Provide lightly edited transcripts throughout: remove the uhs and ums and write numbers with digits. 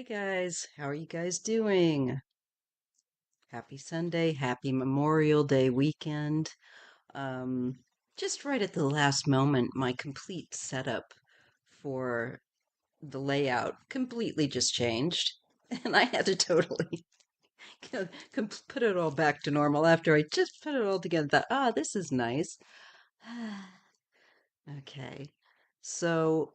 Hey guys, how are you guys doing? Happy Sunday, happy Memorial Day weekend. Um, just right at the last moment, my complete setup for the layout completely just changed, and I had to totally put it all back to normal after I just put it all together. This is nice. Okay, so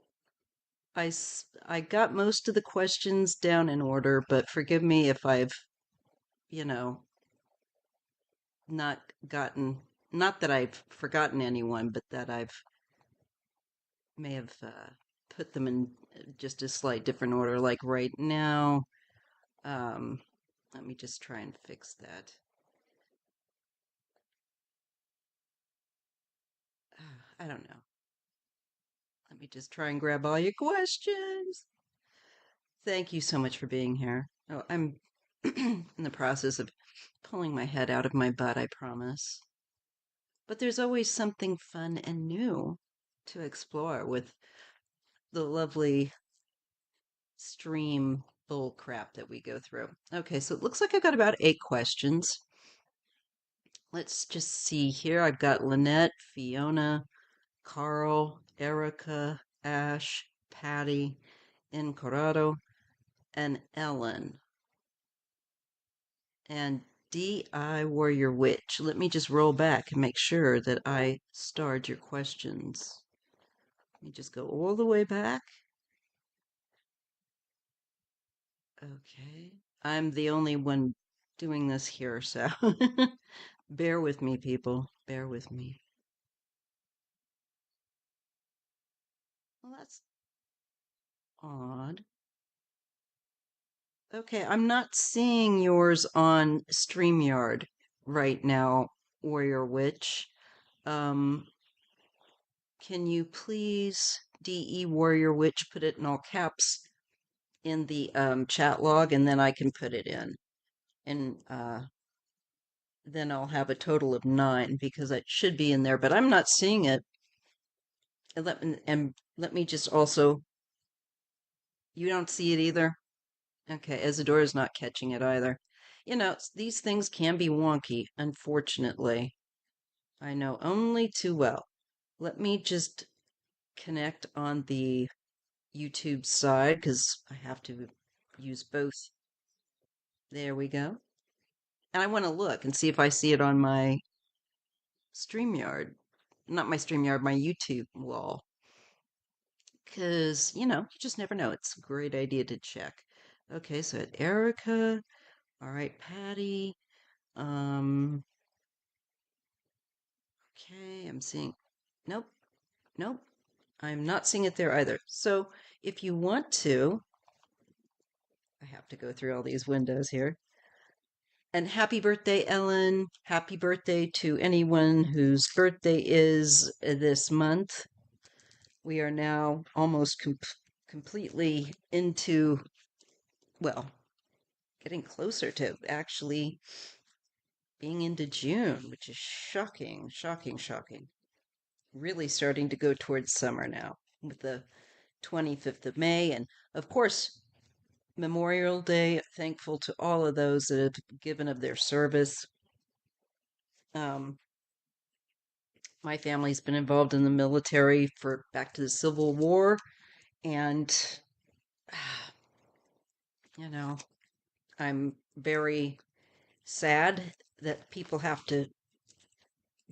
I got most of the questions down in order, but forgive me if I've, you know, not gotten, not that I've forgotten anyone, but that I've may have put them in just a slight different order. Like right now, um, let me just try and fix that. I don't know. Let me just try and grab all your questions. Thank you so much for being here. Oh, I'm in the process of pulling my head out of my butt, I promise. But there's always something fun and new to explore with the lovely stream bull crap that we go through. Okay, so it looks like I've got about 8 questions. Let's just see here. I've got Lynette, Fiona, Carl, Erica, Ash, Patty, Incorrado, and Ellen. And DI Warrior Witch. Let me just roll back and make sure that I starred your questions. Let me just go all the way back. Okay. I'm the only one doing this here, so bear with me, people. Bear with me. Well, that's odd. Okay, I'm not seeing yours on StreamYard right now, Warrior Witch. Um, can you please, DE Warrior Witch, put it in all caps in the chat log, and then I can put it in. And then I'll have a total of 9 because it should be in there, but I'm not seeing it. And let me just also, you don't see it either? Okay, Isidora's not catching it either. You know, these things can be wonky, unfortunately. I know only too well. Let me just connect on the YouTube side because I have to use both. There we go. And I want to look and see if I see it on my StreamYard. Not my StreamYard, my YouTube wall. Because, you just never know. It's a great idea to check. Okay, so at Erica. All right, Patty. Um, okay, I'm seeing. Nope, nope. I'm not seeing it there either. So if you want to, I have to go through all these windows here. And happy birthday, Ellen. Happy birthday to anyone whose birthday is this month. We are now almost completely into, well, getting closer to actually being into June, which is shocking, shocking, shocking. Really starting to go towards summer now with the 25th of May. And of course, Memorial Day. Thankful to all of those that have given of their service. Um, my family's been involved in the military for back to the Civil War. And, you know, I'm very sad that people have to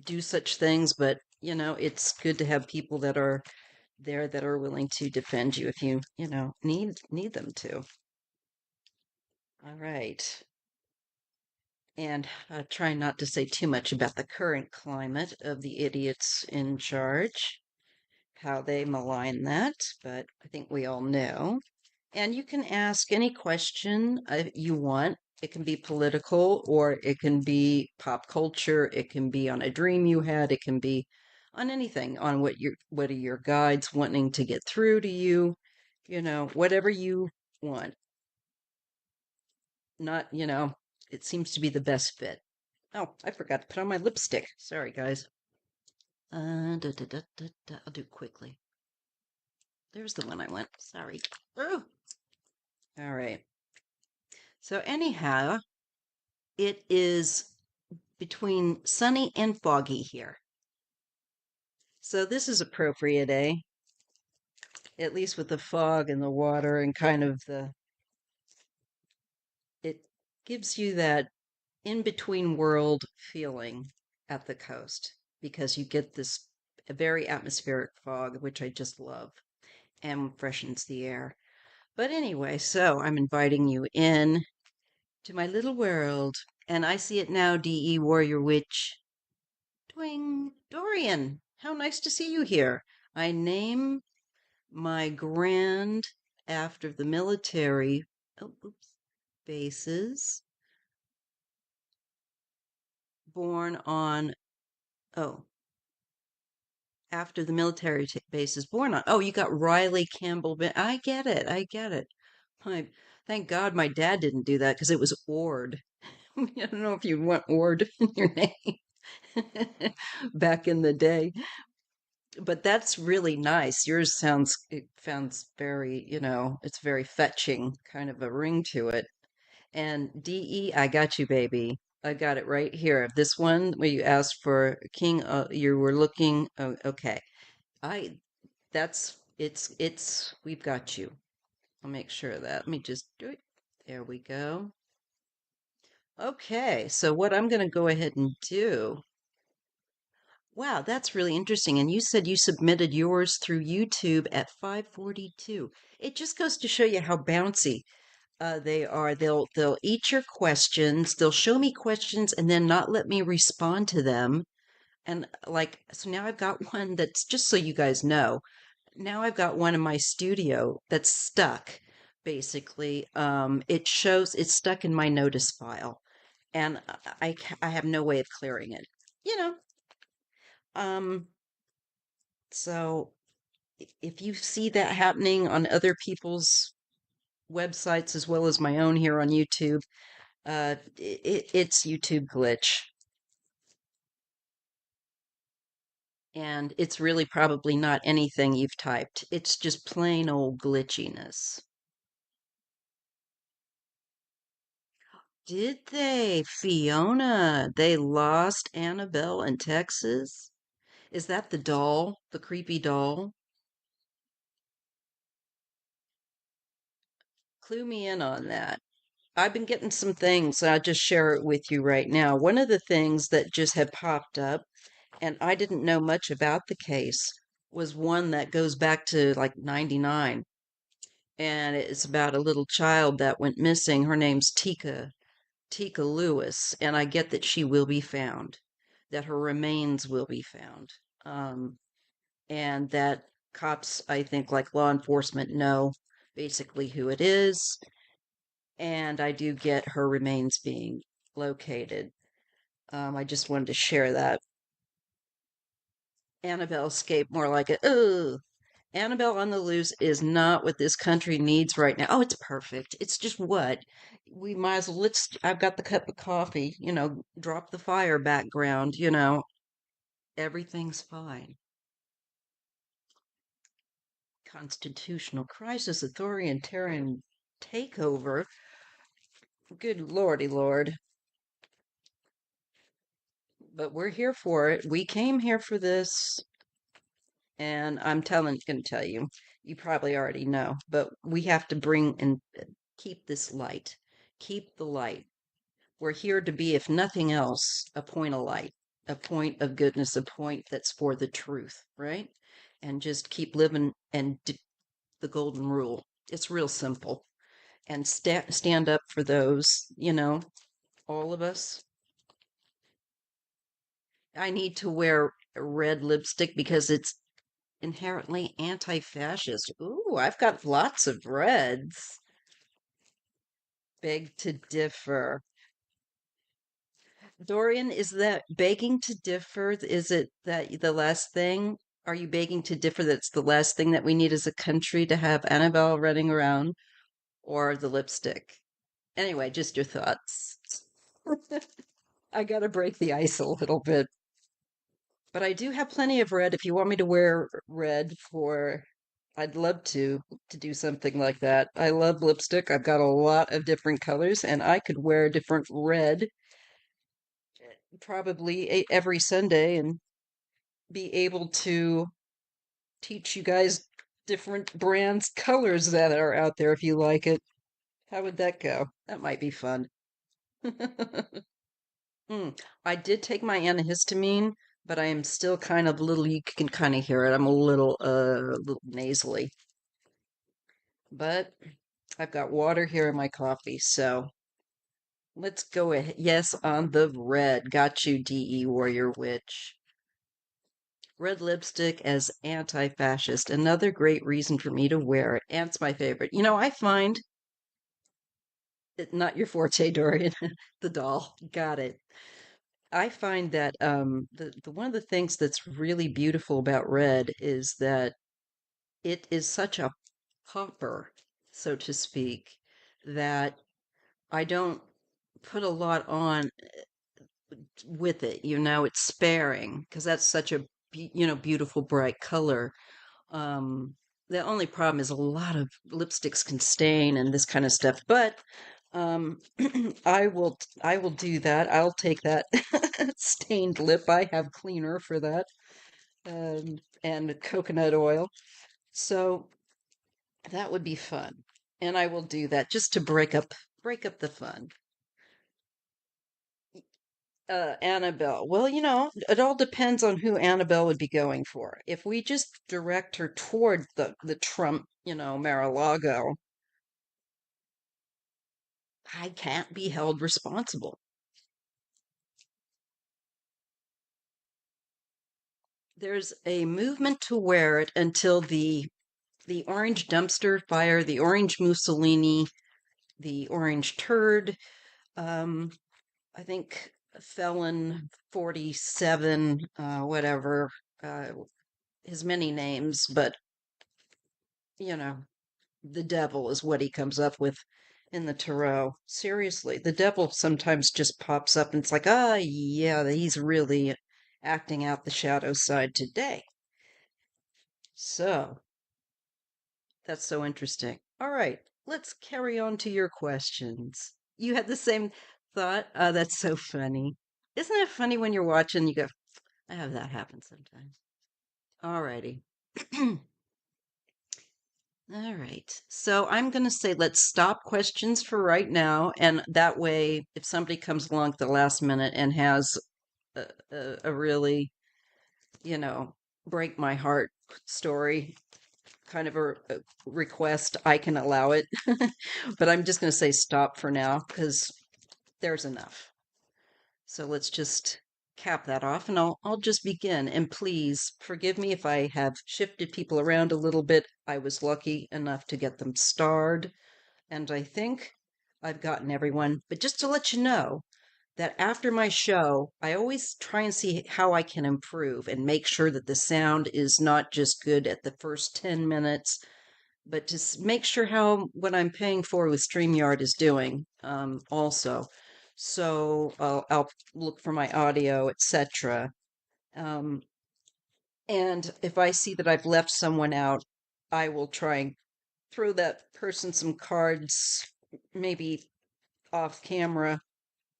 do such things, but it's good to have people that are there that are willing to defend you if you need them to. All right. And try not to say too much about the current climate of the idiots in charge, how they malign that, but I think we all know. And you can ask any question you want. It can be political or it can be pop culture. It can be on a dream you had. It can be on anything, on what are your guides wanting to get through to you, whatever you want. Not, it seems to be the best fit. Oh, I forgot to put on my lipstick. Sorry, guys. I'll do it quickly. There's the one I want. Sorry. Oh. All right. So, anyhow, it is between sunny and foggy here. So, this is appropriate, eh? At least with the fog and the water and kind of it gives you that in between world feeling at the coast because you get this very atmospheric fog, which I just love and freshens the air. But anyway, so I'm inviting you in to my little world, and I see it now, DE Warrior Witch. Twing, Dorian, how nice to see you here. I name my grand after the military bases born on, oh, after the military base is born on. Oh, you got Riley Campbell. I get it. I get it. My, thank God my dad didn't do that because it was Ord. I don't know if you want Ord in your name back in the day, but that's really nice. Yours sounds, it sounds very, it's very fetching, kind of a ring to it. And DE, I got you, baby. I got it right here. This one where you asked for King, you were looking. Oh, okay. I we've got you. I'll make sure of that. Let me just do it. There we go. Okay, so what I'm going to go ahead and do. Wow, that's really interesting. And you said you submitted yours through YouTube at 5:42. It just goes to show you how bouncy they are. They'll eat your questions. They'll show me questions and then not let me respond to them. And like, so now I've got one that's just so you guys know. Now I've got one in my studio that's stuck. Basically, it shows it's stuck in my notice file, and I have no way of clearing it. You know, um, so if you see that happening on other people's websites as well as my own here on YouTube, it's YouTube glitch, and it's really probably not anything you've typed. It's just plain old glitchiness. Did they? Fiona, they lost Annabelle in Texas? Is that the doll? The creepy doll? Clue me in on that. I've been getting some things, and I'll just share it with you right now. One of the things that just had popped up, and I didn't know much about the case, was one that goes back to like 99. And it's about a little child that went missing. Her name's Teekah Lewis, and I get that she will be found, that her remains will be found, and that cops, I think, like law enforcement, know basically who it is, and I do get her remains being located. I just wanted to share that. Annabelle escaped more like a, ugh. Annabelle on the loose is not what this country needs right now. Oh, it's perfect. It's just what we might as well. I've got the cup of coffee, drop the fire background, everything's fine. Constitutional crisis, authoritarian takeover. Good lordy, Lord. But we're here for it. We came here for this. And I'm gonna tell you, you probably already know, but we have to bring and keep this light. Keep the light. We're here to be, if nothing else, a point of light, a point of goodness, a point that's for the truth, right? And just keep living and the golden rule. It's real simple. And stand up for those, all of us. I need to wear red lipstick because it's inherently anti-fascist. Ooh, I've got lots of reds. Beg to differ. Dorian, is that begging to differ? Is it that the last thing? Are you begging to differ that's the last thing that we need as a country to have Annabelle running around or the lipstick? Anyway, just your thoughts. I gotta break the ice a little bit. But I do have plenty of red if you want me to wear red for I'd love to do something like that. I love lipstick. I've got a lot of different colors, and I could wear a different red probably every Sunday and be able to teach you guys different brands, colors that are out there if you like it. How would that go? That might be fun. I did take my antihistamine, but I am still kind of little, you can kind of hear it. I'm a little nasally, but I've got water here in my coffee, so let's go ahead. Yes, on the red. Got you, DE Warrior Witch. Red lipstick as anti-fascist. Another great reason for me to wear it. And it's my favorite. I find it not your forte, Dorian. The doll. Got it. I find that the one of the things that's really beautiful about red is that it is such a popper, so to speak, that I don't put a lot on with it. It's sparing because that's such a beautiful bright color. Um, the only problem is a lot of lipsticks can stain and this kind of stuff, but um, I will do that. I'll take that stained lip. I have cleaner for that, and coconut oil. So that would be fun. And I will do that just to break up the fun. Annabelle. Well, it all depends on who Annabelle would be going for. If we just direct her toward the Trump, Mar-a-Lago, I can't be held responsible. There's a movement to wear it until the orange dumpster fire, the orange Mussolini, the orange turd, um, I think felon 47, whatever, uh, his many names, but you know, the devil is what he comes up with in the tarot. Seriously, the devil sometimes just pops up and it's like, yeah, he's really acting out the shadow side today. So that's so interesting. All right, let's carry on to your questions. You had the same thought? That's so funny. Isn't it funny when you're watching, you go, I have that happen sometimes. All righty. All right. So I'm going to say let's stop questions for right now. And that way, if somebody comes along at the last minute and has a really, you know, break my heart story, kind of a request, I can allow it. But I'm just going to say stop for now because there's enough. So let's just cap that off and I'll just begin. And please forgive me if I have shifted people around a little bit. I was lucky enough to get them starred, and I think I've gotten everyone. But just to let you know that after my show, I always try and see how I can improve and make sure that the sound is not just good at the first 10 minutes, but to make sure how what I'm paying for with StreamYard is doing, also. So I'll look for my audio, etc. Um, and if I see that I've left someone out, I will try and throw that person some cards, maybe off camera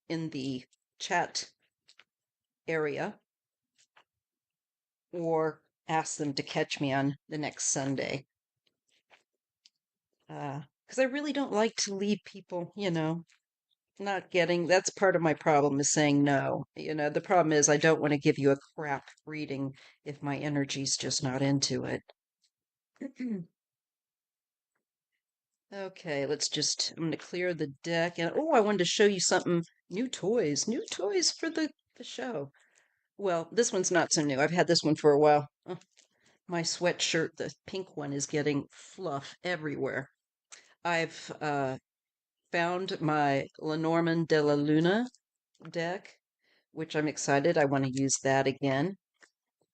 in the chat area, or ask them to catch me on the next Sunday. Because I really don't like to leave people, not getting, that's part of my problem is saying no. The problem is I don't want to give you a crap reading if my energy's just not into it. Okay, I'm going to clear the deck. And I wanted to show you something. New toys for the show. Well, this one's not so new. I've had this one for a while. My sweatshirt, the pink one, is getting fluff everywhere. I've found my Lenormand de la Luna deck, which I'm excited. I want to use that again.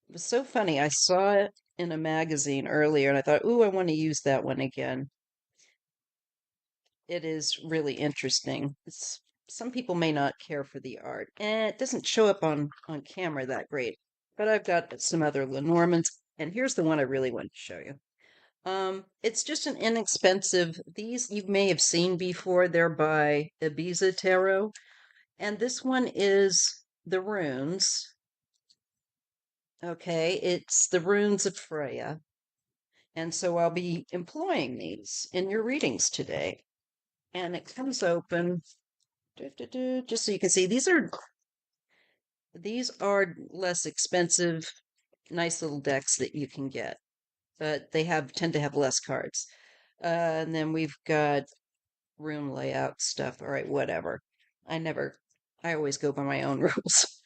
It was so funny. I saw it in a magazine earlier and I thought, ooh, I want to use that one again. It is really interesting. Some people may not care for the art, and it doesn't show up on camera that great. But I've got some other Lenormands, and here's the one I really want to show you. It's just an inexpensive, these you may have seen before. They're by Ibiza Tarot. And this one is the runes. Okay, it's the runes of Freya. And so I'll be employing these in your readings today. And it comes open, just so you can see. These are less expensive, nice little decks that you can get, but they tend to have less cards. And then we've got room layout stuff. All right, whatever. I always go by my own rules.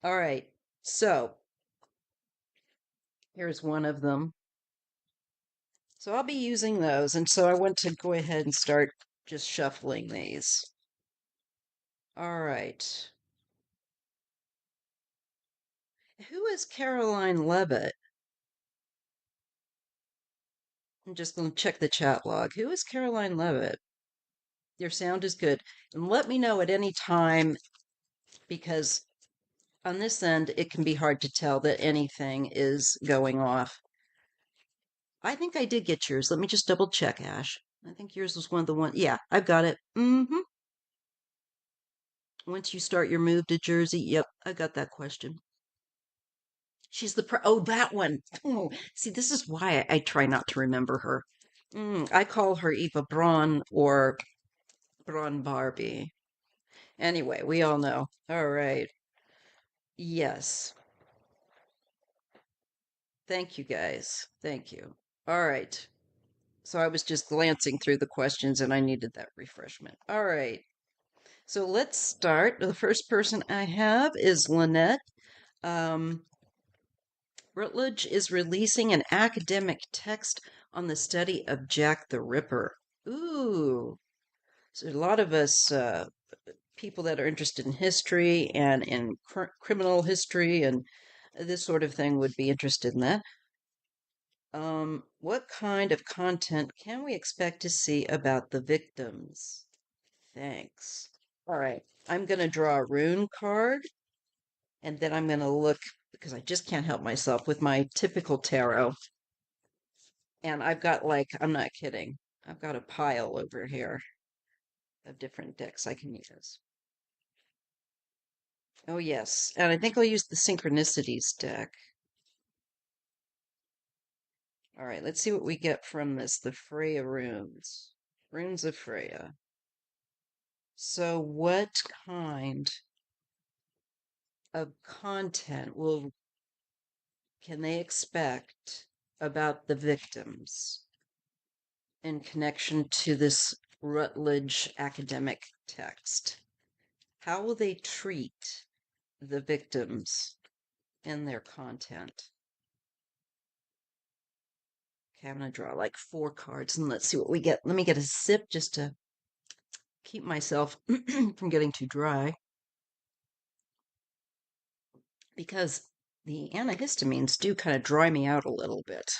All right, so here's one of them. So I'll be using those, and so I want to go ahead and start just shuffling these. All right. Who is Karoline Levitt? I'm just going to check the chat log. Who is Karoline Levitt? Your sound is good. And let me know at any time, because on this end, it can be hard to tell that anything is going off. I think I did get yours. Let me just double check, Ash. I think yours was one of the ones. Yeah, I've got it. Once you start your move to Jersey, yep, I got that question. She's oh, that one. Oh, see, this is why I try not to remember her. I call her Eva Braun or Braun Barbie. Anyway, we all know. All right. Yes. Thank you, guys. Thank you. All right. So I was just glancing through the questions and I needed that refreshment. All right. So let's start. The first person I have is Lynette. Um, Routledge is releasing an academic text on the study of Jack the Ripper. Ooh. So a lot of us people that are interested in history and in criminal history and this sort of thing would be interested in that. What kind of content can we expect to see about the victims? Thanks. All right, I'm going to draw a rune card and then I'm going to look because I just can't help myself with my typical tarot. And I've got I'm not kidding, I've got a pile over here of different decks I can use. Oh, yes. And I think I'll use the Synchronicities deck. All right, let's see what we get from this. The Freya runes. Runes of Freya. So, what kind of content can they expect about the victims in connection to this Rutledge academic text? How will they treat the victims in their content? Okay, I'm going to draw like 4 cards and let's see what we get. Let me get a sip just to keep myself from getting too dry. Because the antihistamines do kind of dry me out a little bit.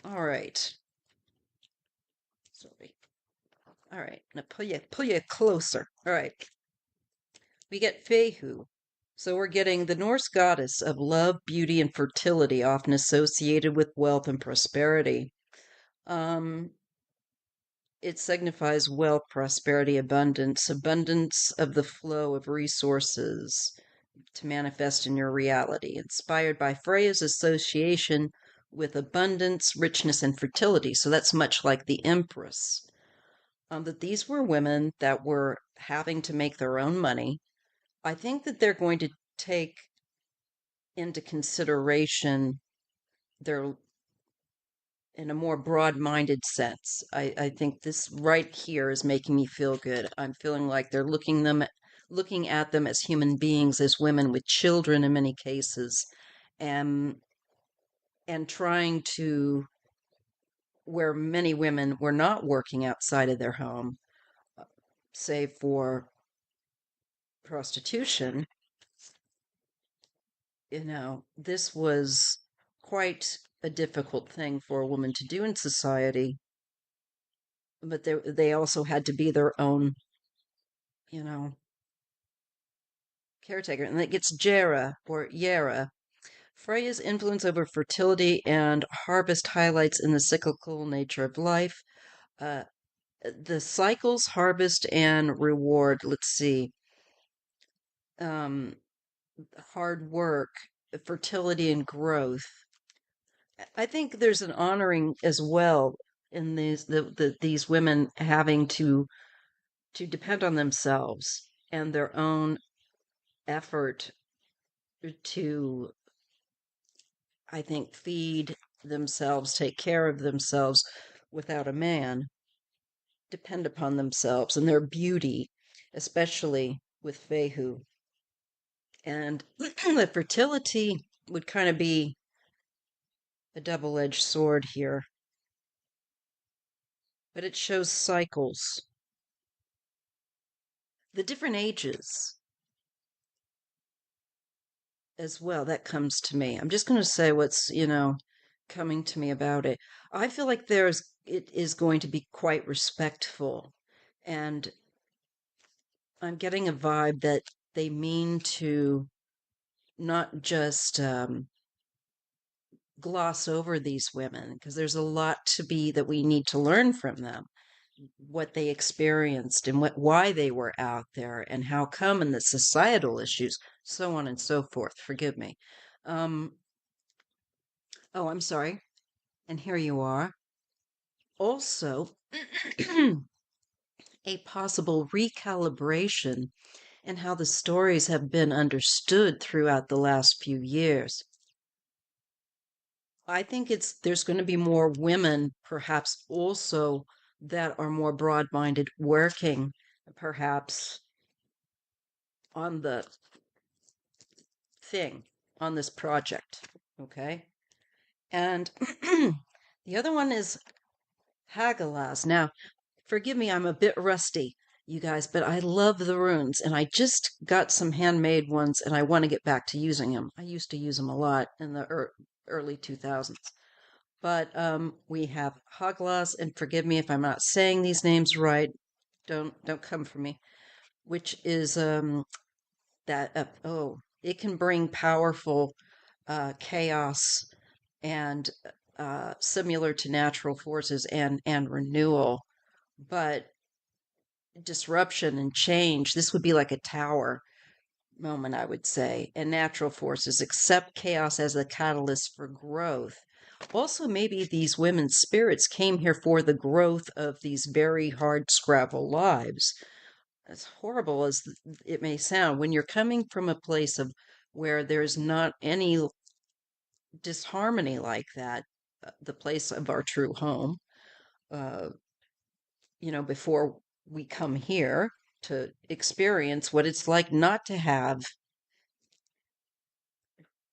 All right. Sorry. All right. Now pull you closer. All right. We get Fehu. So we're getting the Norse goddess of love, beauty, and fertility, often associated with wealth and prosperity. It signifies wealth, prosperity, abundance of the flow of resources to manifest in your reality, inspired by Freya's association with abundance, richness, and fertility. So that's much like the Empress. That these were women that were having to make their own money. I think that they're going to take into consideration their in a more broad-minded sense. I think this right here is making me feel good. I'm feeling like they're looking at them as human beings, as women with children in many cases, and trying to where many women were not working outside of their home, save for prostitution. This was quite a difficult thing for a woman to do in society, but they also had to be their own, you know, caretaker. And it gets Jera or Yera. Freya's influence over fertility and harvest highlights in the cyclical nature of life. Uh, the cycles, harvest, and reward. Let's see. Um, hard work, fertility, and growth. I think there's an honoring as well in these women having to depend on themselves and their own effort to, I think, feed themselves, take care of themselves without a man, depend upon themselves and their beauty, especially with Fehu. And the fertility would kind of be a double-edged sword here, but it shows cycles, the different ages as well. That comes to me. I'm just going to say what's, coming to me about it. I feel like it is going to be quite respectful, and I'm getting a vibe that they mean to not just gloss over these women because there's a lot to be that we need to learn from them, what they experienced and why they were out there and how come, and the societal issues, so on and so forth. Forgive me. um oh, I'm sorry. And here you are. Also, a possible recalibration in how the stories have been understood throughout the last few years. I think there's going to be more women, perhaps also that are more broad-minded, working perhaps on the thing, on this project. Okay. And the other one is Hagalaz. Now, forgive me, I'm a bit rusty, you guys, but I love the runes, and I just got some handmade ones, and I want to get back to using them. I used to use them a lot in the early 2000s. But we have Hagalaz, and forgive me if I'm not saying these names right. Don't come for me. Which is that it can bring powerful chaos and similar to natural forces and renewal, but disruption and change. This would be like a tower moment, I would say, and natural forces accept chaos as a catalyst for growth. Also, maybe these women's spirits came here for the growth of these very hard scrabble lives. As horrible as it may sound, when you're coming from a place of where there's not any disharmony like that, the place of our true home, uh, before we come here to experience what it's like not to have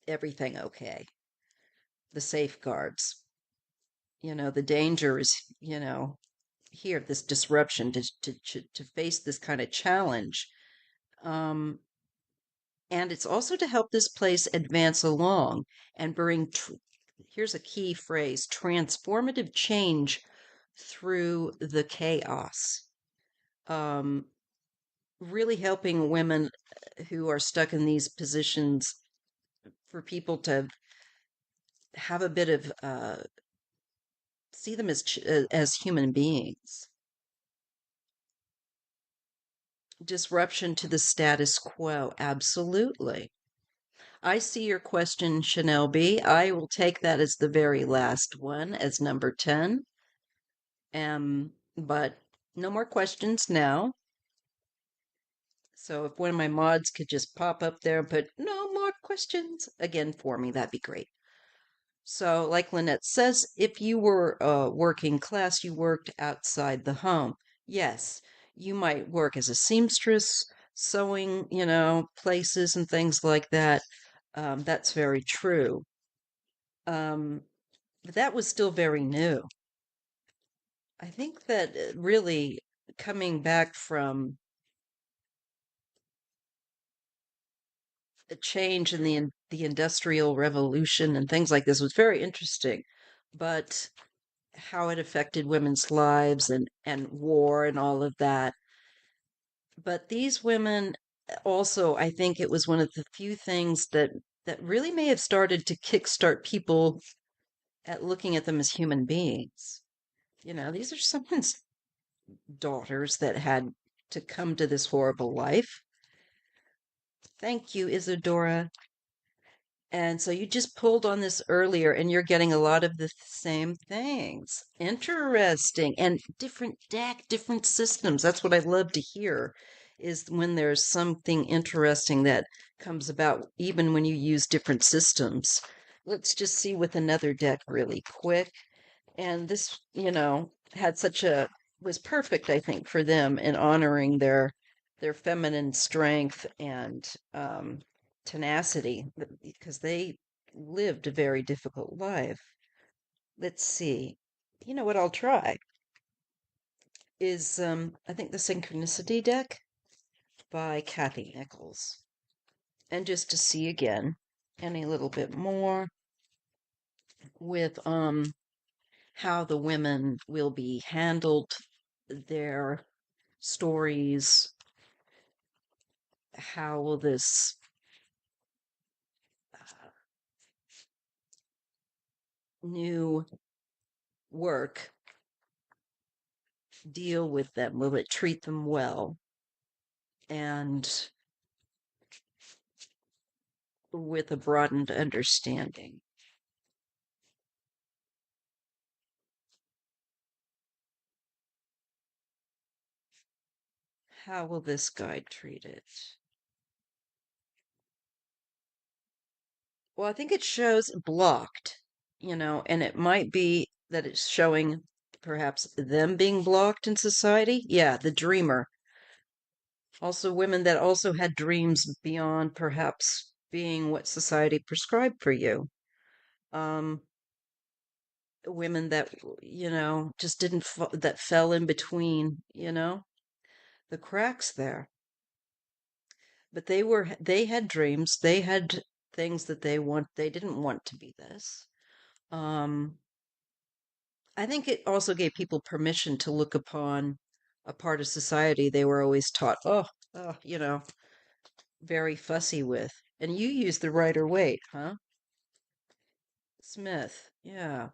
everything okay, the safeguards, the danger is, here, this disruption to face this kind of challenge. Um, and it's also to help this place advance along and bring, here's a key phrase, transformative change through the chaos. Um, really helping women who are stuck in these positions, for people to have a bit of see them as human beings. Disruption to the status quo, absolutely. I see your question, Chanel B. I will take that as the very last one, as number 10. But no more questions now. So if one of my mods could just pop up there and put no more questions again for me, that'd be great. So, like Lynette says, if you were working class, you worked outside the home. Yes, you might work as a seamstress, sewing, places and things like that. That's very true. But that was still very new. I think that really coming back from a change in the Industrial Revolution and things like this was very interesting. But how it affected women's lives and war and all of that. But these women also, I think it was one of the few things that that really may have started to kickstart people at looking at them as human beings. These are someone's daughters that had to come to this horrible life. Thank you, Isadora. And so you just pulled on this earlier, and you're getting a lot of the same things. Interesting. And different deck, different systems. That's what I love to hear, is when there's something interesting that comes about, even when you use different systems. Let's just see with another deck really quick. And this, had was perfect, I think, for them in honoring their feminine strength and tenacity because they lived a very difficult life. Let's see. You know what I'll try is I think the Synchronicity deck by Kathy Nichols. And just to see again any little bit more with how the women will be handled, their stories, how will this new work deal with them? Will it treat them well? And with a broadened understanding. How will this guide treat it? Well, I think it shows blocked, and it might be that it's showing perhaps them being blocked in society. Yeah, the dreamer. Also, women that also had dreams beyond perhaps being what society prescribed for you. Um, Women that, just didn't, that fell in between, the cracks there. But they had dreams, they had things that they didn't want to be this. Um, I think it also gave people permission to look upon a part of society they were always taught, very fussy with. And you use the Rider Waite, huh? Smith, yeah.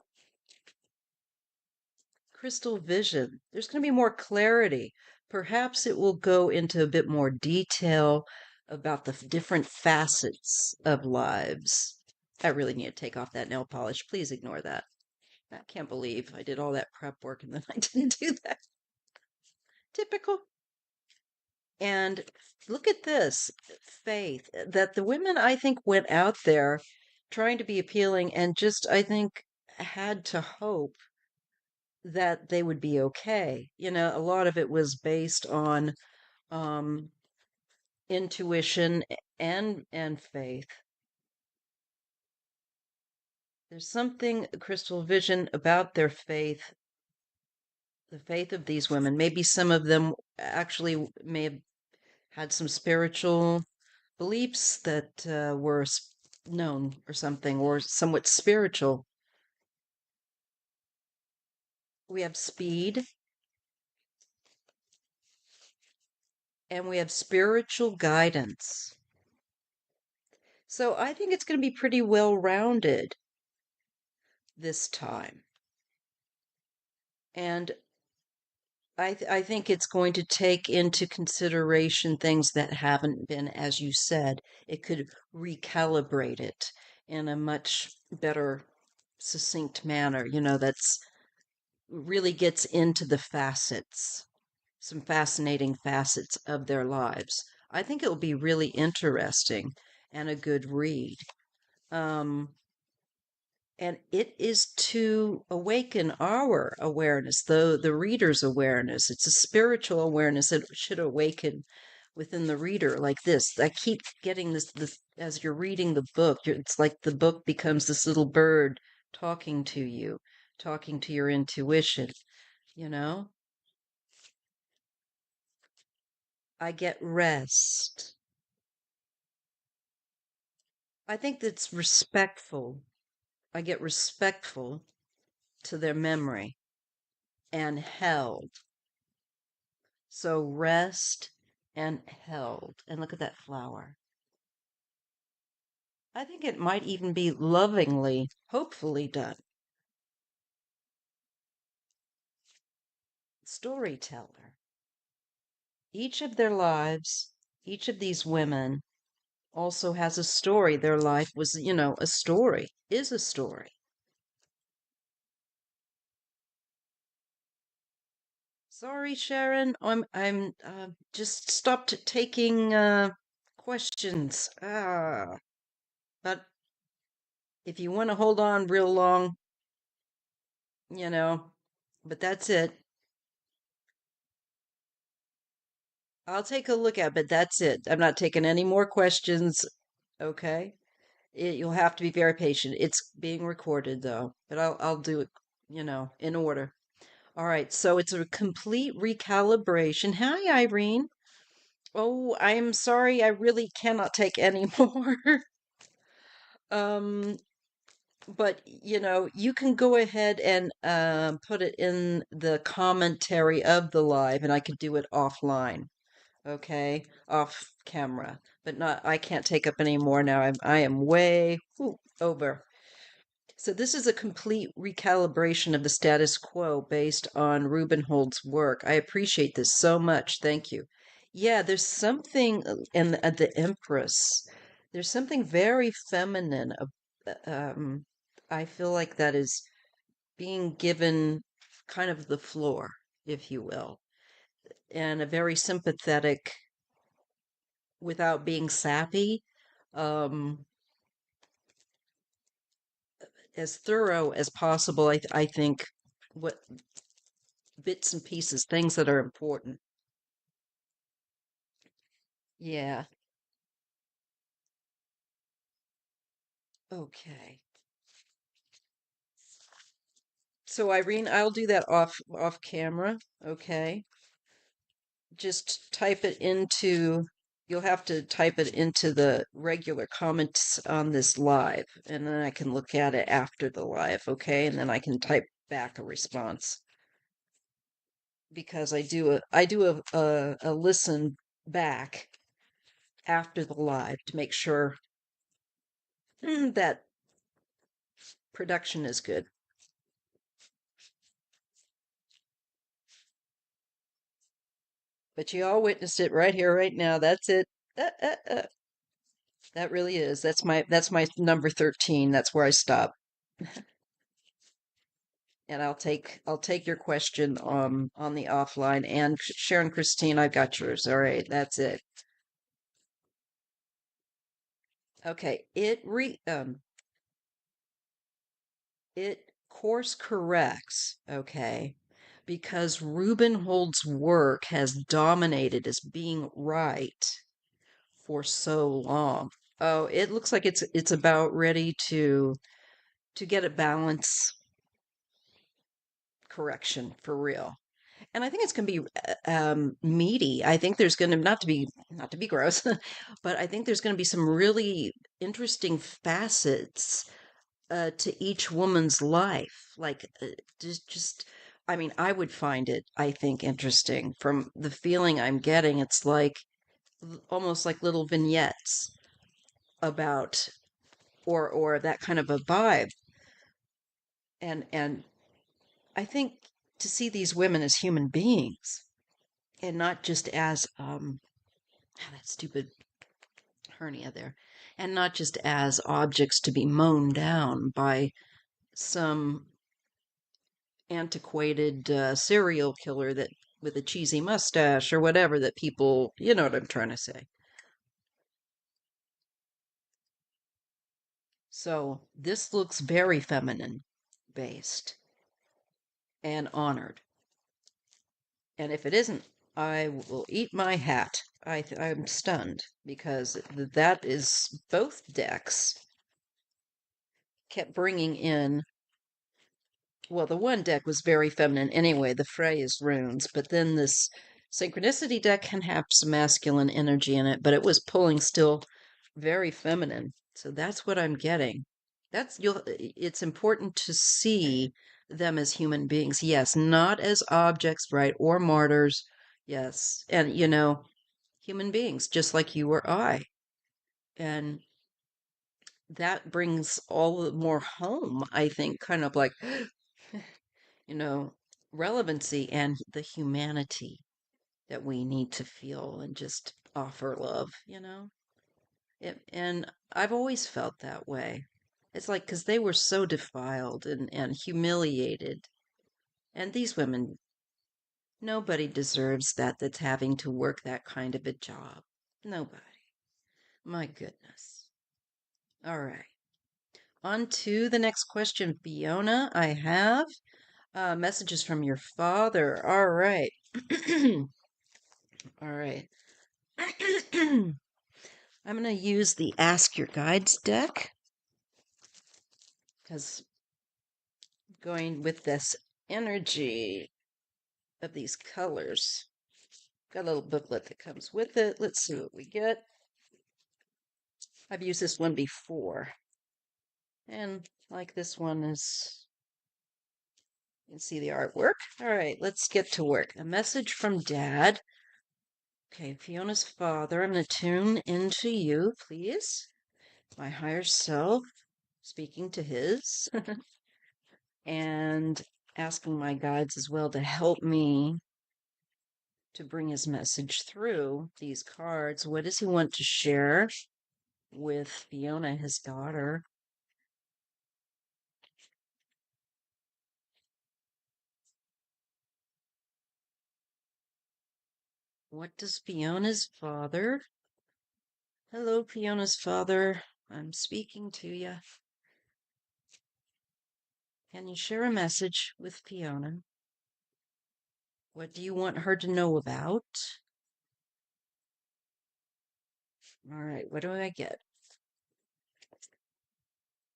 Crystal vision. There's going to be more clarity. Perhaps it will go into a bit more detail about the different facets of lives. I really need to take off that nail polish. Please ignore that. I can't believe I did all that prep work and then I didn't do that. Typical. And look at this faith that the women, I think, went out there trying to be appealing and just, I think, had to hope that they would be okay. A lot of it was based on um, intuition and faith. There's something crystal vision about their faith, the faith of these women. Maybe some of them actually may have had some spiritual beliefs that were known or something, or somewhat spiritual. We have speed and we have spiritual guidance. So I think it's going to be pretty well rounded this time. And I think it's going to take into consideration things that haven't been, as you said. It could recalibrate it in a much better, succinct manner, that's really gets into the facets, some fascinating facets of their lives. I think it'll be really interesting and a good read. Um, and it is to awaken our awareness, the reader's awareness. It's a spiritual awareness that should awaken within the reader, like this. I keep getting this as you're reading the book. It's like the book becomes this little bird talking to you, talking to your intuition. You know, I get rest. I think that's respectful. I get respectful to their memory and held. So rest and held. And look at that flower. I think it might even be lovingly, hopefully done. Storyteller. Each of their lives, each of these women also has a story. Their life was, a story, is a story. Sorry, Sharon. I'm just stopped taking questions. But if you want to hold on real long, you know, but that's it. I'll take a look at, but that's it. I'm not taking any more questions. Okay. You'll have to be very patient. It's being recorded though, but I'll do it, in order. All right. So it's a complete recalibration. Hi, Irene. Oh, I'm sorry. I really cannot take any more. Um, but you can go ahead and put it in the commentary of the live, and I could do it offline. Okay, off camera, but not. I can't take up any more now. I am way over. So this is a complete recalibration of the status quo based on Rubenhold's work. I appreciate this so much. Thank you. Yeah, there's something in the Empress. There's something very feminine. I feel like that is being given kind of the floor, if you will, and a very sympathetic without being sappy, um, as thorough as possible. I think what bits and pieces, things that are important. Yeah. Okay. So Irene, I'll do that off camera. Okay. Just type it into. You'll have to type it into the regular comments on this live, and then I can look at it after the live. Okay, and then I can type back a response because I do a listen back after the live to make sure that production is good. But you all witnessed it right here, right now. That's it. Uh, uh, uh. That really is. That's my number 13. That's where I stop. And I'll take your question on the offline. And Sharon Christine, I've got yours. All right, that's it. Okay, it course corrects, okay, because Rubenhold's work has dominated as being right for so long. Oh, it looks like it's about ready to get a balance correction for real. And I think it's going to be meaty. I think there's going to not to be gross, but I think there's going to be some really interesting facets to each woman's life. Like just, I mean, I would find it, I think, interesting from the feeling I'm getting. It's like almost like little vignettes about or that kind of a vibe. And I think to see these women as human beings and not just as that stupid hernia there, and not just as objects to be mown down by some antiquated serial killer that with a cheesy mustache or whatever that people, you know what I'm trying to say. So this looks very feminine based and honored. And if it isn't, I will eat my hat. I'm stunned because that is both decks kept bringing in. Well, the one deck was very feminine anyway, the Frey's runes, but then this synchronicity deck can have some masculine energy in it, but it was pulling still very feminine. So that's what I'm getting. It's important to see them as human beings. Yes, not as objects, right, or martyrs. Yes. And human beings just like you or I. And that brings all the more home, I think, kind of like, you know, relevancy and the humanity that we need to feel and just offer love, and I've always felt that way. It's like, because they were so defiled and humiliated. And these women, nobody deserves that's having to work that kind of a job. Nobody. My goodness. All right. On to the next question, Fiona. I have messages from your father. All right. All right. I'm going to use the Ask Your Guides deck because going with this energy of these colors. Got a little booklet that comes with it. Let's see what we get. I've used this one before. And like this one is, you can see the artwork. All right, let's get to work. A message from Dad. Okay, Fiona's father. I'm going to tune into you, please. My higher self, speaking to his, and asking my guides as well to help me to bring his message through these cards. What does he want to share with Fiona, his daughter? What does Fiona's father? Hello, Fiona's father. I'm speaking to you. Can you share a message with Fiona? What do you want her to know about? All right, what do I get?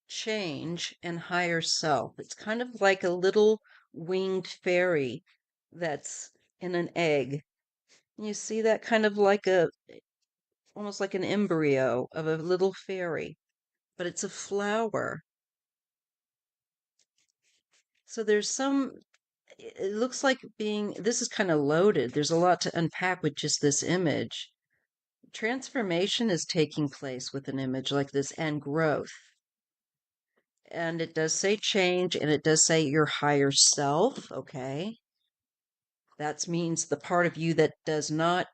Change and higher self. It's kind of like a little winged fairy that's in an egg. You see that kind of like almost like an embryo of a little fairy, but it's a flower. So there's it looks like this is kind of loaded. There's a lot to unpack with just this image. Transformation is taking place with an image like this and growth. And it does say change and it does say your higher self. Okay. That means the part of you that does not,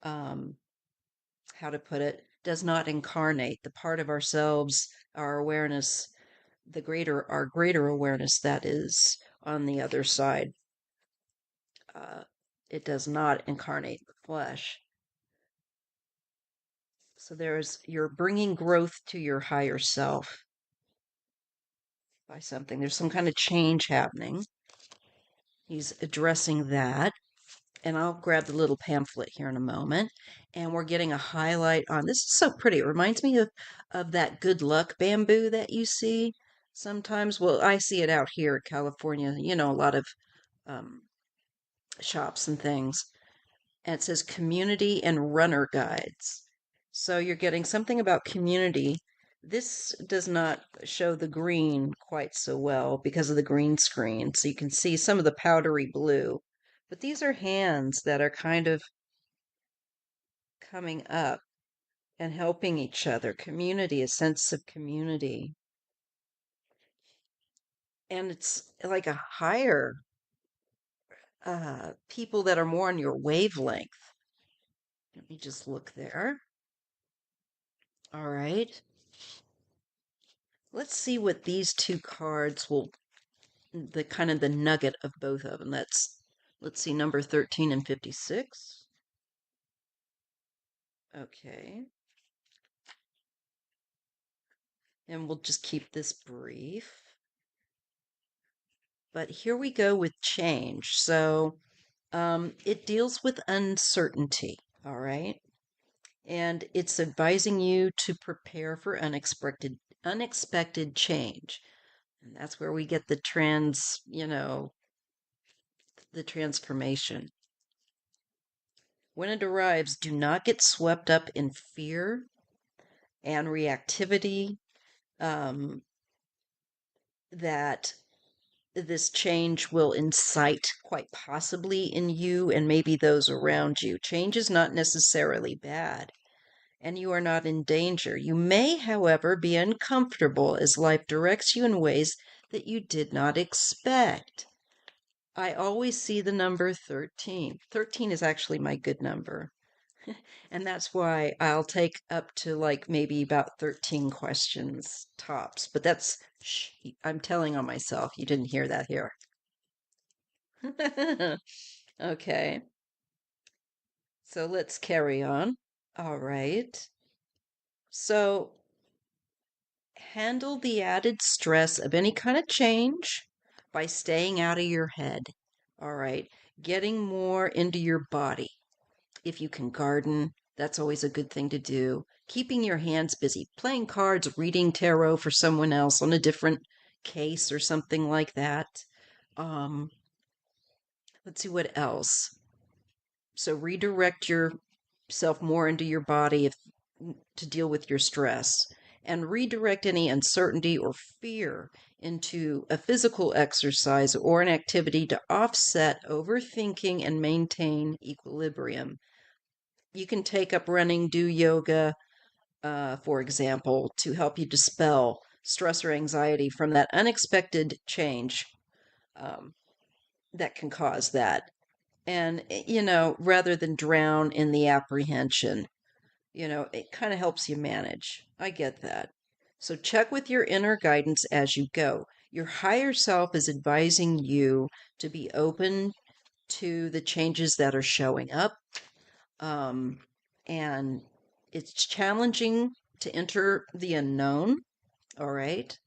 how to put it, does not incarnate the part of ourselves, our awareness, our greater awareness that is on the other side. It does not incarnate the flesh. So you're bringing growth to your higher self by something. There's some kind of change happening. He's addressing that. And I'll grab the little pamphlet here in a moment. And we're getting a highlight on this. Is so pretty. It reminds me of that good luck bamboo that you see sometimes. Well, I see it out here in California, a lot of um, shops and things. And it says community and runner guides. So you're getting something about community. This does not show the green quite so well because of the green screen. So you can see some of the powdery blue. But these are hands that are kind of coming up and helping each other. Community, a sense of community. And it's like a higher people that are more on your wavelength. Let me just look there. All right. Let's see what these two cards the kind of the nugget of both of them. Let's see, number 13 and 56. Okay. And we'll just keep this brief. But here we go with change. So it deals with uncertainty, all right? And it's advising you to prepare for unexpected change. And that's where we get the the transformation. When it arrives, do not get swept up in fear and reactivity, that this change will incite quite possibly in you and maybe those around you. Change is not necessarily bad. and you are not in danger. You may, however, be uncomfortable as life directs you in ways that you did not expect. I always see the number 13. 13 is actually my good number. And that's why I'll take up to like maybe about 13 questions tops. But that's, shh, I'm telling on myself. You didn't hear that here. Okay, so let's carry on. All right. So handle the added stress of any kind of change by staying out of your head. All right. Getting more into your body. If you can garden, that's always a good thing to do. Keeping your hands busy, playing cards, reading tarot for someone else on a different case or something like that. Um, let's see what else. So redirect yourself more into your body if to deal with your stress and redirect any uncertainty or fear into a physical exercise or an activity to offset overthinking and maintain equilibrium. You can take up running, do yoga, for example, to help you dispel stress or anxiety from that unexpected change um, that can cause that. And, rather than drown in the apprehension, it kind of helps you manage. I get that. So check with your inner guidance as you go. Your higher self is advising you to be open to the changes that are showing up. Um, and it's challenging to enter the unknown, all right?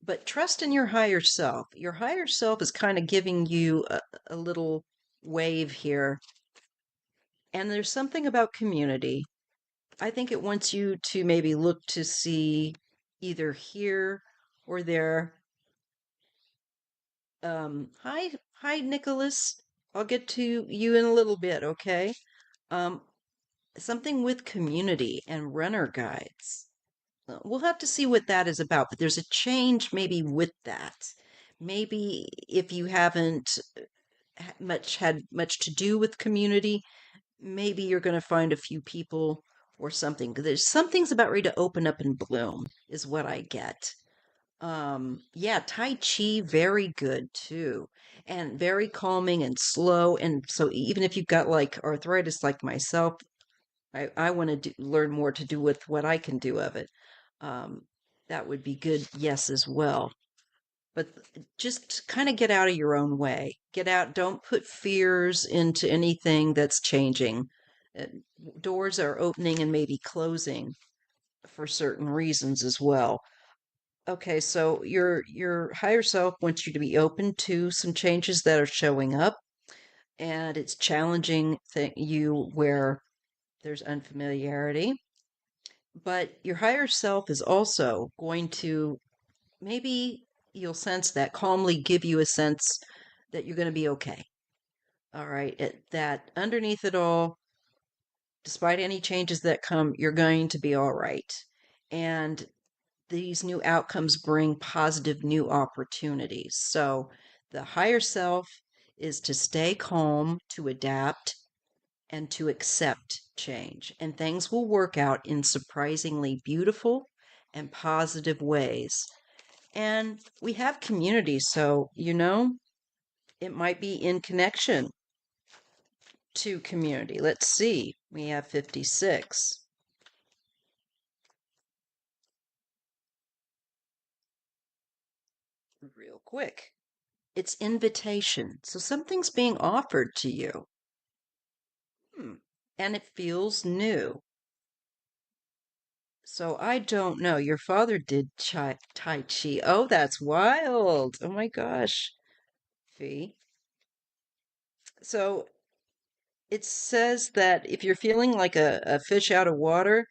But trust in your higher self. Your higher self is kind of giving you a little wave here. And there's something about community. I think it wants you to maybe look to see either here or there. Hi, Nicholas. I'll get to you in a little bit, okay? Um, Something with community and runner guides. We'll have to see what that is about, but there's a change maybe with that. Maybe if you haven't had much to do with community, maybe you're going to find a few people or something. There's something's about ready to open up and bloom, is what I get. Yeah, Tai Chi, very good too, and very calming and slow. And so even if you've got like arthritis like myself, I want to learn more to do with what I can do of it. Um, that would be good, yes, as well. But just kind of get out of your own way. Get out. Don't put fears into anything that's changing. Uh, Doors are opening and maybe closing for certain reasons as well. Okay, so your higher self wants you to be open to some changes that are showing up, and it's challenging you where there's unfamiliarity. But your higher self is also going to maybe you'll sense that calmly give you a sense that you're going to be okay. All right. That underneath it all, despite any changes that come, you're going to be all right. And these new outcomes bring positive new opportunities. So the higher self is to stay calm, to adapt, and to accept change. And things will work out in surprisingly beautiful and positive ways. And we have community, so, it might be in connection to community. Let's see. We have 56. Real quick. It's invitation. So something's being offered to you. And it feels new. So I don't know. Your father did Tai Chi. Oh, that's wild. Oh my gosh. Fee. So it says that if you're feeling like a fish out of water,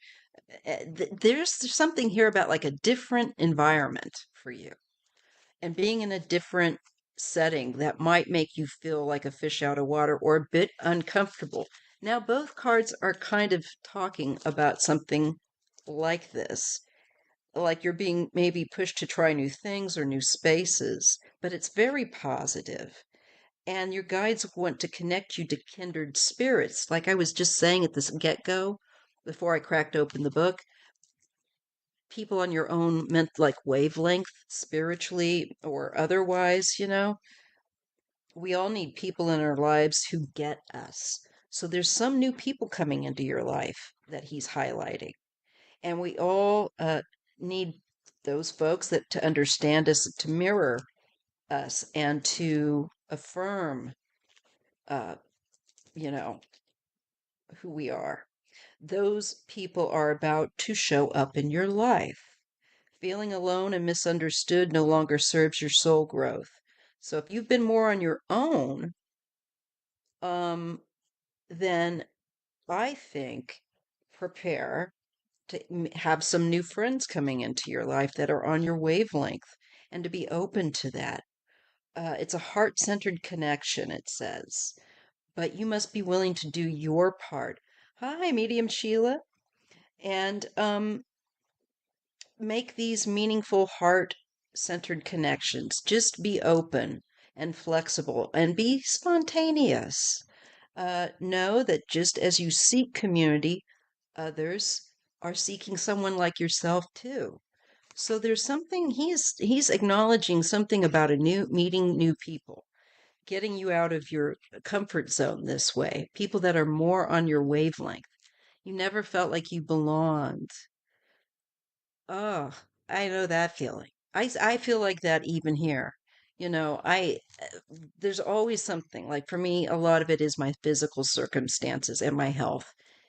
there's something here about like a different environment for you and being in a different setting that might make you feel like a fish out of water or a bit uncomfortable. Now, both cards are kind of talking about something like this, like you're being maybe pushed to try new things or new spaces, but it's very positive. And your guides want to connect you to kindred spirits. Like I was just saying at this get go, before I cracked open the book, people on your own meant like wavelength, spiritually or otherwise, we all need people in our lives who get us. So there's some new people coming into your life that he's highlighting. And we all need those folks that to understand us, to mirror us, and to affirm, uh, you know, who we are. Those people are about to show up in your life. Feeling alone and misunderstood no longer serves your soul growth. So if you've been more on your own, um, then I think prepare to have some new friends coming into your life that are on your wavelength and to be open to that. It's a heart centered connection, it says, but you must be willing to do your part. Hi, Medium Sheila. And make these meaningful heart centered connections. Just be open and flexible and be spontaneous. Know that just as you seek community, others are seeking someone like yourself too. So there's something he's acknowledging something about a new meeting new people, getting you out of your comfort zone this way, people that are more on your wavelength. You never felt like you belonged. Oh, I know that feeling. I feel like that even here. There's always something. Like for me, a lot of it is my physical circumstances and my health.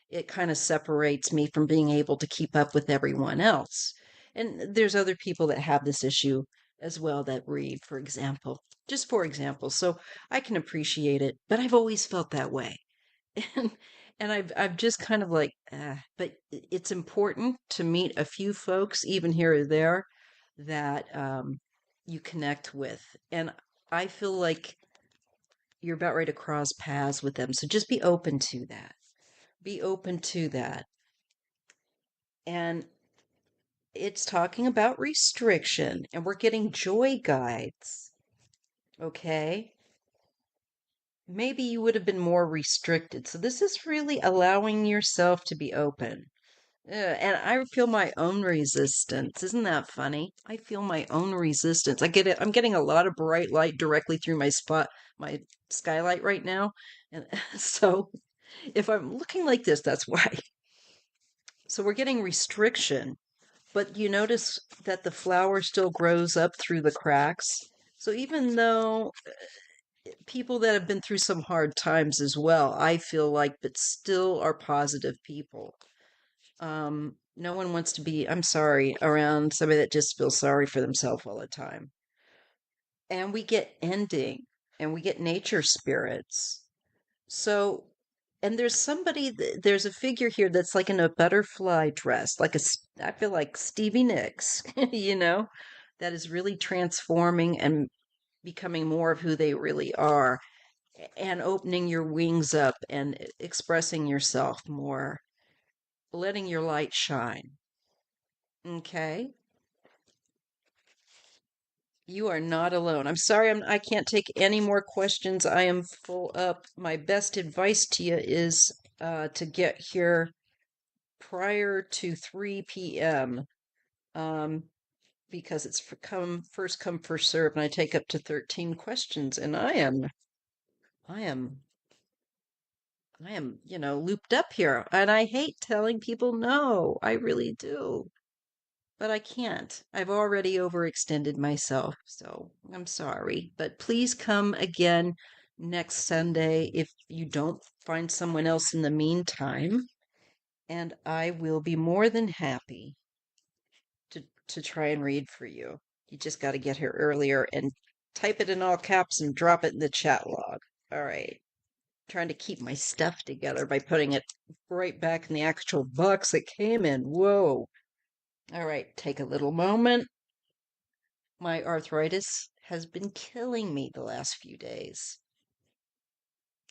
It kind of separates me from being able to keep up with everyone else. And there's other people that have this issue as well that read, for example, just for example. So I can appreciate it, but I've always felt that way. and and I've just kind of like, but it's important to meet a few folks, even here or there, that you connect with, and I feel like you're about ready to cross paths with them. So just be open to that. Be open to that. And it's talking about restriction, and we're getting joy guides. Okay. Maybe you would have been more restricted. So this is really allowing yourself to be open. Yeah, and I feel my own resistance. Isn't that funny? I feel my own resistance. I get it. I'm getting a lot of bright light directly through my skylight right now. And so if I'm looking like this, that's why. So we're getting restriction, but you notice that the flower still grows up through the cracks. So even though people that have been through some hard times as well, I feel like, but still are positive people. No one wants to be, I'm sorry, around somebody that just feels sorry for themselves all the time. And we get ending and we get nature spirits. So, and there's a figure here that's like in a butterfly dress, I feel like Stevie Nicks, that is really transforming and becoming more of who they really are and opening your wings up and expressing yourself more, letting your light shine. Okay. You are not alone. I'm sorry, I can't take any more questions. I am full up. My best advice to you is to get here prior to 3 p.m. Um, because it's first come, first serve, and I take up to 13 questions, and I am, looped up here, and I hate telling people no. I really do. But I can't. I've already overextended myself, so I'm sorry. But please come again next Sunday if you don't find someone else in the meantime, and I will be more than happy to try and read for you. You just got to get here earlier and type it in all caps and drop it in the chat log. All right. Trying to keep my stuff together by putting it right back in the actual box it came in. Whoa. All right, take a little moment. My arthritis has been killing me the last few days.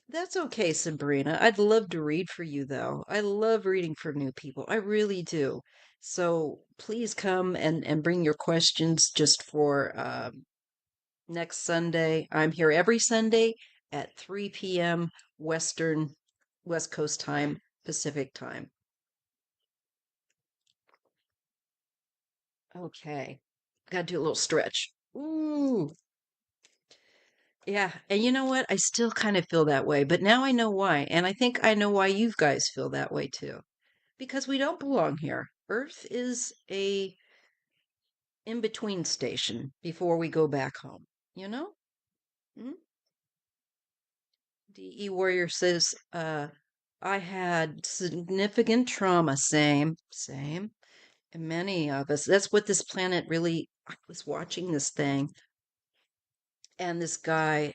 That's okay, Sabrina. I'd love to read for you, though. I love reading for new people. I really do. So please come and bring your questions just for next Sunday. I'm here every Sunday at 3 p.m. West Coast time, Pacific time. Okay. Gotta do a little stretch. Ooh. Yeah. And you know what? I still kind of feel that way, but now I know why. And I think I know why you guys feel that way too. Because we don't belong here. Earth is a in-between station before we go back home. You know? Mm? DE Warrior says, I had significant trauma. Same, same. And many of us. That's what this planet really. I was watching this thing, and this guy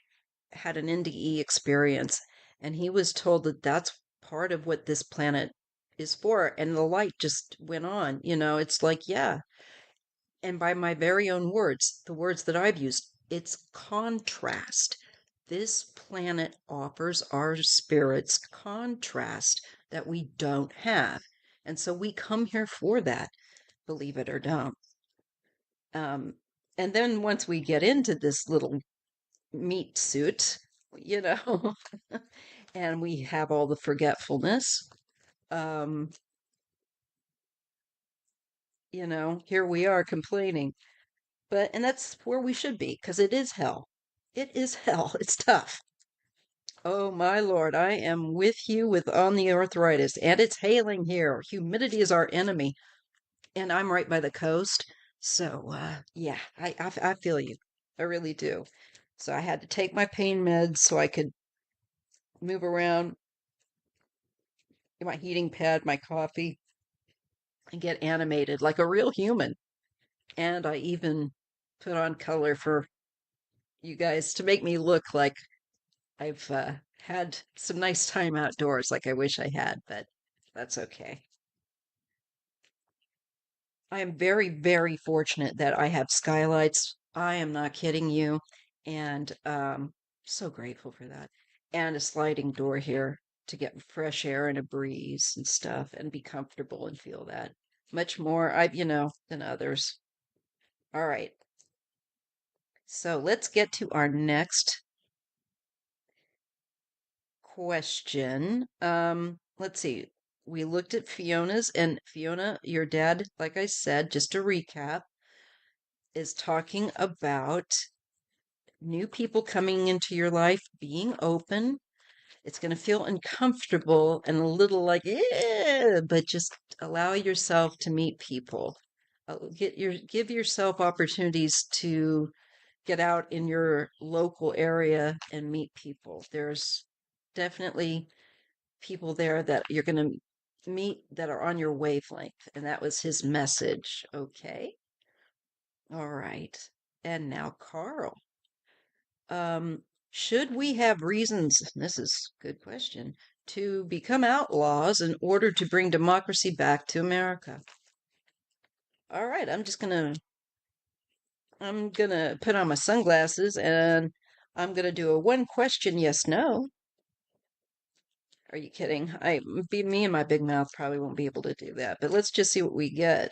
had an NDE experience, and he was told that that's part of what this planet is for. And the light just went on. It's like, yeah. And by my very own words, the words that I've used, it's contrast. This planet offers our spirits contrast that we don't have. And so we come here for that, believe it or don't. Um, and then once we get into this little meat suit, you know, and we have all the forgetfulness, um, here we are complaining. And that's where we should be, because it is hell. It is hell. It's tough. Oh my Lord, I am with you with on the arthritis, and it's hailing here. Humidity is our enemy, and I'm right by the coast. So, yeah, I feel you. I really do. So I had to take my pain meds so I could move around, get my heating pad, my coffee, and get animated like a real human. And I even put on color for you guys to make me look like I've had some nice time outdoors, like I wish I had, but that's okay. I am very, very fortunate that I have skylights. I am not kidding you. And so grateful for that. And a sliding door here to get fresh air and a breeze and stuff and be comfortable and feel that much more than others. All right. So let's get to our next question. Let's see. We looked at Fiona's, and Fiona, your dad, like I said, just to recap, is talking about new people coming into your life, being open. It's going to feel uncomfortable and a little like, but just allow yourself to meet people. Give yourself opportunities to get out in your local area and meet people. There's definitely people there that you're going to meet that are on your wavelength. And that was his message. Okay. All right. And now, Carl. Should we have reasons, this is a good question, to become outlaws in order to bring democracy back to America? All right, I'm gonna put on my sunglasses and I'm gonna do a one question yes no. Are you kidding? Me and my big mouth probably won't be able to do that, but let's just see what we get.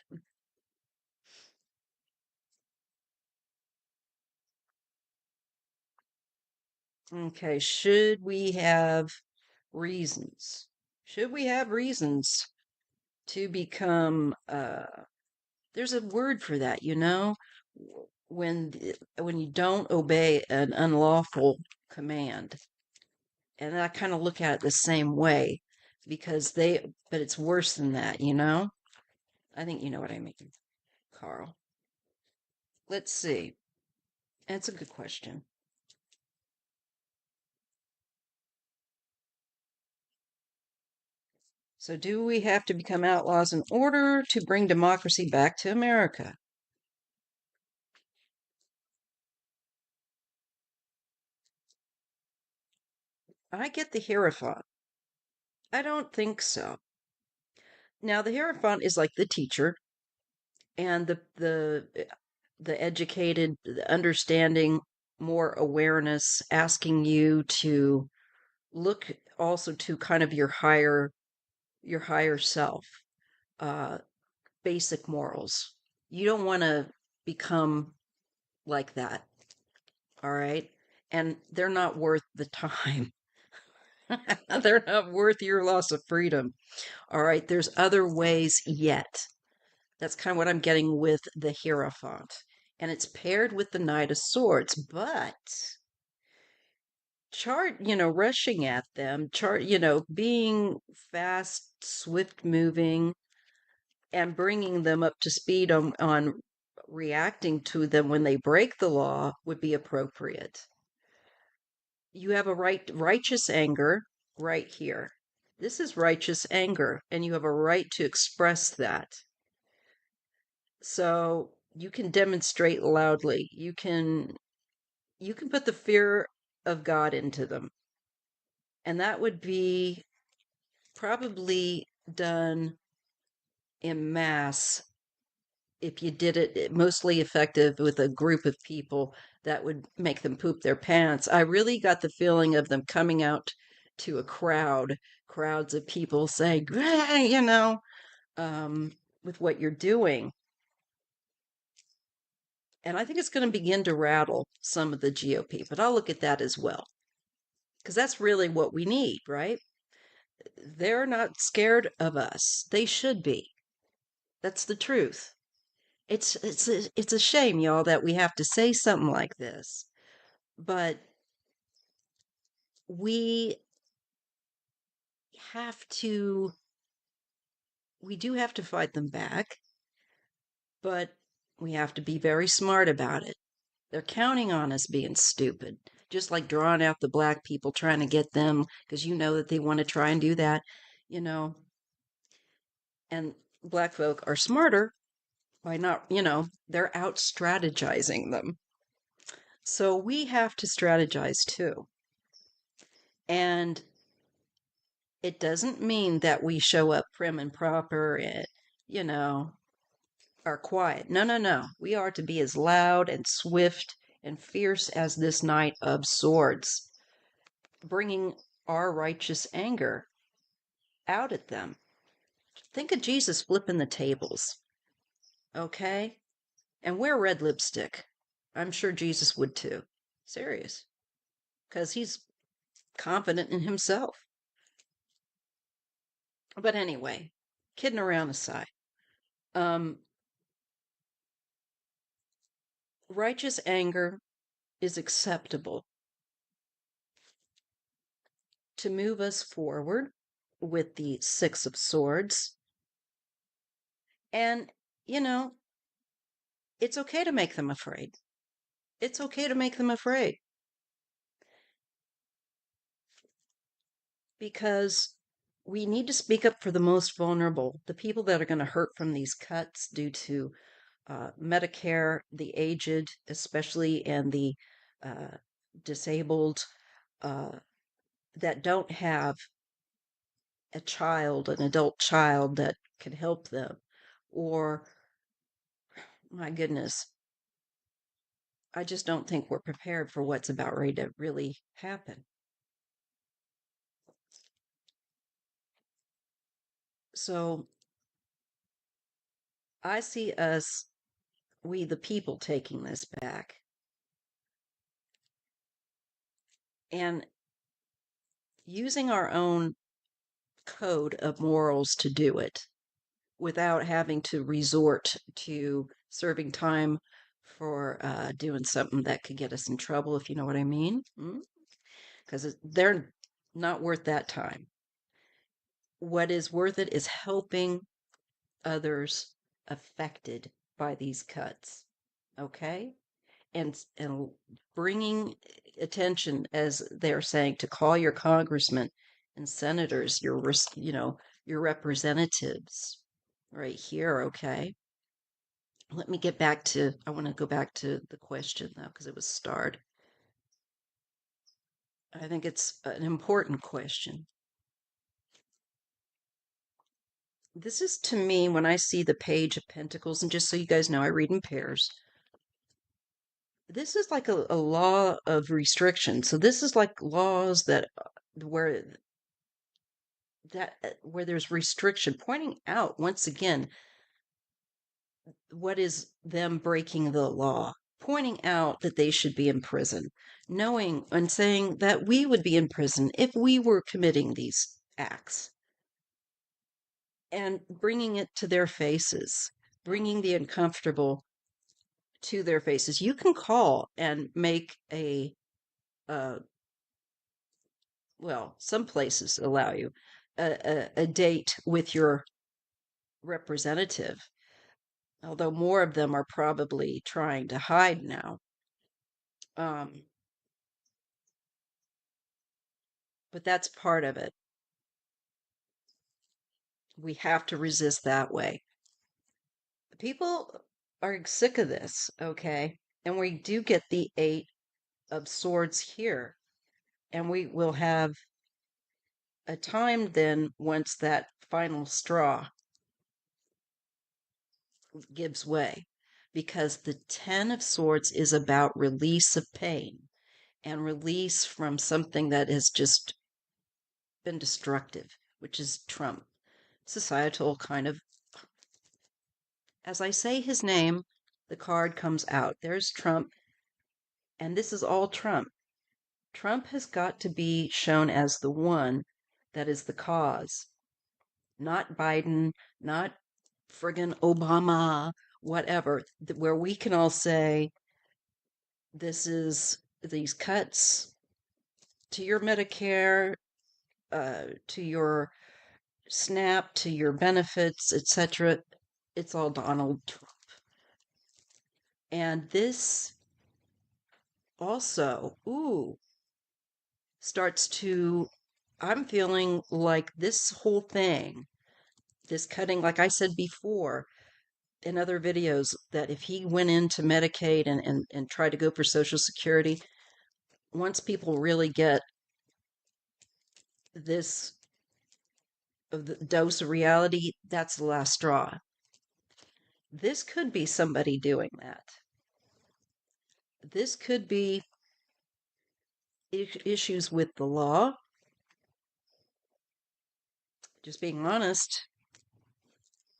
Okay, should we have reasons? Should we have reasons to become there's a word for that, when you don't obey an unlawful command. And I kind of look at it the same way but it's worse than that. I think you know what I mean, Carl. Let's see. That's a good question. So, do we have to become outlaws in order to bring democracy back to America? I get the Hierophant. I don't think so. Now, the Hierophant is like the teacher, and the educated, the understanding, more awareness, asking you to look also to kind of your higher self, uh, basic morals. You don't want to become like that, all right? And they're not worth the time. They're not worth your loss of freedom. All right, there's other ways yet. That's kind of what I'm getting with the Hierophant. And it's paired with the Knight of Swords, but rushing at them, being fast, swift moving, and bringing them up to speed on reacting to them when they break the law would be appropriate. You have a righteous anger right here. This is righteous anger, and you have a right to express that. So you can demonstrate loudly. You can put the fear of God into them. And that would be probably done en masse if you did it mostly effective with a group of people that would make them poop their pants. I really got the feeling of them coming out to a crowds of people saying, hey, with what you're doing. And I think it's going to begin to rattle some of the GOP, but I'll look at that as well. Because that's really what we need, right? They're not scared of us. They should be. That's the truth. It's a shame, y'all, that we have to say something like this. But we have to we do have to fight them back, but we have to be very smart about it. They're counting on us being stupid, just like drawing out the black people, trying to get them, because you know that they want to try and do that, you know. And black folk are smarter by not, they're out strategizing them. So we have to strategize too. And it doesn't mean that we show up prim and proper and, are quiet. No, no, no. We are to be as loud and swift and fierce as this Knight of Swords, bringing our righteous anger out at them. Think of Jesus flipping the tables, okay? And wear red lipstick. I'm sure Jesus would too. Serious. Because he's confident in himself. But anyway, kidding around aside. Righteous anger is acceptable to move us forward with the Six of Swords. And, it's okay to make them afraid. It's okay to make them afraid. Because we need to speak up for the most vulnerable, the people that are going to hurt from these cuts due to Medicare, the aged, especially, and the disabled that don't have an adult child that can help them, or my goodness, I just don't think we're prepared for what's about ready to really happen. So I see we the people, taking this back and using our own code of morals to do it without having to resort to serving time for doing something that could get us in trouble, if you know what I mean. Because they're not worth that time. What is worth it is helping others affected by these cuts. Okay? And bringing attention, as they're saying, to call your congressmen and senators, your representatives right here. Okay, let me get back to, I want to go back to the question though, because it was starred. I think it's an important question. This is, to me, when I see the Page of Pentacles, and just so you guys know, I read in pairs. This is like a law of restriction. So this is like laws where where there's restriction, pointing out once again what is them breaking the law, pointing out that they should be in prison, knowing and saying that we would be in prison if we were committing these acts, and bringing it to their faces. bringing the uncomfortable to their faces. You can call and make uh, well, some places allow you a date with your representative, although more of them are probably trying to hide now. Um, but that's part of it. We have to resist that way. People are sick of this, okay? And we do get the Eight of Swords here, and we will have a time then once that final straw gives way, because the Ten of Swords is about release of pain and release from something that has just been destructive, which is Trump. Societal kind of, as I say his name, the card comes out. There's Trump, and this is all Trump. Trump has got to be shown as the one that is the cause, not Biden, not friggin' Obama, whatever, where we can all say, this is these cuts to your Medicare, to your SNAP, to your benefits, etc. It's all Donald Trump. And this also, starts to, I'm feeling like this whole thing, this cutting, like I said before in other videos, that if he went into Medicaid and tried to go for Social Security, once people really get this of the dose of reality, that's the last straw. This could be somebody doing that. This could be issues with the law. Just being honest.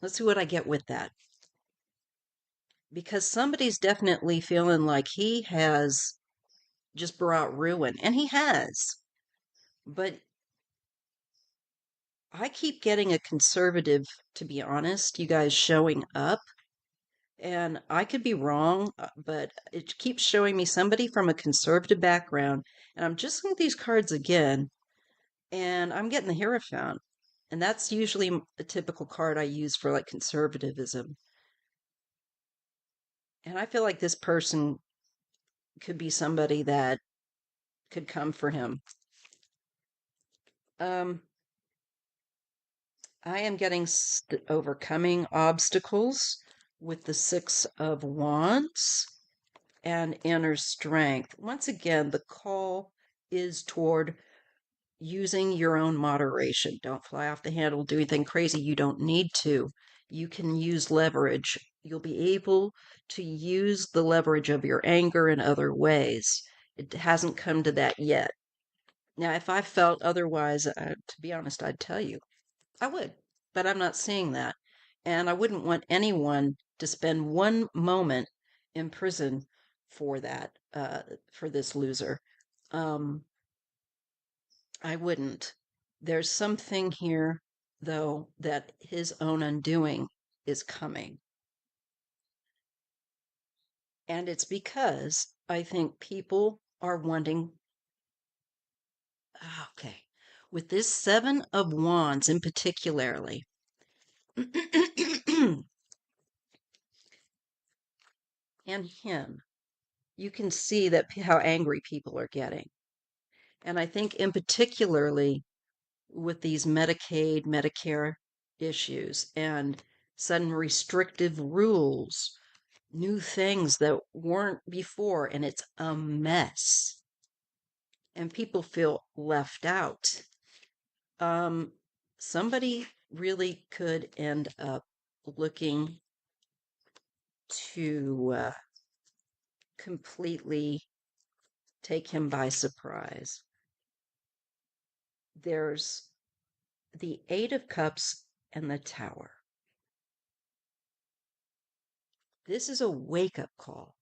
Let's see what I get with that. Because somebody's definitely feeling like he has just brought ruin, and he has. But I keep getting a conservative, to be honest, you guys showing up. And I could be wrong, but it keeps showing me somebody from a conservative background. And I'm just looking at these cards again, and I'm getting the Hierophant. And that's usually a typical card I use for like conservatism. And I feel like this person could be somebody that could come for him. Um, I am getting overcoming obstacles with the Six of Wands and inner strength. Once again, the call is toward using your own moderation. Don't fly off the handle, do anything crazy. You don't need to. You can use leverage. You'll be able to use the leverage of your anger in other ways. It hasn't come to that yet. Now, if I felt otherwise, to be honest, I'd tell you. I would, but I'm not seeing that. And I wouldn't want anyone to spend one moment in prison for that, for this loser. Um, I wouldn't. There's something here, though, that his own undoing is coming. And it's because I think people are wanting, okay, with this Seven of Wands in particularly, and him, you can see that how angry people are getting. And I think in particularly with these Medicaid, Medicare issues and sudden restrictive rules, new things that weren't before, and it's a mess. And people feel left out. Somebody really could end up looking to completely take him by surprise. There's the Eight of Cups and the Tower. This is a wake up call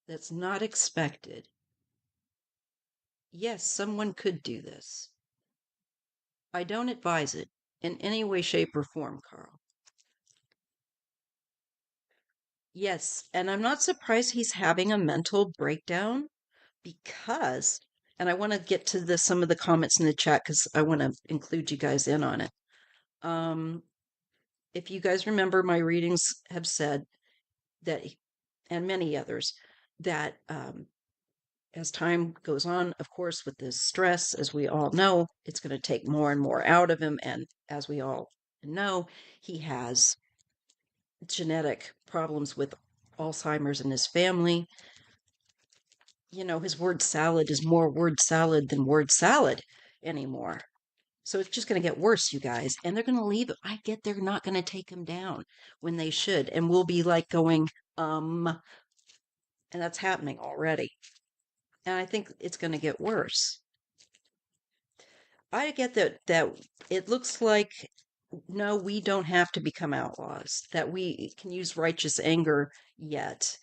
that's not expected. Yes, someone could do this. I don't advise it in any way, shape, or form, Carl. Yes, and I'm not surprised he's having a mental breakdown because, and I want to get to some of the comments in the chat because I want to include you guys in on it. Um, if you guys remember, my readings have said that, and many others, that as time goes on, of course, with this stress, as we all know, it's going to take more and more out of him. And as we all know, he has genetic problems with Alzheimer's in his family. You know, his word salad is more word salad than word salad anymore. So it's just going to get worse, you guys. And they're going to leave. I get they're not going to take him down when they should. And we'll be like going, and that's happening already. And I think it's going to get worse. I get that it looks like no, we don't have to become outlaws, that we can use righteous anger yet.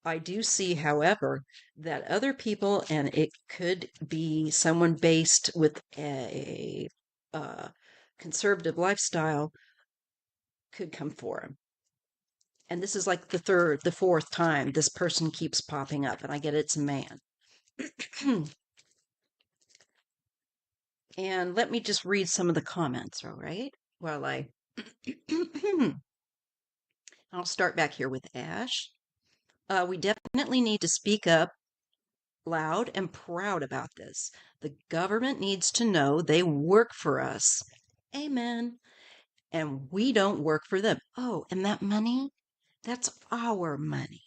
I do see, however, that other people, and it could be someone based with a conservative lifestyle, could come for him. And this is like the fourth time this person keeps popping up, and I get it's a man. And let me just read some of the comments, all right? While I'll start back here with Ash. We definitely need to speak up loud and proud about this. The government needs to know they work for us. Amen. And we don't work for them. Oh, and that money, that's our money.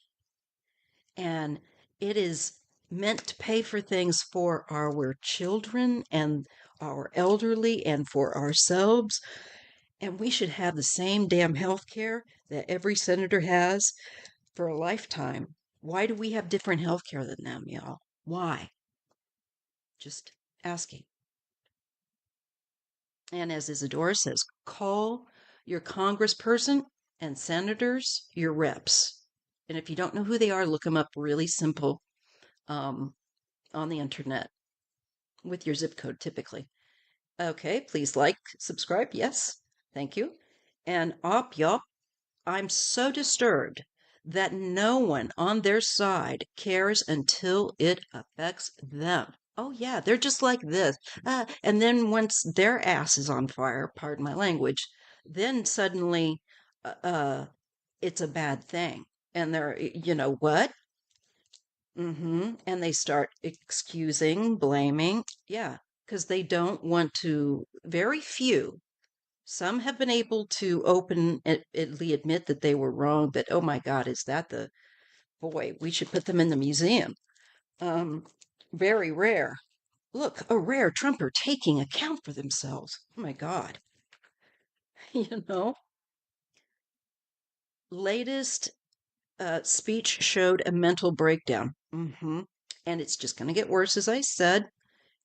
And it is meant to pay for things for our children and our elderly and for ourselves. And we should have the same damn health care that every senator has for a lifetime. Why do we have different health care than them, y'all? Why? Just asking. And as Isadora says, call your congressperson and senators your reps. And if you don't know who they are, look them up really simple um, on the internet with your zip code typically. Okay, please like, subscribe. Yes, thank you. And op, y'all, I'm so disturbed that no one on their side cares until it affects them. Oh, yeah, they're just like this. And then once their ass is on fire, pardon my language, then suddenly uh, uh, it's a bad thing. And they're, you know what? And they start excusing, blaming. Yeah, because they don't want to, very few. Some have been able to openly admit that they were wrong, but oh my God, is that the boy? We should put them in the museum. Um, very rare. Look, a rare Trumper taking account for themselves. Oh my God. You know, latest speech showed a mental breakdown. And it's just going to get worse, as I said.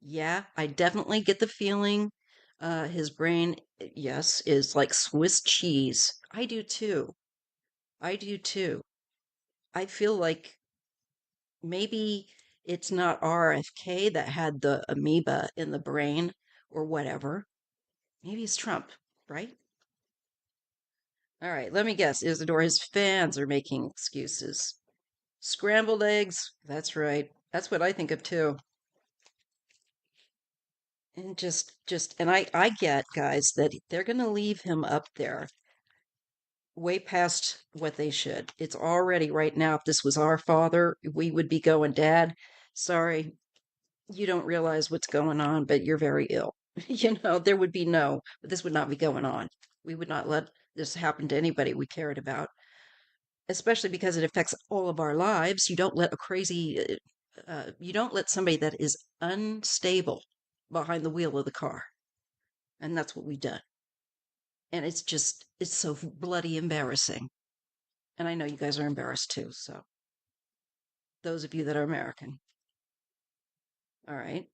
Yeah, I definitely get the feeling his brain, yes, is like Swiss cheese. I do too. I do too. I feel like maybe it's not RFK that had the amoeba in the brain or whatever. Maybe it's Trump, right? All right, let me guess. Isidore, his fans are making excuses. Scrambled eggs. That's right. That's what I think of too. And and I get, guys, that they're going to leave him up there way past what they should. It's already right now. If this was our father, we would be going, Dad, sorry, you don't realize what's going on, but you're very ill. There would be this would not be going on. We would not let this happen to anybody we cared about, especially because it affects all of our lives. You don't let somebody that is unstable behind the wheel of the car. And that's what we've done. And it's so bloody embarrassing. And I know you guys are embarrassed too. So, those of you that are American, all right.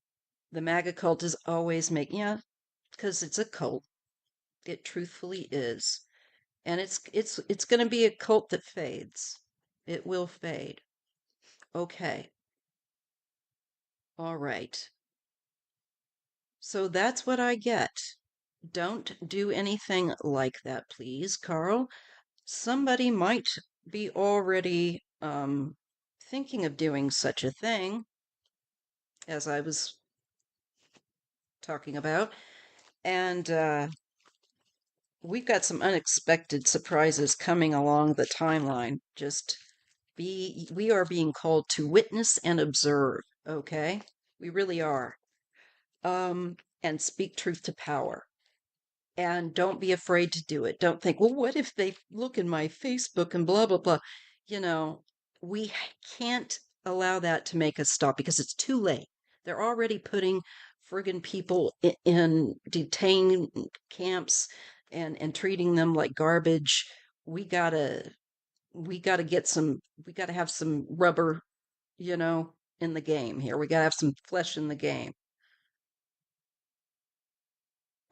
The MAGA cult is always making, yeah, because it's a cult. It truthfully is. And it's going to be a cult that fades. It will fade. Okay. All right. So that's what I get. Don't do anything like that, please, Carl. Somebody might be already thinking of doing such a thing as I was talking about. And we've got some unexpected surprises coming along the timeline. We are being called to witness and observe, okay? We really are. And speak truth to power. And don't be afraid to do it. Don't think, well, what if they look in my Facebook and blah, blah, blah. You know, we can't allow that to make us stop because it's too late. They're already putting friggin' people in detained camps and treating them like garbage. We gotta we gotta we gotta have some rubber, you know, in the game here. We gotta have some flesh in the game.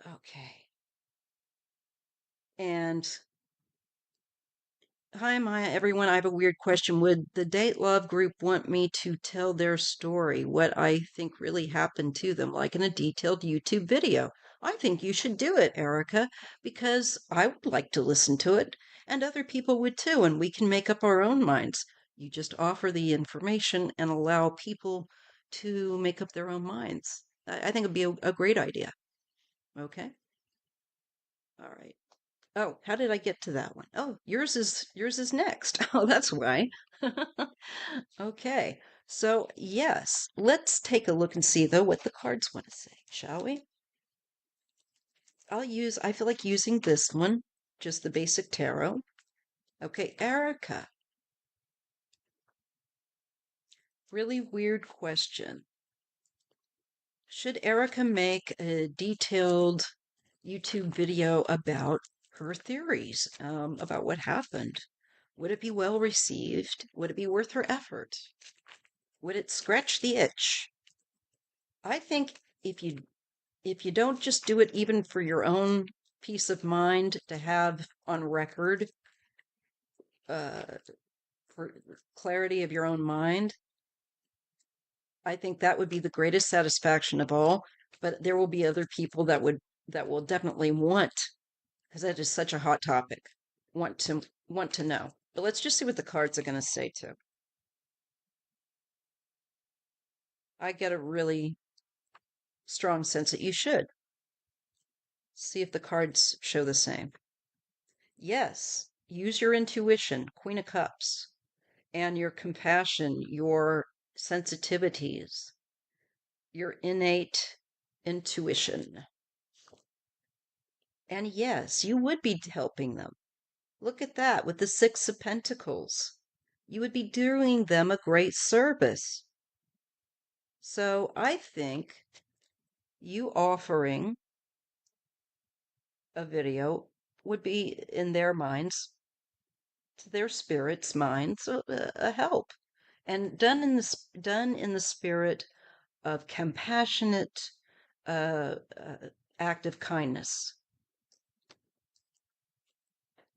Okay. And hi, Maya, everyone. I have a weird question. Would the Date Love group want me to tell their story, what I think really happened to them, like in a detailed YouTube video? I think you should do it, Erica, because I would like to listen to it, and other people would too, and we can make up our own minds. You just offer the information and allow people to make up their own minds. I think it'd be a great idea. Okay? All right. Oh, how did I get to that one? Oh, yours is next. Oh, that's why. Okay. So, yes, let's take a look and see though what the cards want to say, shall we? I feel like using this one, just the basic tarot. Okay, Erica. Really weird question. Should Erica make a detailed YouTube video about her theories, about what happened? Would it be well received? Would it be worth her effort? Would it scratch the itch? I think if you don't just do it even for your own peace of mind to have on record, uh, for clarity of your own mind, I think that would be the greatest satisfaction of all. But there will be other people that will definitely want, because that is such a hot topic, want to know. But let's just see what the cards are going to say too. I get a really strong sense that you should. See if the cards show the same. Yes, use your intuition, Queen of Cups, and your compassion, your sensitivities, your innate intuition. And yes, you would be helping them. Look at that with the Six of Pentacles. You would be doing them a great service. So I think you offering a video would be, in their minds, to their spirits' minds, a help, and done in the spirit of compassionate act of kindness.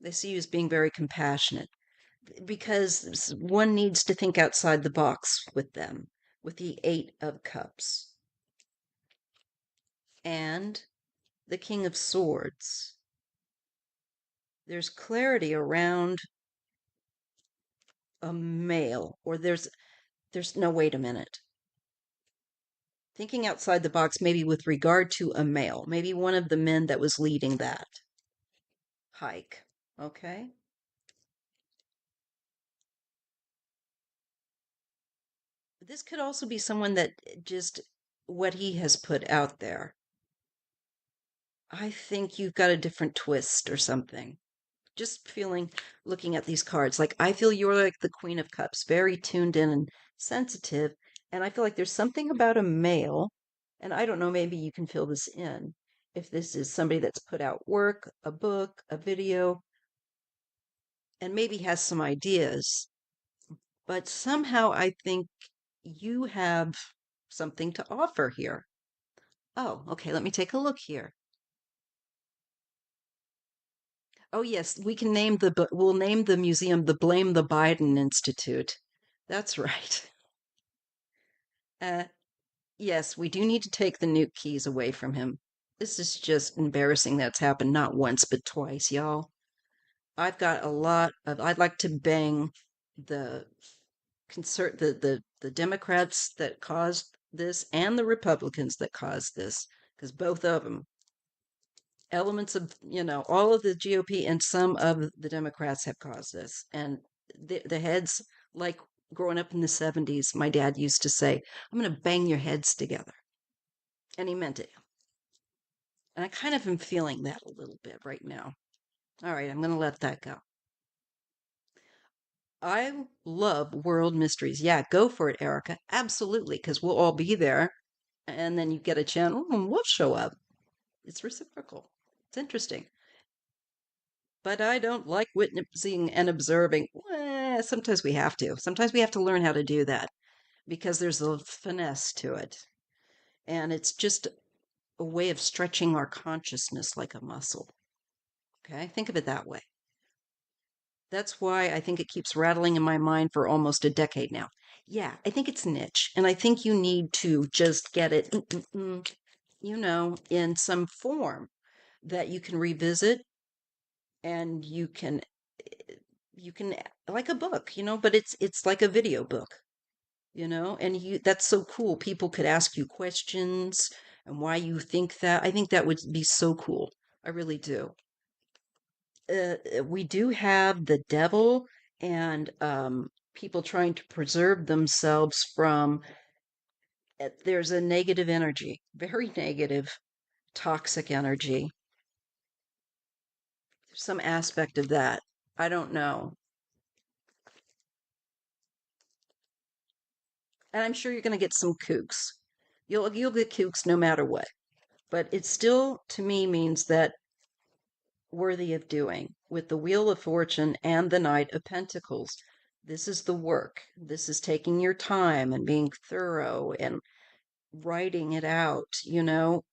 They see you as being very compassionate because one needs to think outside the box with them, with the Eight of Cups and the King of Swords. There's clarity around a male, or there's no, wait a minute. Thinking outside the box, maybe with regard to a male, maybe one of the men that was leading that hike. Okay. This could also be someone that just what he has put out there. I think you've got a different twist or something. Just feeling, looking at these cards, like I feel you're like the Queen of Cups, very tuned in and sensitive. And I feel like there's something about a male, and I don't know, maybe you can fill this in. If this is somebody that's put out work, a book, a video, and maybe has some ideas, but somehow I think you have something to offer here. Oh, okay, let me take a look here. Oh, yes, we'll name the museum the Blame the Biden Institute. That's right. Uh, yes, we do need to take the nuke keys away from him. This is just embarrassing that's happened not once but twice, y'all. I've got a lot of, I'd like to bang the the Democrats that caused this and the Republicans that caused this, because both of them, elements of, all of the GOP and some of the Democrats have caused this. And the heads, like growing up in the 70s, my dad used to say, I'm going to bang your heads together. And he meant it. And I kind of am feeling that a little bit right now. All right, I'm going to let that go. I love world mysteries. Yeah, go for it, Erica. Absolutely, because we'll all be there. And then you get a chance, and we'll show up. It's reciprocal. It's interesting. But I don't like witnessing and observing. Sometimes we have to. Sometimes we have to learn how to do that because there's a finesse to it. And it's just a way of stretching our consciousness like a muscle. Okay, think of it that way. That's why I think it keeps rattling in my mind for almost a decade now. Yeah, I think it's niche, and I think you need to just get it, in some form that you can revisit and you can like a book, but it's like a video book, and that's so cool. People could ask you questions and why you think that. I think that would be so cool. I really do. We do have the devil and people trying to preserve themselves from there's a negative energy, very negative, toxic energy. Some aspect of that. I don't know. And I'm sure you're going to get some kooks. You'll get kooks no matter what. But it still, to me, means that worthy of doing with the Wheel of Fortune and the Knight of Pentacles. This is the work. This is taking your time and being thorough and writing it out,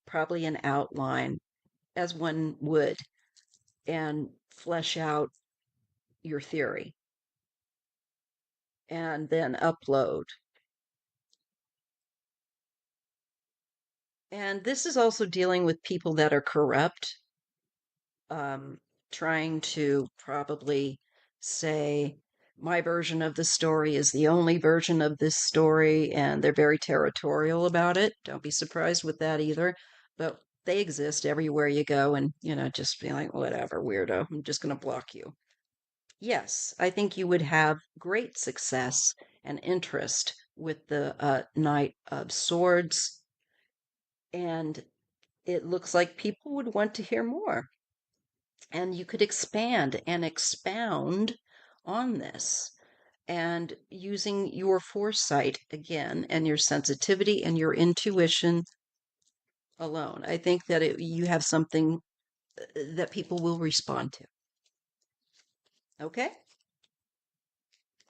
probably an outline as one would, and flesh out your theory and then upload. And this is also dealing with people that are corrupt, um, trying to probably say, my version of the story is the only version of this story, and they're very territorial about it. Don't be surprised with that either. But they exist everywhere you go, and, just be like, whatever, weirdo, I'm just going to block you. Yes, I think you would have great success and interest with the Knight of Swords, and it looks like people would want to hear more. And you could expand and expound on this and using your foresight again and your sensitivity and your intuition alone. I think that you have something that people will respond to. Okay?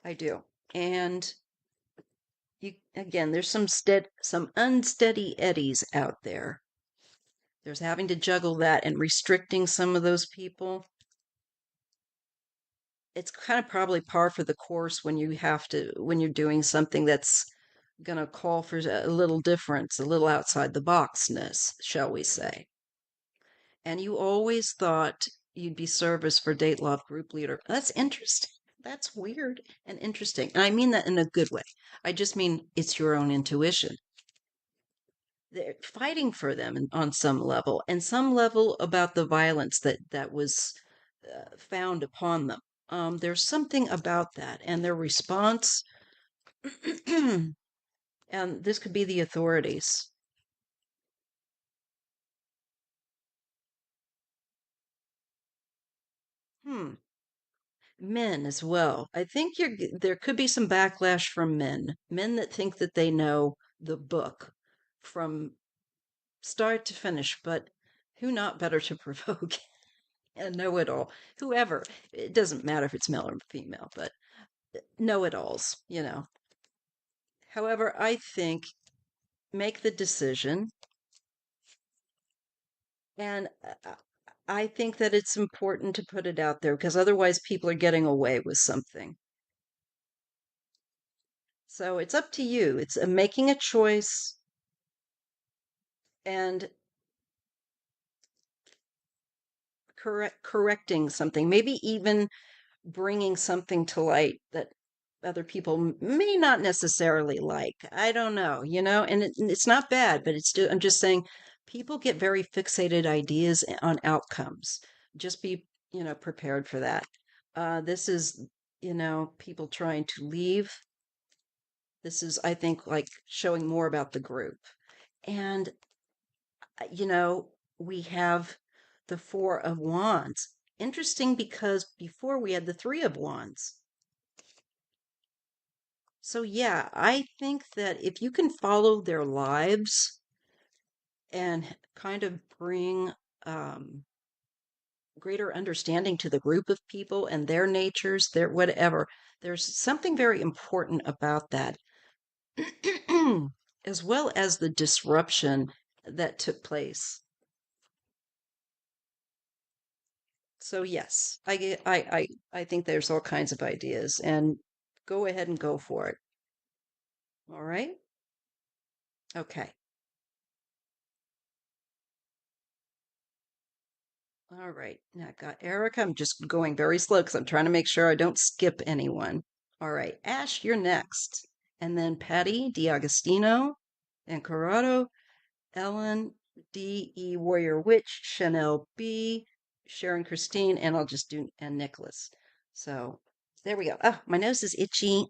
I do. And again, there's some unsteady eddies out there. There's having to juggle that and restricting some of those people. It's kind of probably par for the course when you're doing something that's going to call for a little difference, a little outside the boxness, shall we say. And you always thought you'd be service for date love group leader. That's interesting. That's weird and interesting. And I mean that in a good way. I just mean it's your own intuition. They're fighting for them on some level, and some level about the violence that was found upon them. There's something about that, and their response, and this could be the authorities. Hmm. Men as well. I think there could be some backlash from men that think that they know the book from start to finish, but who not better to provoke and know it all? Whoever. It doesn't matter if it's male or female, but know it alls. However, I think make the decision. And I think that it's important to put it out there because otherwise people are getting away with something. So it's up to you. It's making a choice and correcting something, maybe even bringing something to light that other people may not necessarily like. I don't know, and it's not bad, but I'm just saying people get very fixated ideas on outcomes. Just be, prepared for that. This is, people trying to leave. This is, I think, like showing more about the group. And, we have the Four of Wands. Interesting because before we had the Three of Wands. So, yeah, I think that if you can follow their lives and kind of bring greater understanding to the group of people and their natures, their whatever, there's something very important about that, as well as the disruption that took place. So, yes, I think there's all kinds of ideas, and go ahead and go for it. All right? Okay. All right. Now I got Erica. I'm just going very slow because I'm trying to make sure I don't skip anyone. All right. Ash, you're next. And then Patty D'Agostino and Corrado, Ellen, D.E. Warrior Witch, Chanel B, Sharon Christine, and I'll just do, and Nicholas. So there we go. Oh, my nose is itchy.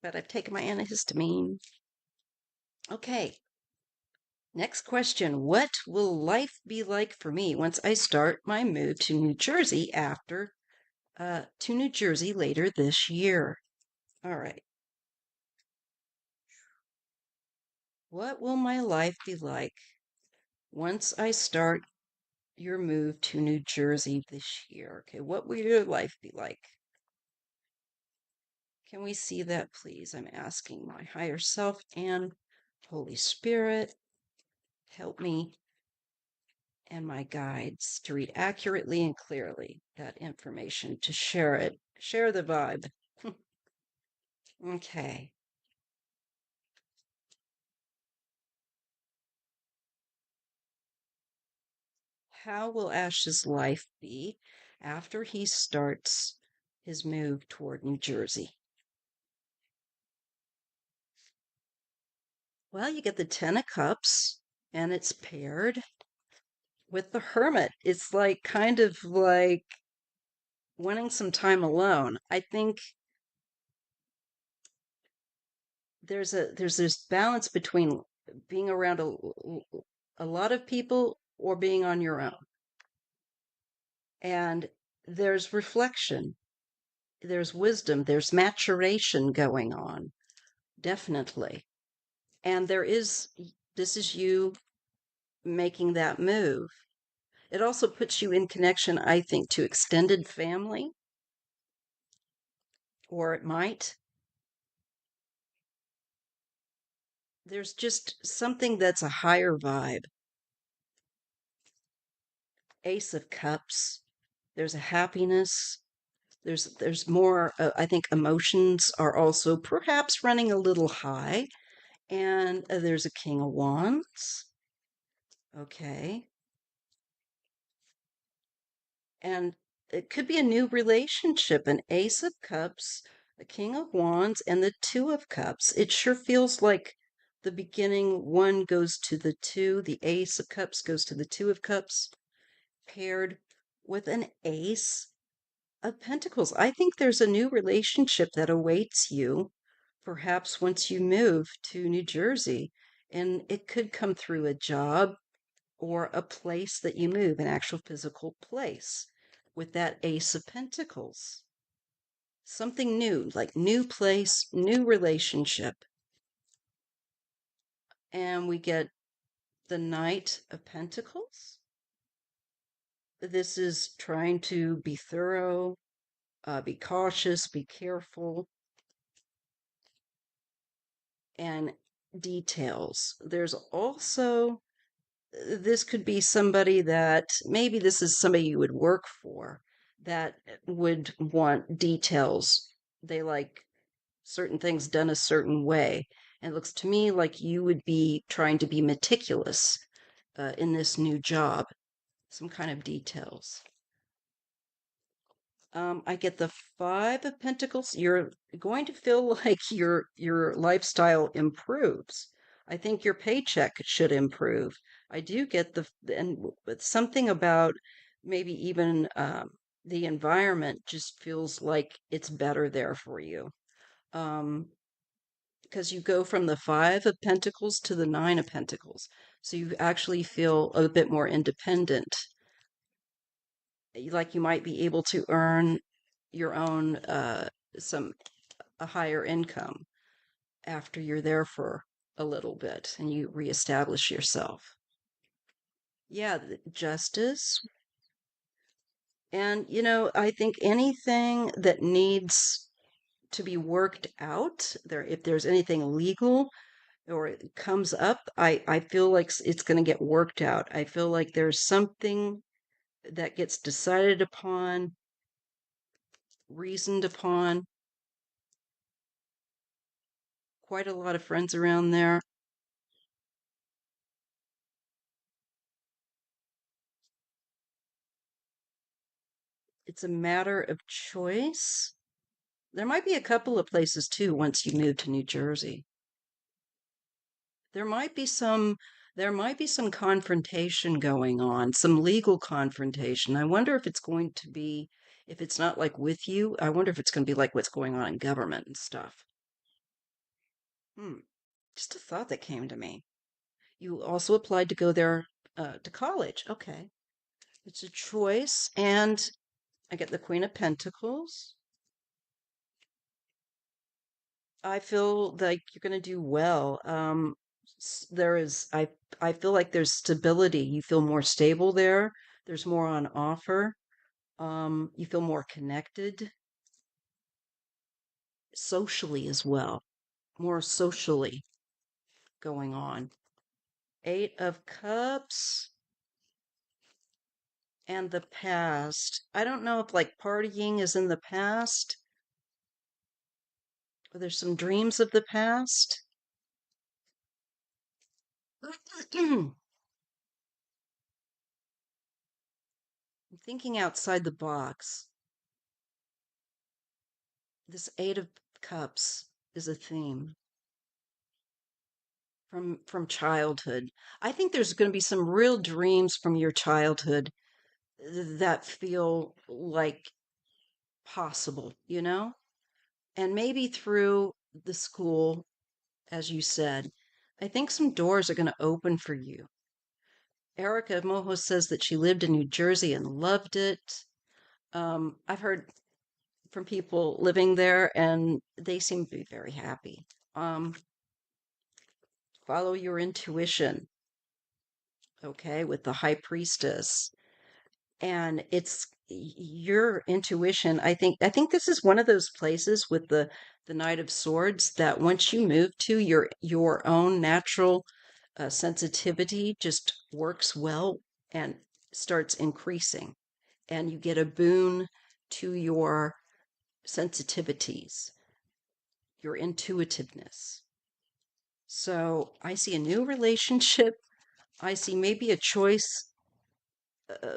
But I've taken my antihistamine. Okay. Next question. What will life be like for me once I start my move to New Jersey to New Jersey later this year? All right. What will my life be like once I start your move to New Jersey this year? Okay, what will your life be like? Can we see that, please? I'm asking my higher self and Holy Spirit, help me and my guides to read accurately and clearly that information, to share it, share the vibe. Okay. How will Ash's life be after he starts his move toward New Jersey? Well, you get the Ten of Cups, and it's paired with the Hermit. It's like kind of like wanting some time alone. I think there's this balance between being around a lot of people or being on your own. And there's reflection, there's wisdom, there's maturation going on, definitely. And this is you making that move. It also puts you in connection, I think, to extended family, or it might. There's just something that's a higher vibe. Ace of Cups. There's a happiness. There's more. I think emotions are also perhaps running a little high, and there's a King of Wands. Okay, and it could be a new relationship. An Ace of Cups, a King of Wands, and the Two of Cups. It sure feels like the beginning. One goes to the two. The Ace of Cups goes to the Two of Cups, paired with an Ace of Pentacles. I think there's a new relationship that awaits you, perhaps once you move to New Jersey. And it could come through a job or a place that you move, an actual physical place, with that Ace of Pentacles. Something new, like new place, new relationship. And we get the Knight of Pentacles. This is trying to be thorough, be cautious, be careful, and details. There's also, this could be somebody that maybe this is somebody you would work for that would want details. They like certain things done a certain way. And it looks to me like you would be trying to be meticulous in this new job. some kind of details. I get the Five of Pentacles. You're going to feel like your lifestyle improves. I think your paycheck should improve. I do get but something about maybe even the environment just feels like it's better there for you. Um, because you go from the Five of Pentacles to the Nine of Pentacles, so you actually feel a bit more independent, like you might be able to earn your own some a higher income after you're there for a little bit and you reestablish yourself. Yeah, justice. And I think anything that needs to be worked out, if there's anything legal or it comes up, I feel like it's going to get worked out. I feel like there's something that gets decided upon, reasoned upon. Quite a lot of friends around there. It's a matter of choice. There might be a couple of places too once you move to New Jersey. There might be some there might be some confrontation going on, some legal confrontation. I wonder if it's going to be if it's not like with you, I wonder if it's going to be like what's going on in government and stuff. Hmm. Just a thought that came to me. You also applied to go there to college. Okay. It's a choice. And I get the Queen of Pentacles. I feel like you're going to do well. There is, I feel like there's stability. You feel more stable there. There's more on offer. You feel more connected socially as well, more socially going on. Eight of Cups and the past. I don't know if like partying is in the past, or there's some dreams of the past. I'm thinking outside the box. This Eight of Cups is a theme from childhood. I think there's going to be some real dreams from your childhood that feel like possible. And maybe through the school, as you said, I think some doors are going to open for you. Erica Mojo says that she lived in New Jersey and loved it. I've heard from people living there, and they seem to be very happy. Um, Follow your intuition, okay, with the High Priestess. And it's your intuition. I think this is one of those places with the Knight of Swords that once you move to your own natural sensitivity just works well and starts increasing, and you get a boon to your sensitivities, your intuitiveness. So I see a new relationship. I see maybe a choice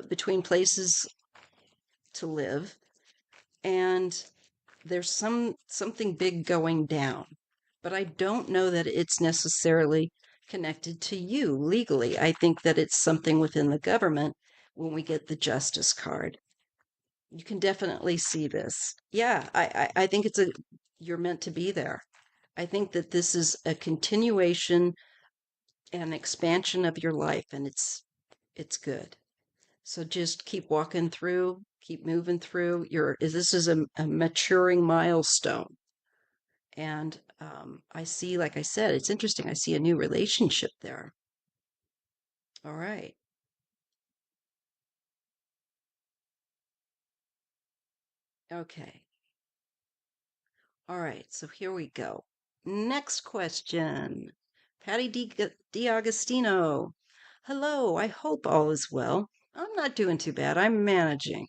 between places to live, and there's something big going down. But I don't know that it's necessarily connected to you legally. I think that it's something within the government when we get the justice card. You can definitely see this. Yeah, I think you're meant to be there. I think that this is a continuation and expansion of your life, and it's good. So just keep walking through, keep moving through. This is a maturing milestone. And I see, like I said, it's interesting. I see a new relationship there. All right. Okay. All right. So here we go. Next question. Patty D'Agostino. Hello. I hope all is well. I'm not doing too bad. I'm managing.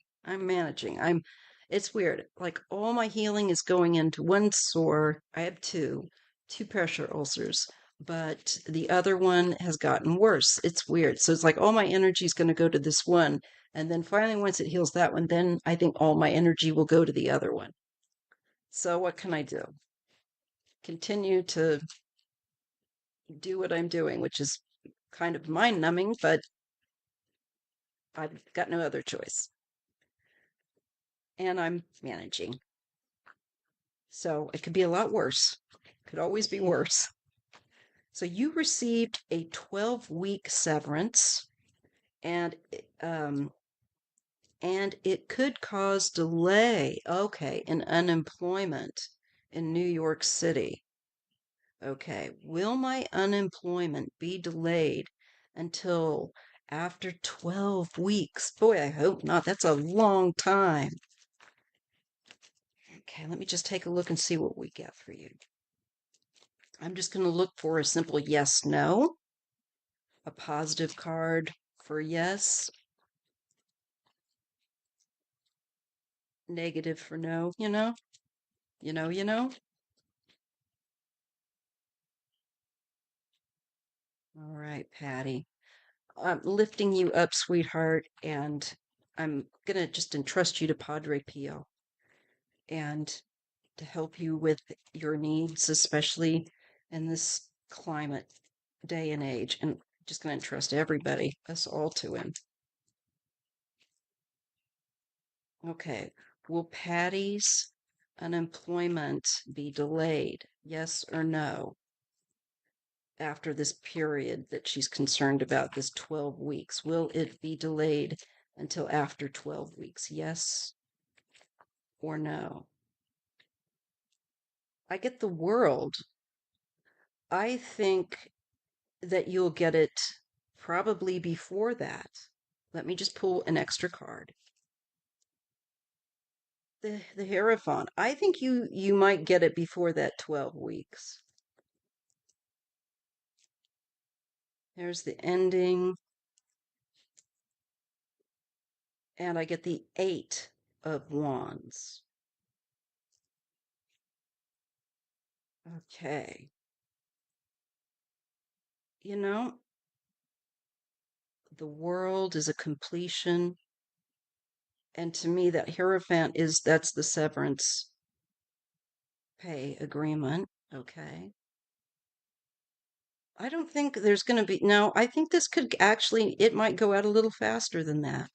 It's weird. Like all my healing is going into one sore. I have two pressure ulcers. but the other one has gotten worse. It's weird. So it's like all my energy is going to go to this one. And then finally, once it heals that one, then I think all my energy will go to the other one. So what can I do? Continue to do what I'm doing, which is kind of mind numbing, but I've got no other choice. And I'm managing. So it could be a lot worse. Could always be worse. So you received a 12-week severance, and and it could cause delay. Okay, in unemployment in New York City. Okay, will my unemployment be delayed until after 12 weeks? Boy, I hope not. That's a long time. Okay, let me just take a look and see what we get for you. I'm just going to look for a simple yes, no, a positive card for yes, negative for no, you know. All right, Patty. I'm lifting you up, sweetheart, and I'm going to just entrust you to Padre Pio and to help you with your needs, especially in this climate day and age. And just going to entrust everybody, us all to him. Okay. Will Patty's unemployment be delayed? Yes or no? After this period that she's concerned about, this 12 weeks, will it be delayed until after 12 weeks? Yes or no? I get the world. I think that you'll get it probably before that. Let me just pull an extra card. The Hierophant. I think you might get it before that 12 weeks. There's the ending. And I get the 8 of Wands. Okay. You know, the world is a completion. And to me, that Hierophant that's the severance pay agreement. Okay. I don't think there's going to be, no, I think this could actually, it might go out a little faster than that.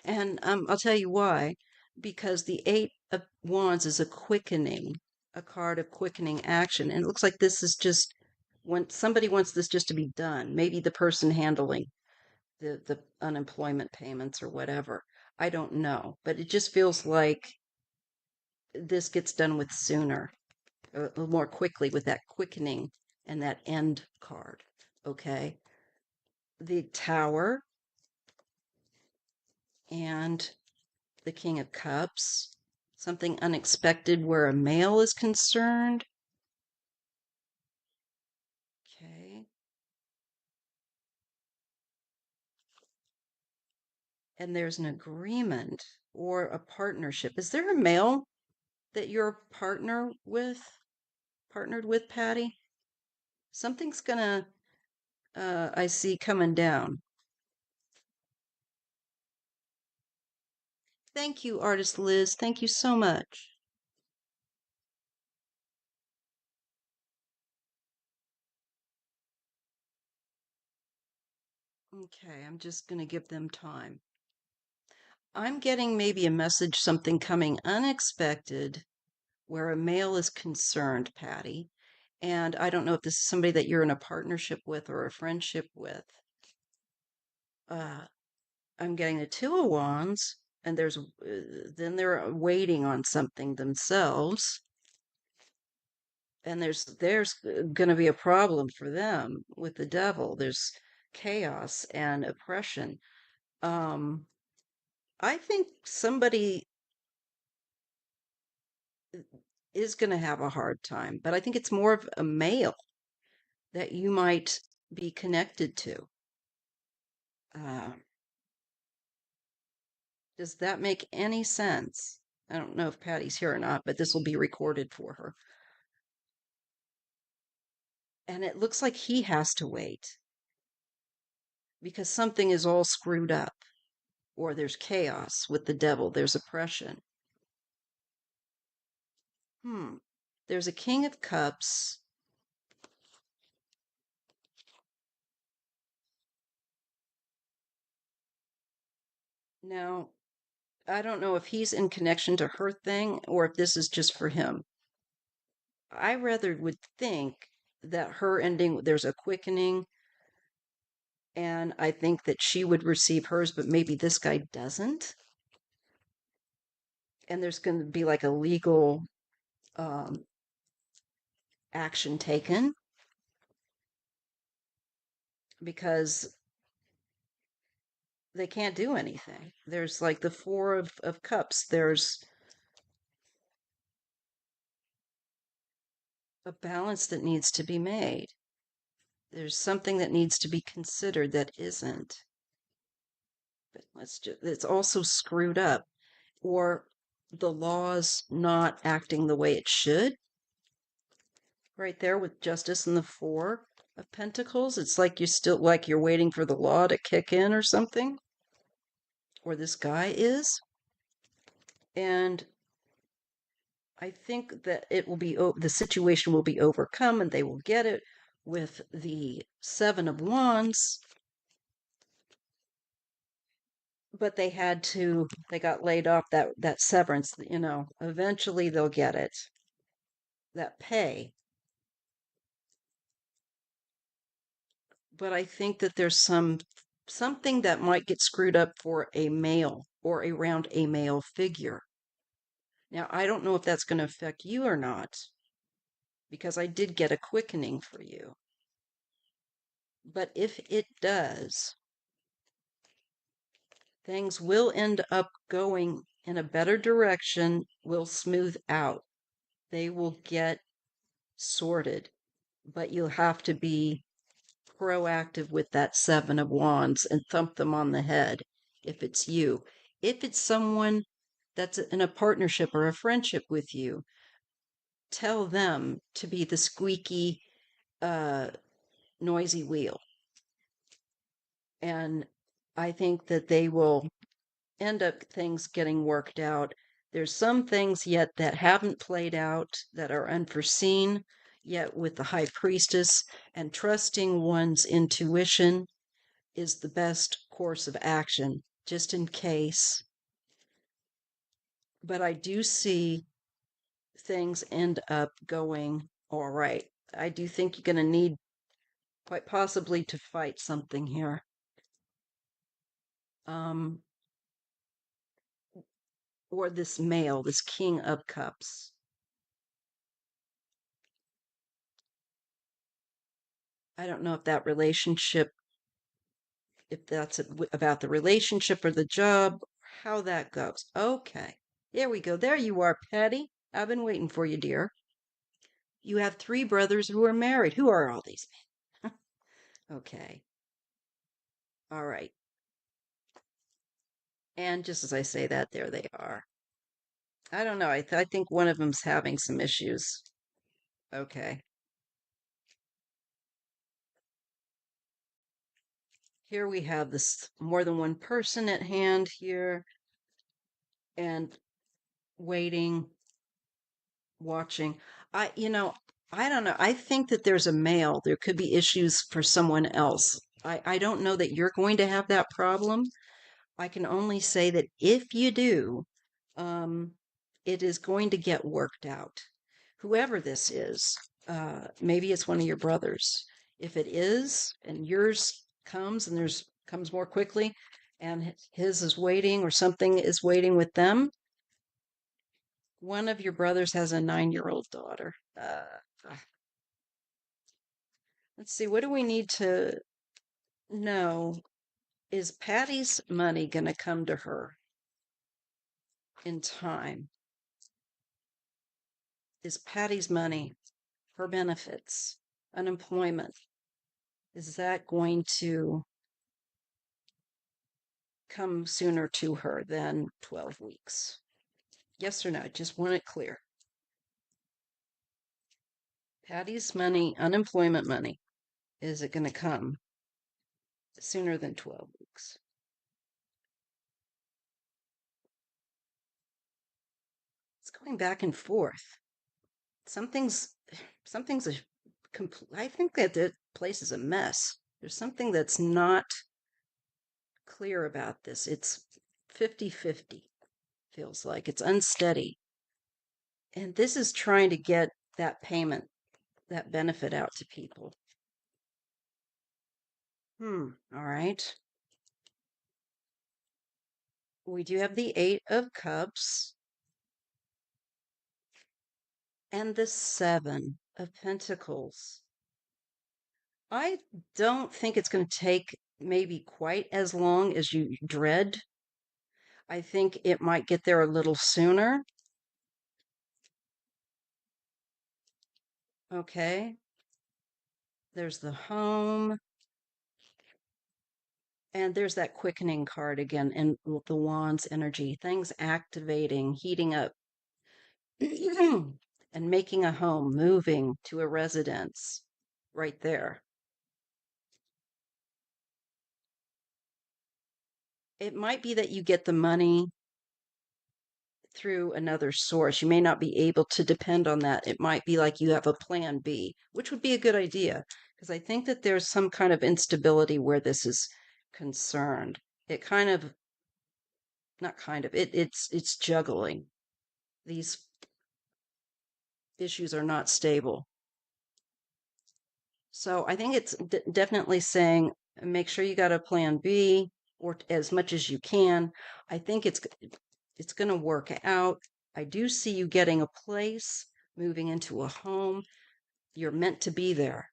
And I'll tell you why. Because the 8 of Wands is a quickening, a card of quickening action. And it looks like this is just when somebody wants this just to be done. Maybe the person handling the unemployment payments or whatever. I don't know. But it just feels like this gets done with sooner, more quickly with that quickening and that end card. Okay. The Tower and the King of Cups. Something unexpected where a male is concerned. Okay. And there's an agreement or a partnership. Is there a male that you're partnered with, Patty? Something's gonna, I see coming down. Thank you, Artist Liz. Thank you so much. Okay, I'm just gonna give them time. I'm getting maybe a message, something coming unexpected where a male is concerned, Patty. And I don't know if this is somebody that you're in a partnership with or a friendship with. Uh, I'm getting the 2 of Wands, and then they're waiting on something themselves, and there's going to be a problem for them with the devil. There's chaos and oppression. Um, I think somebody is going to have a hard time, but I think it's more of a male that you might be connected to. Uh, does that make any sense? I don't know if Patty's here or not, but this will be recorded for her. And it looks like he has to wait because something is all screwed up, or there's chaos with the devil, there's oppression. There's a King of Cups. Now, I don't know if he's in connection to her thing or if this is just for him. I rather would think that her ending, there's a quickening, and I think that she would receive hers, but maybe this guy doesn't. And there's going to be like a legal um, action taken because they can't do anything. There's like the Four of Cups. There's a balance that needs to be made. There's something that needs to be considered that isn't. But it's also screwed up. Or the law's not acting the way it should. Right there with Justice and the Four of Pentacles. It's like you're waiting for the law to kick in or something. Or this guy is. And I think that the situation will be overcome and they will get it with the Seven of Wands. But they got laid off that severance, eventually they'll get it. That pay. But I think that there's something that might get screwed up for a male or around a male figure. Now, I don't know if that's going to affect you or not, because I did get a quickening for you. But if it does, things will end up going in a better direction, will smooth out. They will get sorted, but you'll have to be proactive with that Seven of Wands and thump them on the head if it's you. If it's someone that's in a partnership or a friendship with you, tell them to be the squeaky, uh, noisy wheel. And I think that they will end up things getting worked out. There's some things yet that haven't played out that are unforeseen yet with the High Priestess, and trusting one's intuition is the best course of action, just in case. But I do see things end up going all right. I do think you're going to need quite possibly to fight something here. Um, or this male, this King of Cups. I don't know if that relationship, if that's about the relationship or the job, how that goes. Okay, there we go. There you are, Patty. I've been waiting for you, dear. You have three brothers who are married. Who are all these men? Okay. All right. And just as I say that, there they are. I don't know. I think one of them's having some issues. Okay. Here we have this more than one person at hand here and waiting, watching. I don't know. I think that there's a male. There could be issues for someone else. I don't know that you're going to have that problem. I can only say that if you do, um, it is going to get worked out. Whoever this is, maybe it's one of your brothers. If it is, and yours comes and there's comes more quickly, and his is waiting or something is waiting with them, one of your brothers has a 9-year-old daughter. Let's see, what do we need to know? Is Patty's money going to come to her in time? Is Patty's money, her benefits, unemployment, is that going to come sooner to her than 12 weeks? Yes or no? I just want it clear. Patty's money, unemployment money. Is it going to come sooner than 12 weeks? It's going back and forth. Something's something's a I think that the place is a mess. There's something that's not clear about this. It's 50-50. Feels like it's unsteady. And this is trying to get that payment, that benefit out to people. All right. We do have the Eight of Cups and the Seven of Pentacles. I don't think it's going to take maybe quite as long as you dread. I think it might get there a little sooner. Okay. There's the home. And there's that quickening card again in the Wands energy. Things activating, heating up, and making a home, moving to a residence right there. It might be that you get the money through another source. You may not be able to depend on that. It might be like you have a plan B, which would be a good idea because I think that there's some kind of instability where this is concerned. It kind of not kind of it's juggling. These issues are not stable. So I think it's definitely saying make sure you got a plan B or as much as you can. I think it's going to work out. I do see you getting a place, moving into a home. You're meant to be there.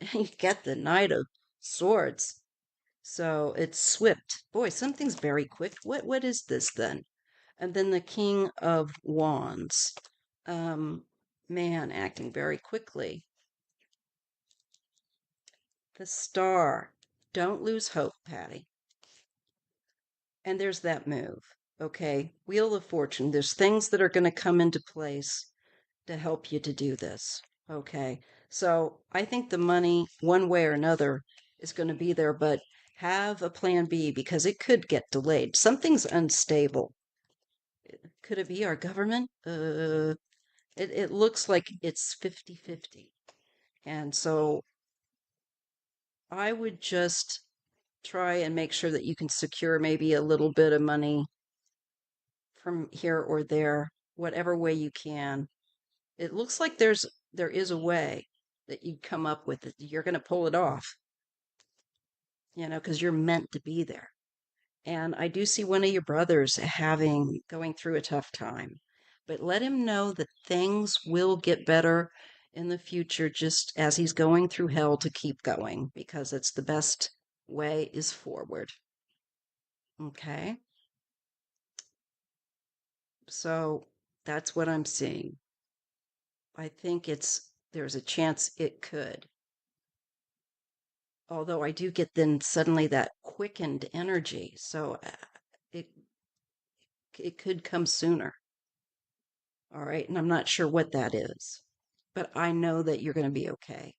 And you get the Knight of Swords. So it's swift. Boy, something's very quick. What is this then? And then the King of Wands. Man acting very quickly. The Star. Don't lose hope, Patty. And there's that move. Okay. Wheel of Fortune. There's things that are going to come into place to help you to do this. Okay. So I think the money, one way or another, is going to be there, but have a plan B because it could get delayed. Something's unstable. Could it be our government? It looks like it's 50-50. And so I would just try and make sure that you can secure maybe a little bit of money from here or there, whatever way you can. It looks like there is a way that you come up with it. You're going to pull it off, because you're meant to be there. And I do see one of your brothers going through a tough time, but let him know that things will get better in the future, just as he's going through hell to keep going because it's the best way is forward. Okay. So that's what I'm seeing. I think there's a chance it could. Although I do get then suddenly that quickened energy. So it it could come sooner. All right. And I'm not sure what that is, but I know that you're going to be okay.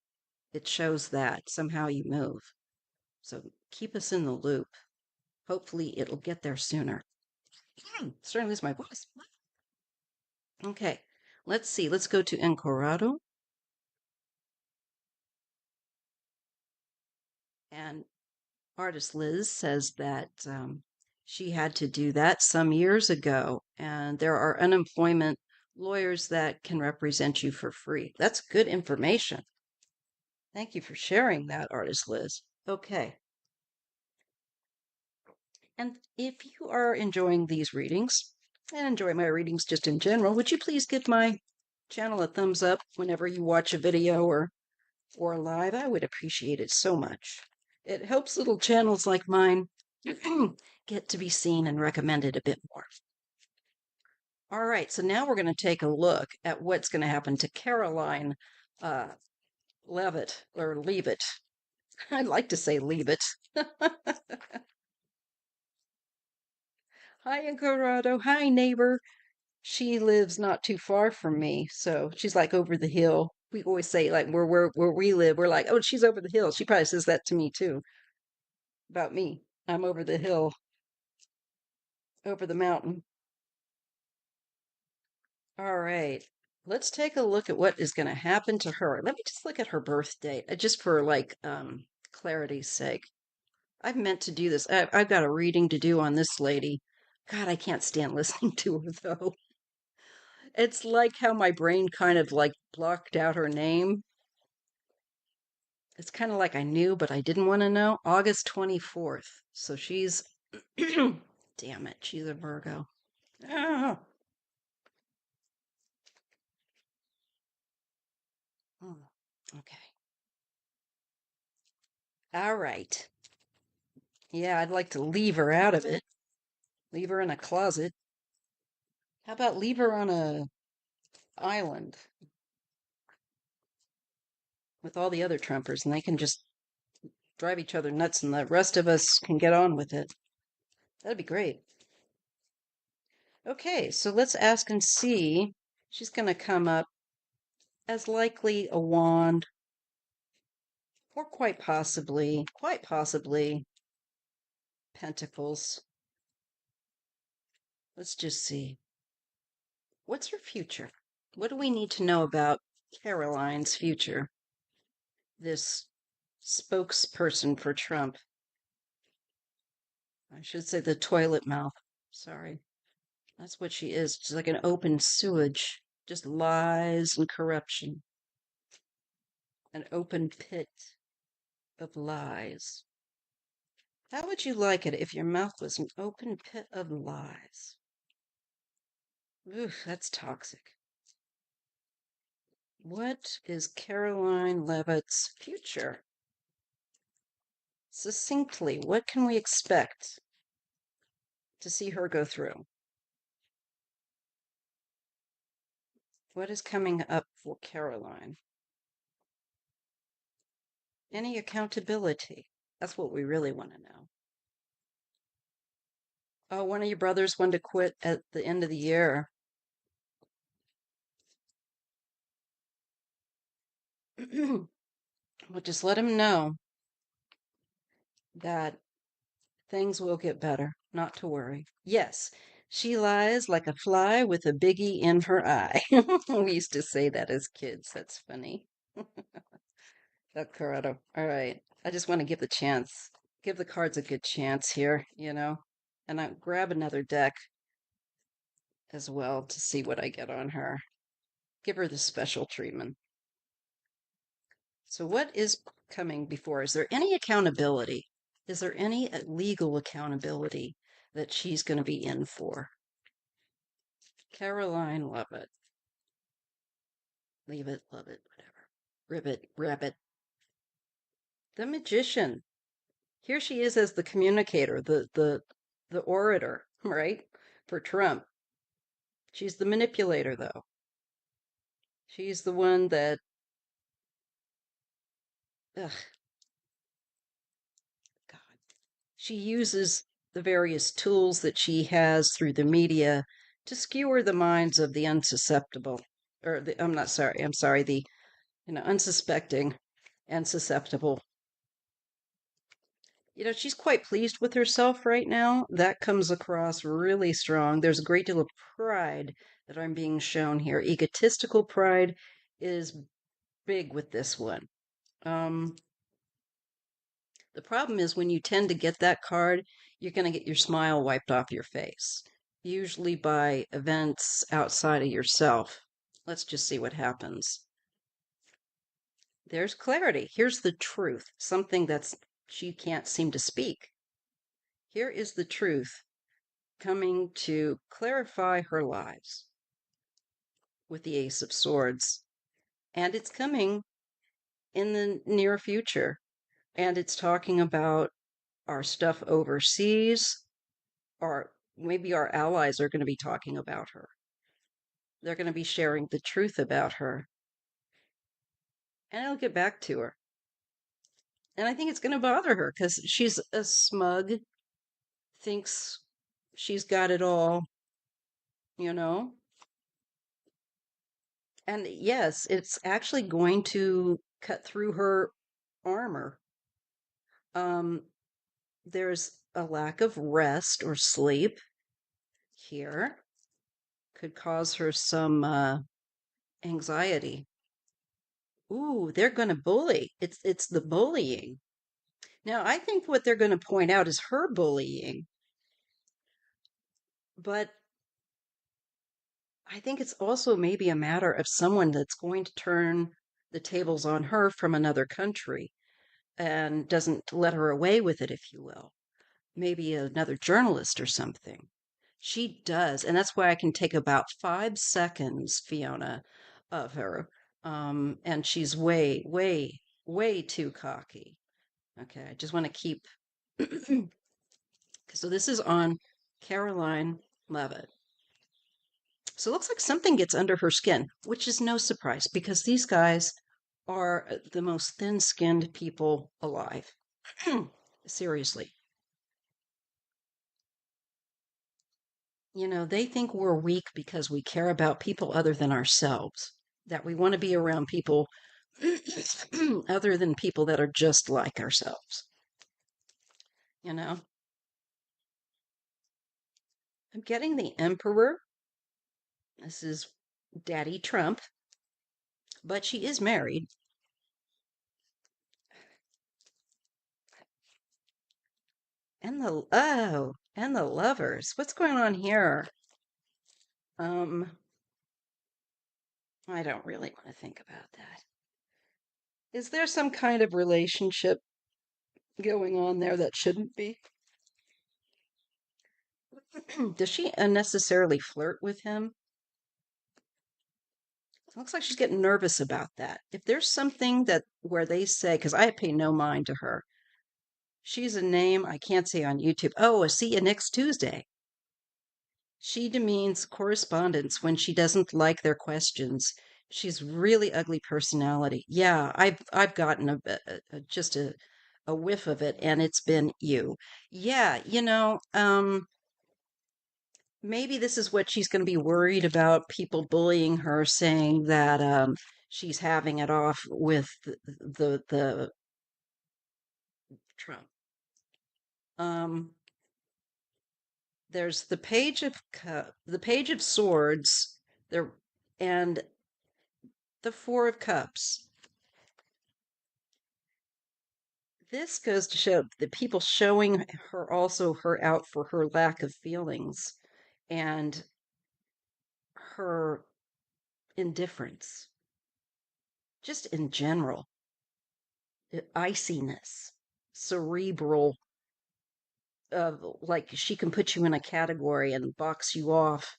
It shows that somehow you move. So keep us in the loop. Hopefully it'll get there sooner. Starting to lose my voice. Okay. Let's see. Let's go to Encorado. And artist Liz says that she had to do that some years ago, and there are unemployment lawyers that can represent you for free. That's good information. Thank you for sharing that, artist Liz. Okay. And if you are enjoying these readings and enjoy my readings just in general, would you please give my channel a thumbs up whenever you watch a video or live? I would appreciate it so much. It helps little channels like mine get to be seen and recommended a bit more. All right, so now we're going to take a look at what's going to happen to Karoline Levitt or Leavitt. I'd like to say Leavitt. Hi, Colorado. Hi, neighbor. She lives not too far from me, so she's like over the hill. We always say like where we live, we're like, oh, she's over the hill. She probably says that to me too about me. I'm over the hill, over the mountain. All right. Let's take a look at what is going to happen to her. Let me just look at her birth date, just for like clarity's sake. I've meant to do this. I've got a reading to do on this lady. God, I can't stand listening to her though. It's like how my brain kind of like blocked out her name. It's kind of like I knew, but I didn't want to know. August 24th. So she's, damn it, she's a Virgo. Ah. Hmm. Okay. All right. Yeah, I'd like to leave her out of it. Leave her in a closet. How about leave her on a island with all the other Trumpers and they can just drive each other nuts and the rest of us can get on with it. That'd be great. Okay, so let's ask and see. She's going to come up as likely a wand or quite possibly pentacles. Let's just see. What's her future? What do we need to know about Karoline's future? This spokesperson for Trump. I should say the toilet mouth. Sorry. That's what she is. She's like an open sewage. Just lies and corruption. An open pit of lies. How would you like it if your mouth was an open pit of lies? Oof, that's toxic. What is Karoline Levitt's future? Succinctly, what can we expect to see her go through? What is coming up for Karoline? Any accountability? That's what we really want to know. Oh, one of your brothers wanted to quit at the end of the year. Well, just let him know that things will get better, not to worry. Yes, she lies like a fly with a biggie in her eye. We used to say that as kids. That's funny. That Corrado. All right. I just want to give the cards a good chance here, and I grab another deck as well to see what I get on her. Give her the special treatment. So, what is coming before? Is there any accountability? Is there any legal accountability that she's going to be in for? Karoline Levitt. Leave it, love it, whatever. Ribbit, rabbit. The magician. Here she is as the communicator, the orator, right? For Trump. She's the manipulator, though. She's the one that, ugh, God. She uses the various tools that she has through the media to skewer the minds of the unsusceptible, or I'm sorry, the unsuspecting and susceptible. She's quite pleased with herself right now. That comes across really strong. There's a great deal of pride that I'm being shown here. Egotistical pride is big with this one. The problem is when you tend to get that card, you're going to get your smile wiped off your face, usually by events outside of yourself. Let's just see what happens. There's clarity. Here's the truth, something that's she can't seem to speak. Here is the truth coming to clarify her lives with the Ace of Swords. And it's coming in the near future. And it's talking about our stuff overseas, or maybe our allies are going to be talking about her. They're going to be sharing the truth about her. And it'll get back to her. And I think it's going to bother her because she's a smug, thinks she's got it all, you know? And yes, it's actually going to cut through her armor. Um, there's a lack of rest or sleep here. Could cause her some anxiety. Ooh, they're going to bully. It's the bullying. Now, I think what they're going to point out is her bullying, but I think it's also maybe a matter of someone that's going to turn the tables on her from another country and doesn't let her away with it, if you will. Maybe another journalist or something. She does, and that's why I can take about 5 seconds, Fiona, of her. And she's way, way, way too cocky. Okay, I just want to keep. So this is on Karoline Levitt. So it looks like something gets under her skin, which is no surprise because these guys are the most thin skinned people alive. Seriously. You know, they think we're weak because we care about people other than ourselves, that we want to be around people other than people that are just like ourselves. You know, I'm getting the Emperor. This is Daddy Trump, but she is married. And the lovers. What's going on here? Um, I don't really want to think about that. Is there some kind of relationship going on there that shouldn't be? Does she unnecessarily flirt with him? It looks like she's getting nervous about that. If there's something that where they say, because I pay no mind to her, she's a name I can't say on YouTube. Oh, I'll see you next Tuesday. She demeans correspondents when she doesn't like their questions. She's really ugly personality. Yeah, I've gotten just a whiff of it, and it's been you. Yeah, maybe this is what she's going to be worried about, people bullying her, saying that she's having it off with the Trump. Um, there's the the page of swords there, and the Four of Cups. This goes to show the people showing her also her out for her lack of feelings and her indifference, just in general, iciness, cerebral. Like she can put you in a category and box you off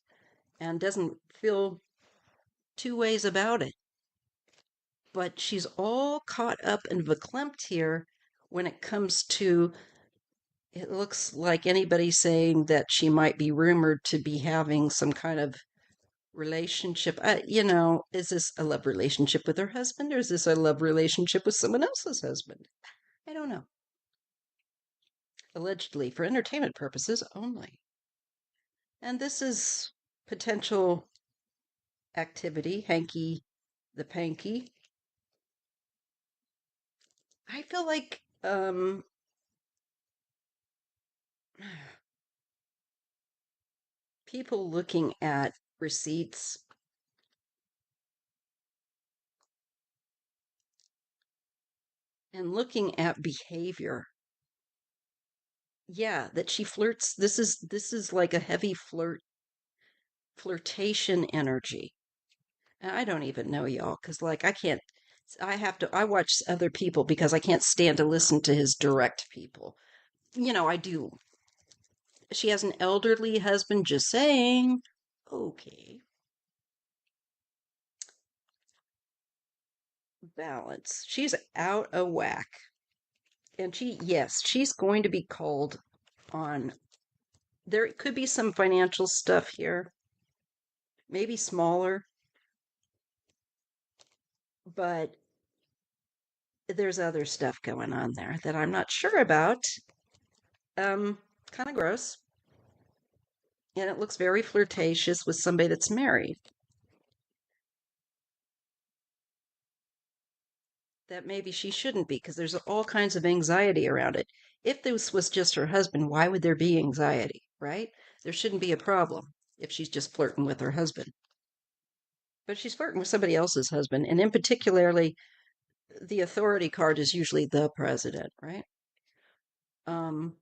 and doesn't feel two ways about it. But she's all caught up and verklempt here when it comes to it looks like anybody saying that she might be rumored to be having some kind of relationship. Is this a love relationship with her husband or is this a love relationship with someone else's husband? I don't know. Allegedly for entertainment purposes only. And this is potential activity, hanky the panky. I feel like people looking at receipts and looking at behavior. Yeah, that she flirts. This is like a heavy flirtation energy. And I don't even know y'all because like I can't. I watch other people because I can't stand to listen to his direct people. I do. She has an elderly husband, just saying. Okay. Balance. She's out of whack. And yes, she's going to be called on. There could be some financial stuff here, maybe smaller, but there's other stuff going on there that I'm not sure about. Um, Kind of gross. And it looks very flirtatious with somebody that's married. that maybe she shouldn't be because there's all kinds of anxiety around it. If this was just her husband, why would there be anxiety, right? There shouldn't be a problem if she's just flirting with her husband. But she's flirting with somebody else's husband, and in particularly, the authority card is usually the president, right? Um,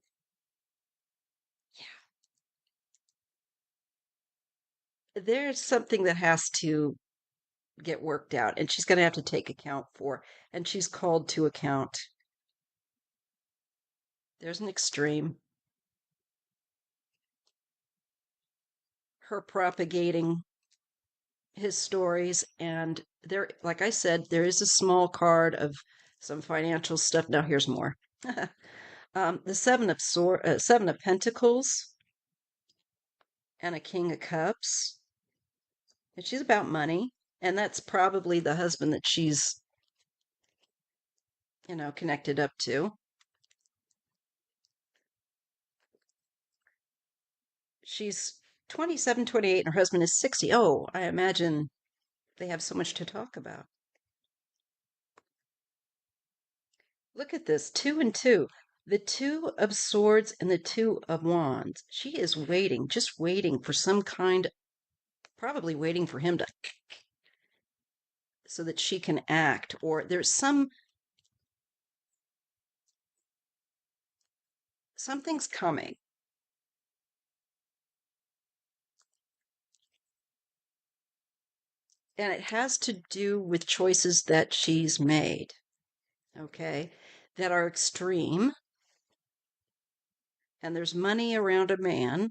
there's something that has to get worked out, and she's going to have to take account for, and she's called to account. There's an extreme. Her propagating his stories, and there, like I said, there is a small card of some financial stuff. Now here's more. The seven of pentacles and a king of cups, and she's about money, and that's probably the husband that she's connected up to. She's 27, 28, and her husband is 60. Oh, I imagine they have so much to talk about. Look at this, 2 and 2. The 2 of swords and the 2 of wands. She is waiting, just waiting for some kind, probably waiting for him to, so that she can act, or there's something's coming. And it has to do with choices that she's made, okay, that are extreme. And there's money around a man.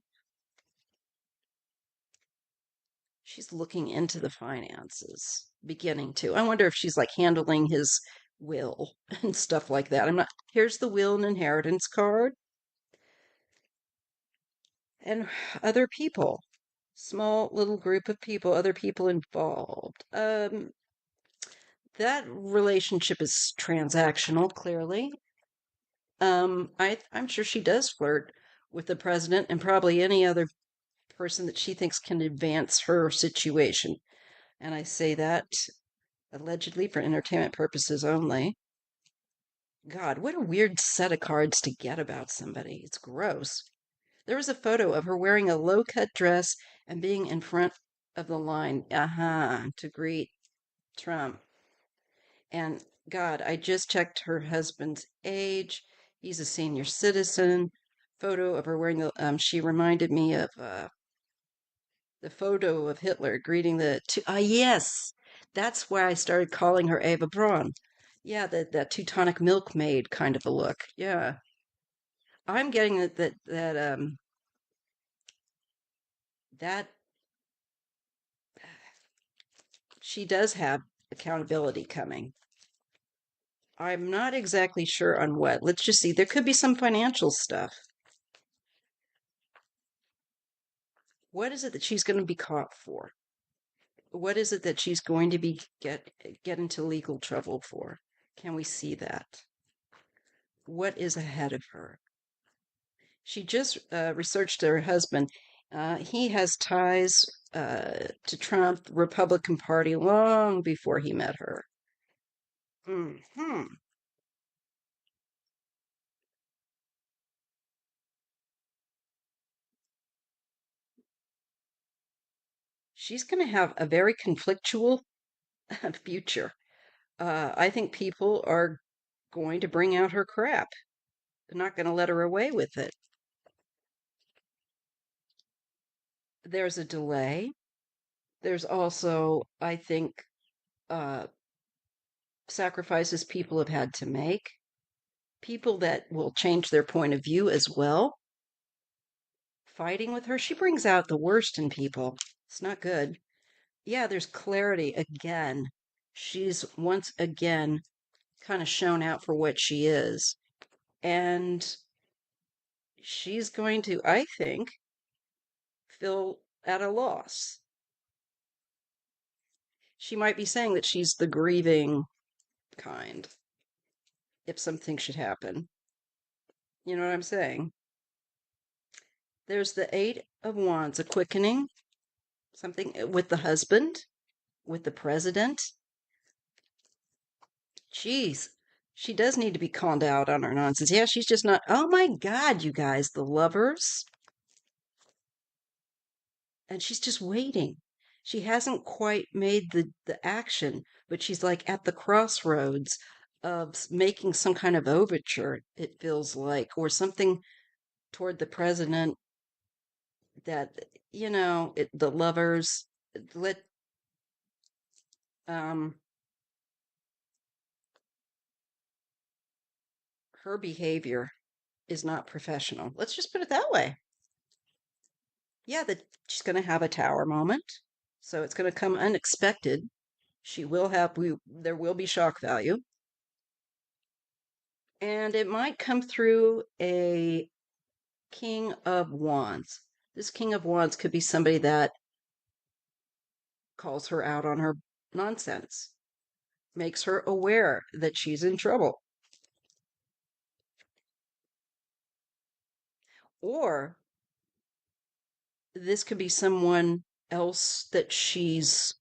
She's looking into the finances, beginning to. I wonder if she's like handling his will and stuff like that. I'm not. Here's the will and inheritance card. And other people, small little group of people, other people involved. That relationship is transactional, clearly. I'm sure she does flirt with the president and probably any other person that she thinks can advance her situation. And I say that allegedly for entertainment purposes only. God, what a weird set of cards to get about somebody. It's gross. There was a photo of her wearing a low cut dress and being in front of the line, to greet Trump. And God, I just checked her husband's age. He's a senior citizen. Photo of her wearing she reminded me of the photo of Hitler greeting the two. Yes, that's why I started calling her Eva Braun. Yeah, that Teutonic milkmaid kind of a look. Yeah, I'm getting that she does have accountability coming. I'm not exactly sure on what. Let's just see. There could be some financial stuff. What is it that she's going to be caught for? What is it that she's going to be get into legal trouble for? Can we see that? What is ahead of her? She just researched her husband. He has ties to Trump, the Republican Party, long before he met her. Hmm. She's going to have a very conflictual future. I think people are going to bring out her crap. They're not going to let her away with it. There's a delay. There's also, I think, uh, sacrifices people have had to make, people that will change their point of view as well. Fighting with her, she brings out the worst in people. It's not good. Yeah, there's clarity again. She's once again kind of shown out for what she is. And she's going to, I think, feel at a loss. She might be saying that she's the grieving kind if something should happen. You know what I'm saying? There's the 8 of Wands, a quickening, something with the husband, with the president. Jeez, she does need to be called out on her nonsense. Yeah, she's just not. Oh my God, you guys, the lovers. And she's just waiting. She hasn't quite made the action, but she's like at the crossroads of making some kind of overture, it feels like, or something toward the president that, the lovers let um her behavior is not professional. Let's just put it that way. Yeah, that she's going to have a tower moment. So it's going to come unexpected. She will have there will be shock value, and it might come through a King of Wands. This King of Wands could be somebody that calls her out on her nonsense, makes her aware that she's in trouble. Or this could be someone else that she's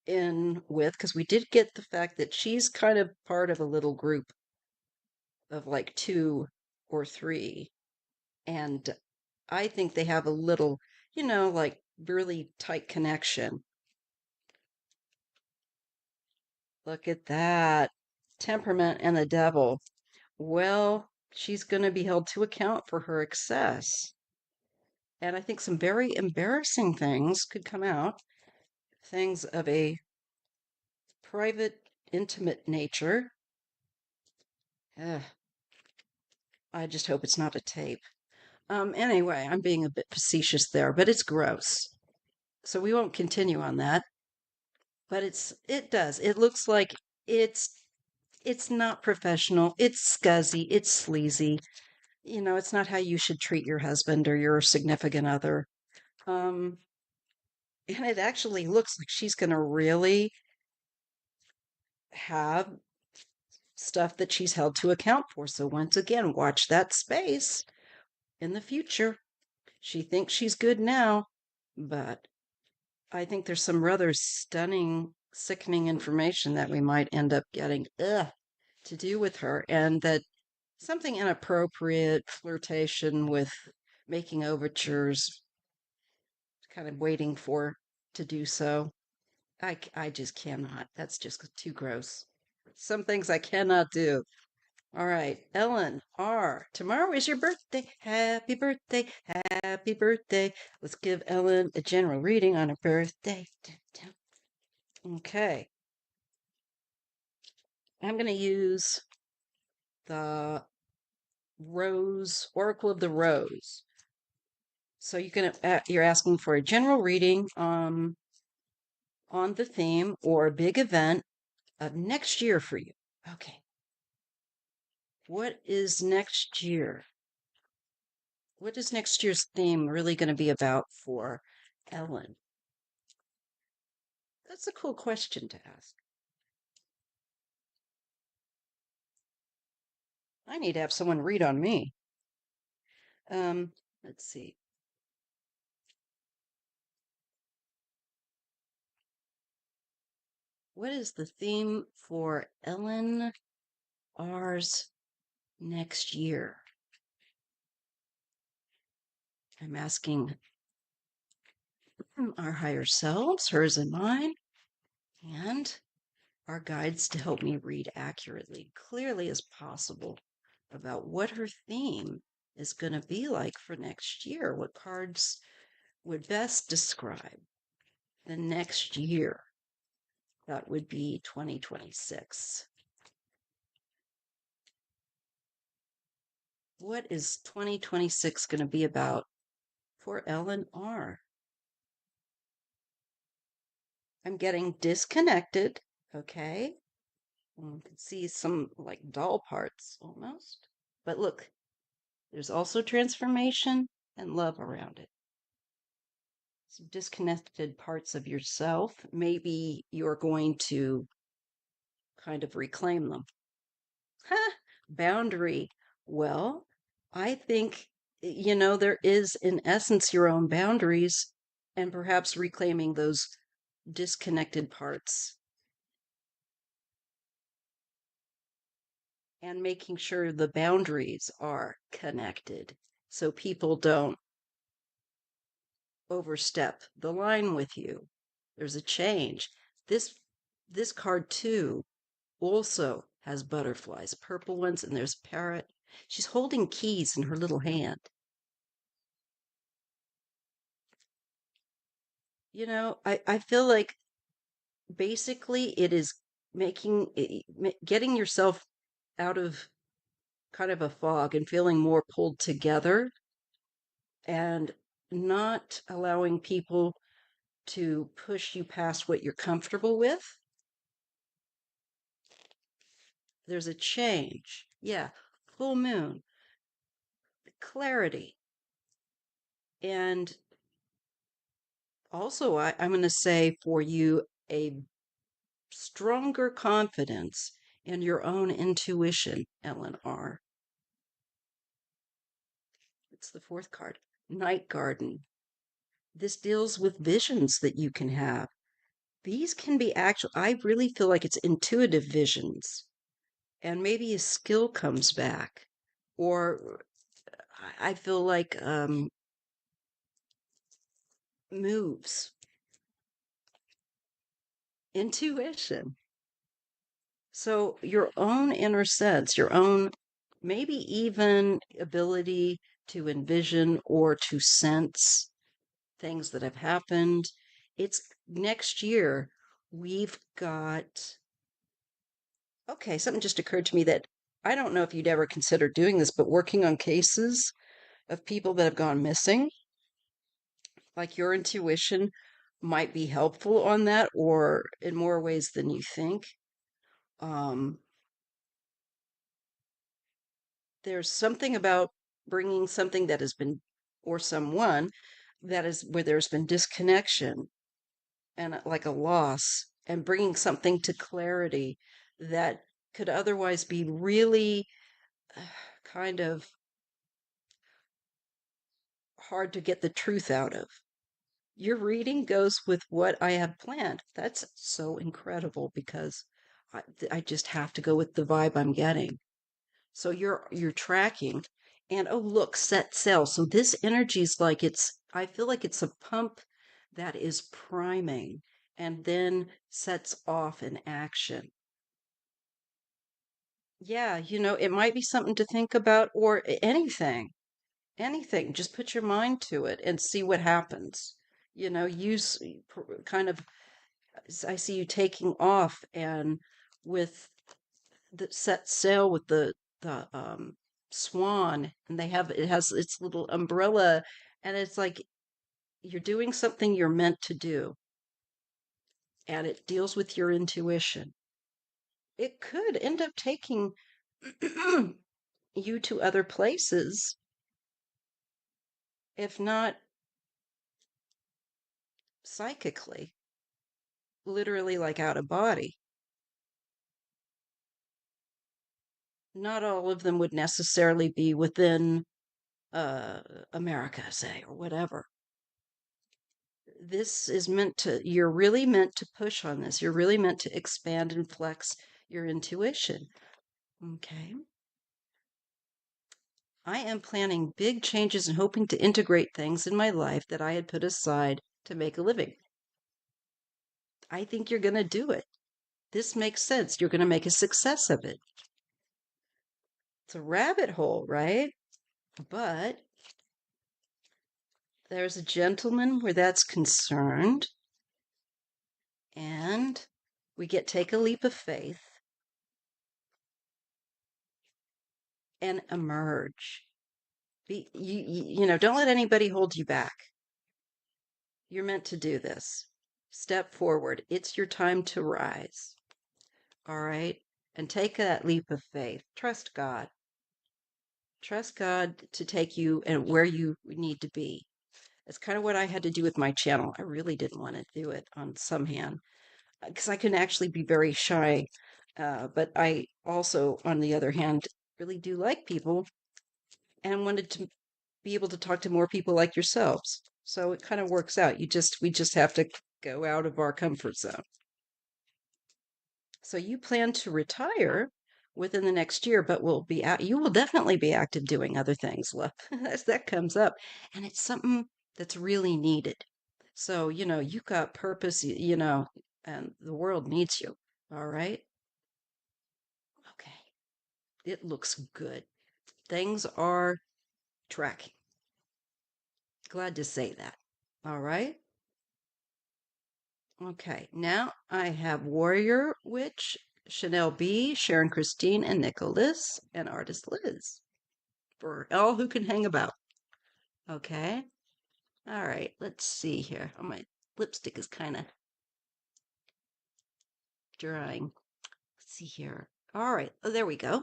in with, because we did get the fact that she's kind of part of a little group of like two or three. And I think they have a little, like really tight connection. Look at that. Temperament and the devil. Well, she's going to be held to account for her excess. And I think some very embarrassing things could come out, things of a private, intimate nature. Ugh, I just hope it's not a tape. Anyway, I'm being a bit facetious there, but it's gross. So we won't continue on that. But it does. It looks like it's it's not professional. It's scuzzy. It's sleazy. It's not how you should treat your husband or your significant other. Um, and it actually looks like she's going to really have stuff that she's held to account for. So once again, watch that space in the future. She thinks she's good now, but I think there's some rather stunning, sickening information that we might end up getting to do with her, and that something inappropriate, flirtation with making overtures, kind of waiting for to do so. I just cannot. That's just too gross. Some things I cannot do. All right, Ellen R. Tomorrow is your birthday. Happy birthday. Happy birthday. Let's give Ellen a general reading on her birthday. Okay. I'm going to use the Rose, Oracle of the Rose. So you're asking for a general reading on the theme or a big event of next year for you. Okay. What is next year? What is next year's theme really going to be about for Ellen? That's a cool question to ask. I need to have someone read on me. Let's see. What is the theme for Ellen R's next year? I'm asking our higher selves, hers and mine, and our guides to help me read accurately, clearly as possible about what her theme is going to be like for next year. What cards would best describe the next year? That would be 2026. What is 2026 going to be about for Ellen R? I'm getting disconnected. Okay. You can see some like doll parts almost. But look, there's also transformation and love around it. Some disconnected parts of yourself. Maybe you're going to kind of reclaim them. Ha! Boundary. Well, I think, there is, in essence, your own boundaries, and perhaps reclaiming those disconnected parts and making sure the boundaries are connected so people don't overstep the line with you. There's a change. This this card too also has butterflies, purple ones, and there's a parrot. She's holding keys in her little hand. I feel like basically it is getting yourself out of kind of a fog and feeling more pulled together and not allowing people to push you past what you're comfortable with. There's a change. Yeah, full moon, clarity. And also, I'm going to say for you, a stronger confidence in your own intuition, Ellen R. It's the fourth card, Night Garden. This deals with visions that you can have. These can be actual, I really feel like it's intuitive visions, and maybe a skill comes back, or I feel like moves, intuition. So your own inner sense, your own maybe even ability to envision or to sense things that have happened. It's next year. We've got, okay, something just occurred to me that I don't know if you'd ever consider doing this, but working on cases of people that have gone missing, like your intuition might be helpful on that or in more ways than you think. Um, there's something about bringing something that has been, or someone that is where there's been disconnection and like a loss, and bringing something to clarity that could otherwise be really kind of hard to get the truth out of. Your reading goes with what I have planned. That's so incredible because I just have to go with the vibe I'm getting. So you're tracking, and oh look, set sail. So this energy is like I feel like it's a pump that is priming and then sets off an action. Yeah, it might be something to think about or anything. Anything. Just put your mind to it and see what happens. Use kind of I see you taking off and with the set sail with the swan, and it has its little umbrella, and it's like you're doing something you're meant to do, and it deals with your intuition. It could end up taking you to other places, if not psychically, literally like out of body. Not all of them would necessarily be within uh, America, say, or whatever. This is you're really meant to push on this. You're really meant to expand and flex your intuition. Okay. I am planning big changes and hoping to integrate things in my life that I had put aside to make a living. I think you're going to do it. This makes sense. You're going to make a success of it. It's a rabbit hole, right? But there's a gentleman where that's concerned. And we take a leap of faith and emerge. Don't let anybody hold you back. You're meant to do this. Step forward. It's your time to rise. All right? And take that leap of faith. Trust God. Trust God to take you and where you need to be. It's kind of what I had to do with my channel. I really didn't want to do it on some hand because I can actually be very shy. But I also, on the other hand, really do like people and wanted to be able to talk to more people like yourselves. So it kind of works out. We just have to go out of our comfort zone. So you plan to retire, within the next year, but will be out. You will definitely be active doing other things, love, as that comes up. And it's something that's really needed. So, you've got purpose, and the world needs you. All right. Okay. It looks good. Things are tracking. Glad to say that. All right. Okay. Now I have Warrior Witch, Chanel B, Sharon Christine, and Nicholas, and Artist Liz for all who can hang about. Okay. All right. Let's see here. Oh, my lipstick is kind of drying. Let's see here. All right. Oh, there we go.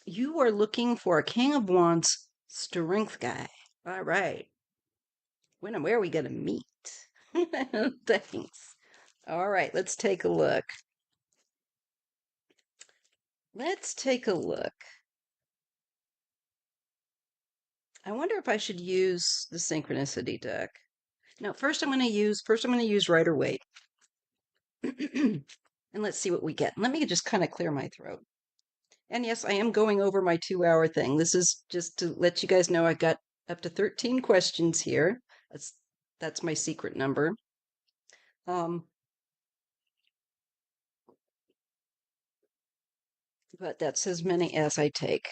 You are looking for a King of Wands strength guy. All right. When and where are we going to meet? Thanks. All right. Let's take a look. Let's take a look. I wonder if I should use the synchronicity deck. No, first I'm going to use Rider Waite. And let's see what we get. Let me just kind of clear my throat. And yes, I am going over my 2-hour thing. This is just to let you guys know I got up to 13 questions here. That's my secret number. But that's as many as I take.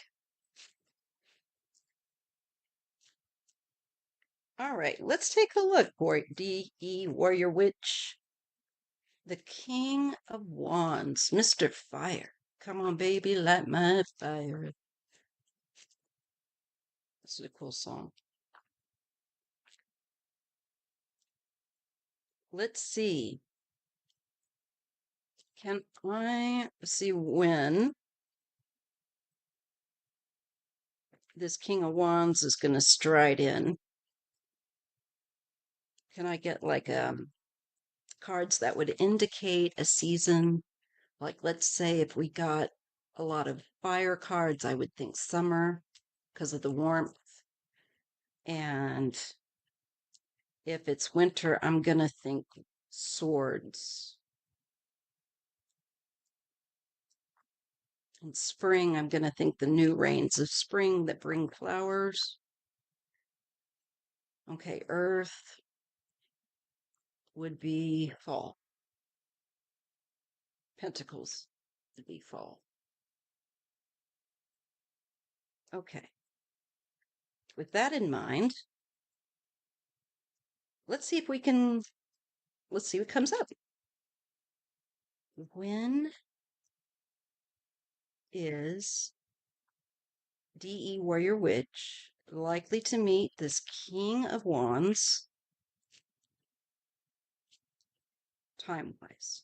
All right, let's take a look. D.E. Warrior Witch. The King of Wands, Mr. Fire. Come on, baby, light my fire. This is a cool song. Let's see. Can I see when this King of Wands is going to stride in? Can I get like cards that would indicate a season? Like, let's say if we got a lot of fire cards, I would think summer because of the warmth. And if it's winter, I'm going to think swords. In spring, I'm going to think the new rains of spring that bring flowers. Okay, earth would be fall. Pentacles would be fall. Okay. With that in mind, let's see what comes up. When is D.E. Warrior Witch likely to meet this King of Wands time-wise?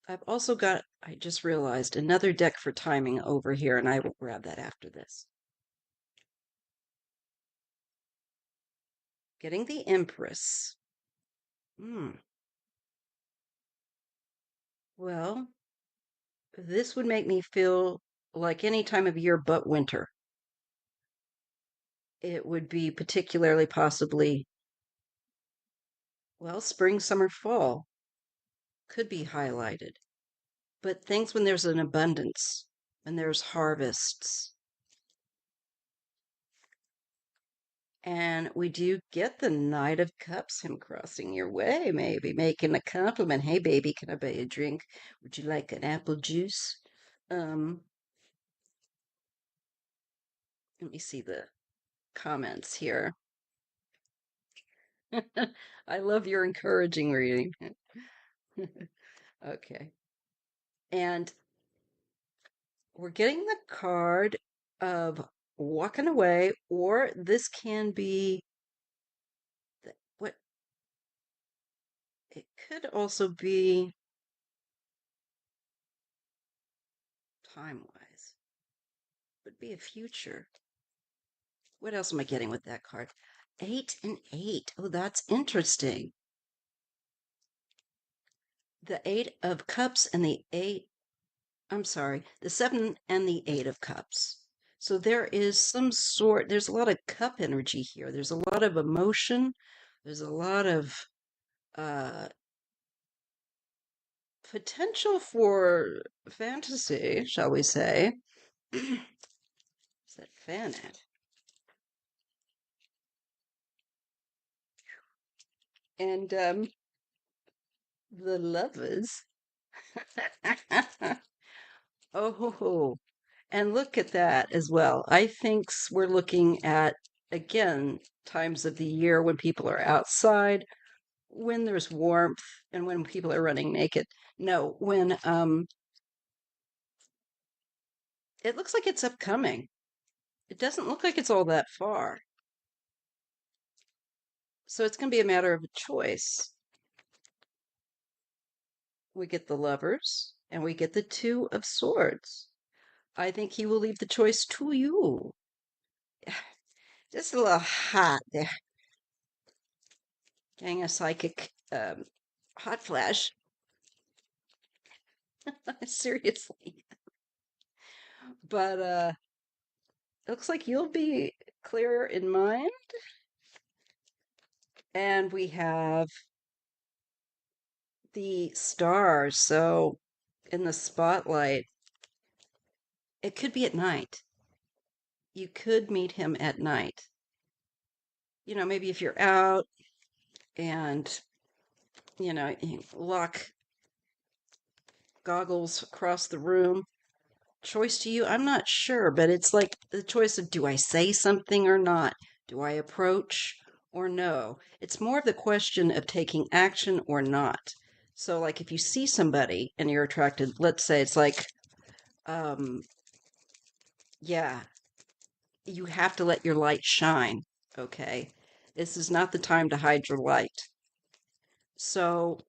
I've also got, I just realized, another deck for timing over here, and I will grab that after this. Getting the Empress. Well, this would make me feel like any time of year but winter. It would be particularly possibly, well, spring, summer, fall could be highlighted. But things when there's an abundance, when there's harvests. And we do get the Knight of Cups, him crossing your way, maybe making a compliment. Hey, baby, can I buy you a drink? Would you like an apple juice? Let me see the comments here. I love your encouraging reading. Okay. And we're getting the card of walking away, or this can be what it could also be time wise, would be a future. What else am I getting with that card? 8 and 8. Oh, that's interesting. The 8 of Cups and the 8, I'm sorry, the 7 and the 8 of Cups. So there is there's a lot of cup energy here. There's a lot of emotion. There's a lot of uh, potential for fantasy, shall we say. Is that fanat? And the lovers. Oh, and look at that as well. I think we're looking at, again, times of the year when people are outside, when there's warmth, and when people are running naked. No, when it looks like it's upcoming. It doesn't look like it's all that far. So it's going to be a matter of a choice. We get the lovers and we get the two of swords. I think he will leave the choice to you. Just a little hot there. Getting a psychic hot flash. Seriously. But it looks like you'll be clear in mind. And we have the stars. So in the spotlight, it could be at night. You could meet him at night. Maybe if you're out and, you lock goggles across the room. Choice to you, I'm not sure, but it's like the choice of, do I say something or not? Do I approach or no? It's more of the question of taking action or not. So, like, if you see somebody and you're attracted, let's say it's like, um, yeah, you have to let your light shine, okay? This is not the time to hide your light. So,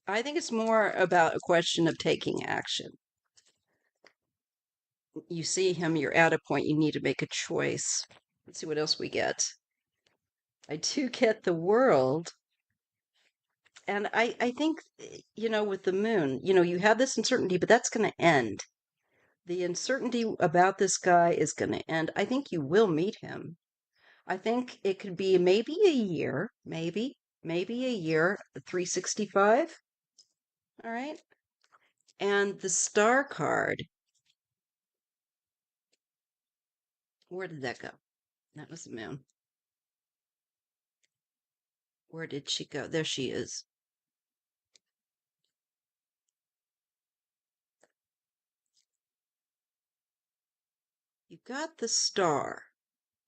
I think it's more about a question of taking action. You see him, you're at a point, you need to make a choice. Let's see what else we get. I do get the world. And I think, with the moon, you have this uncertainty, but that's going to end. The uncertainty about this guy is going to end. I think you will meet him. I think it could be maybe a year, maybe a year, 365. All right. And the star card, where did that go? That was the moon. Where did she go? There she is. You got the star.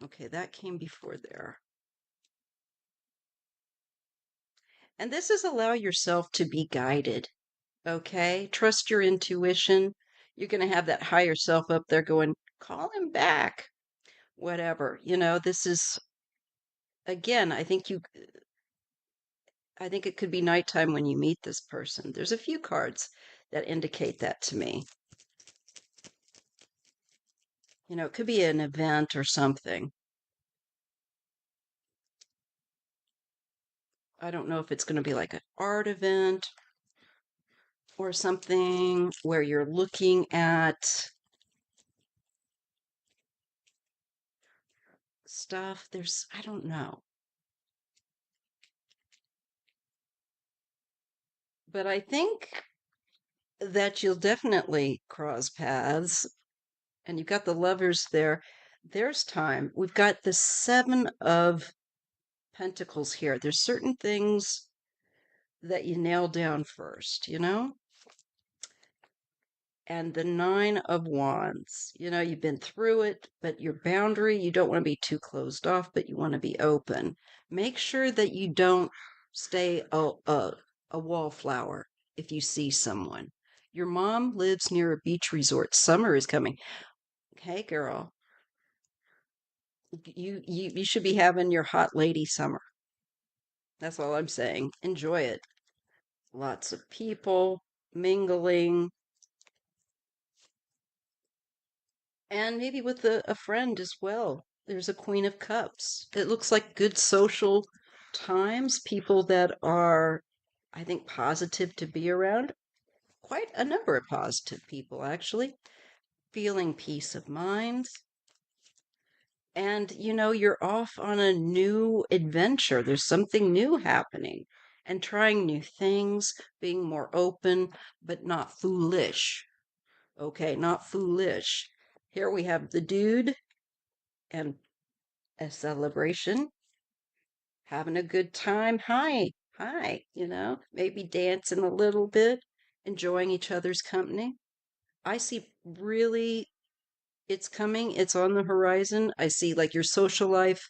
Okay, that came before there. And this is allow yourself to be guided. Okay, trust your intuition. You're going to have that higher self up there going, call him back, whatever. This is, again, I think it could be nighttime when you meet this person. There's a few cards that indicate that to me. It could be an event or something. I don't know if it's going to be like an art event or something where you're looking at stuff. I don't know. But I think that you'll definitely cross paths. And you've got the lovers there. There's time. We've got the Seven of Pentacles here. There's certain things that you nail down first, And the Nine of Wands. You've been through it, but your boundary, you don't want to be too closed off, but you want to be open. Make sure that you don't stay a wallflower if you see someone. Your mom lives near a beach resort. Summer is coming. Hey, girl, you should be having your hot lady summer. That's all I'm saying. Enjoy it. Lots of people mingling, and maybe with a friend as well. There's a Queen of Cups. It looks like good social times, people that are, I think, positive to be around. Quite a number of positive people, actually. Feeling peace of mind. And, you're off on a new adventure. There's something new happening. and trying new things, being more open, but not foolish. Okay, not foolish. Here we have the dude and a celebration, having a good time. Hi, hi, maybe dancing a little bit, enjoying each other's company. I see really it's coming, it's on the horizon. I see like your social life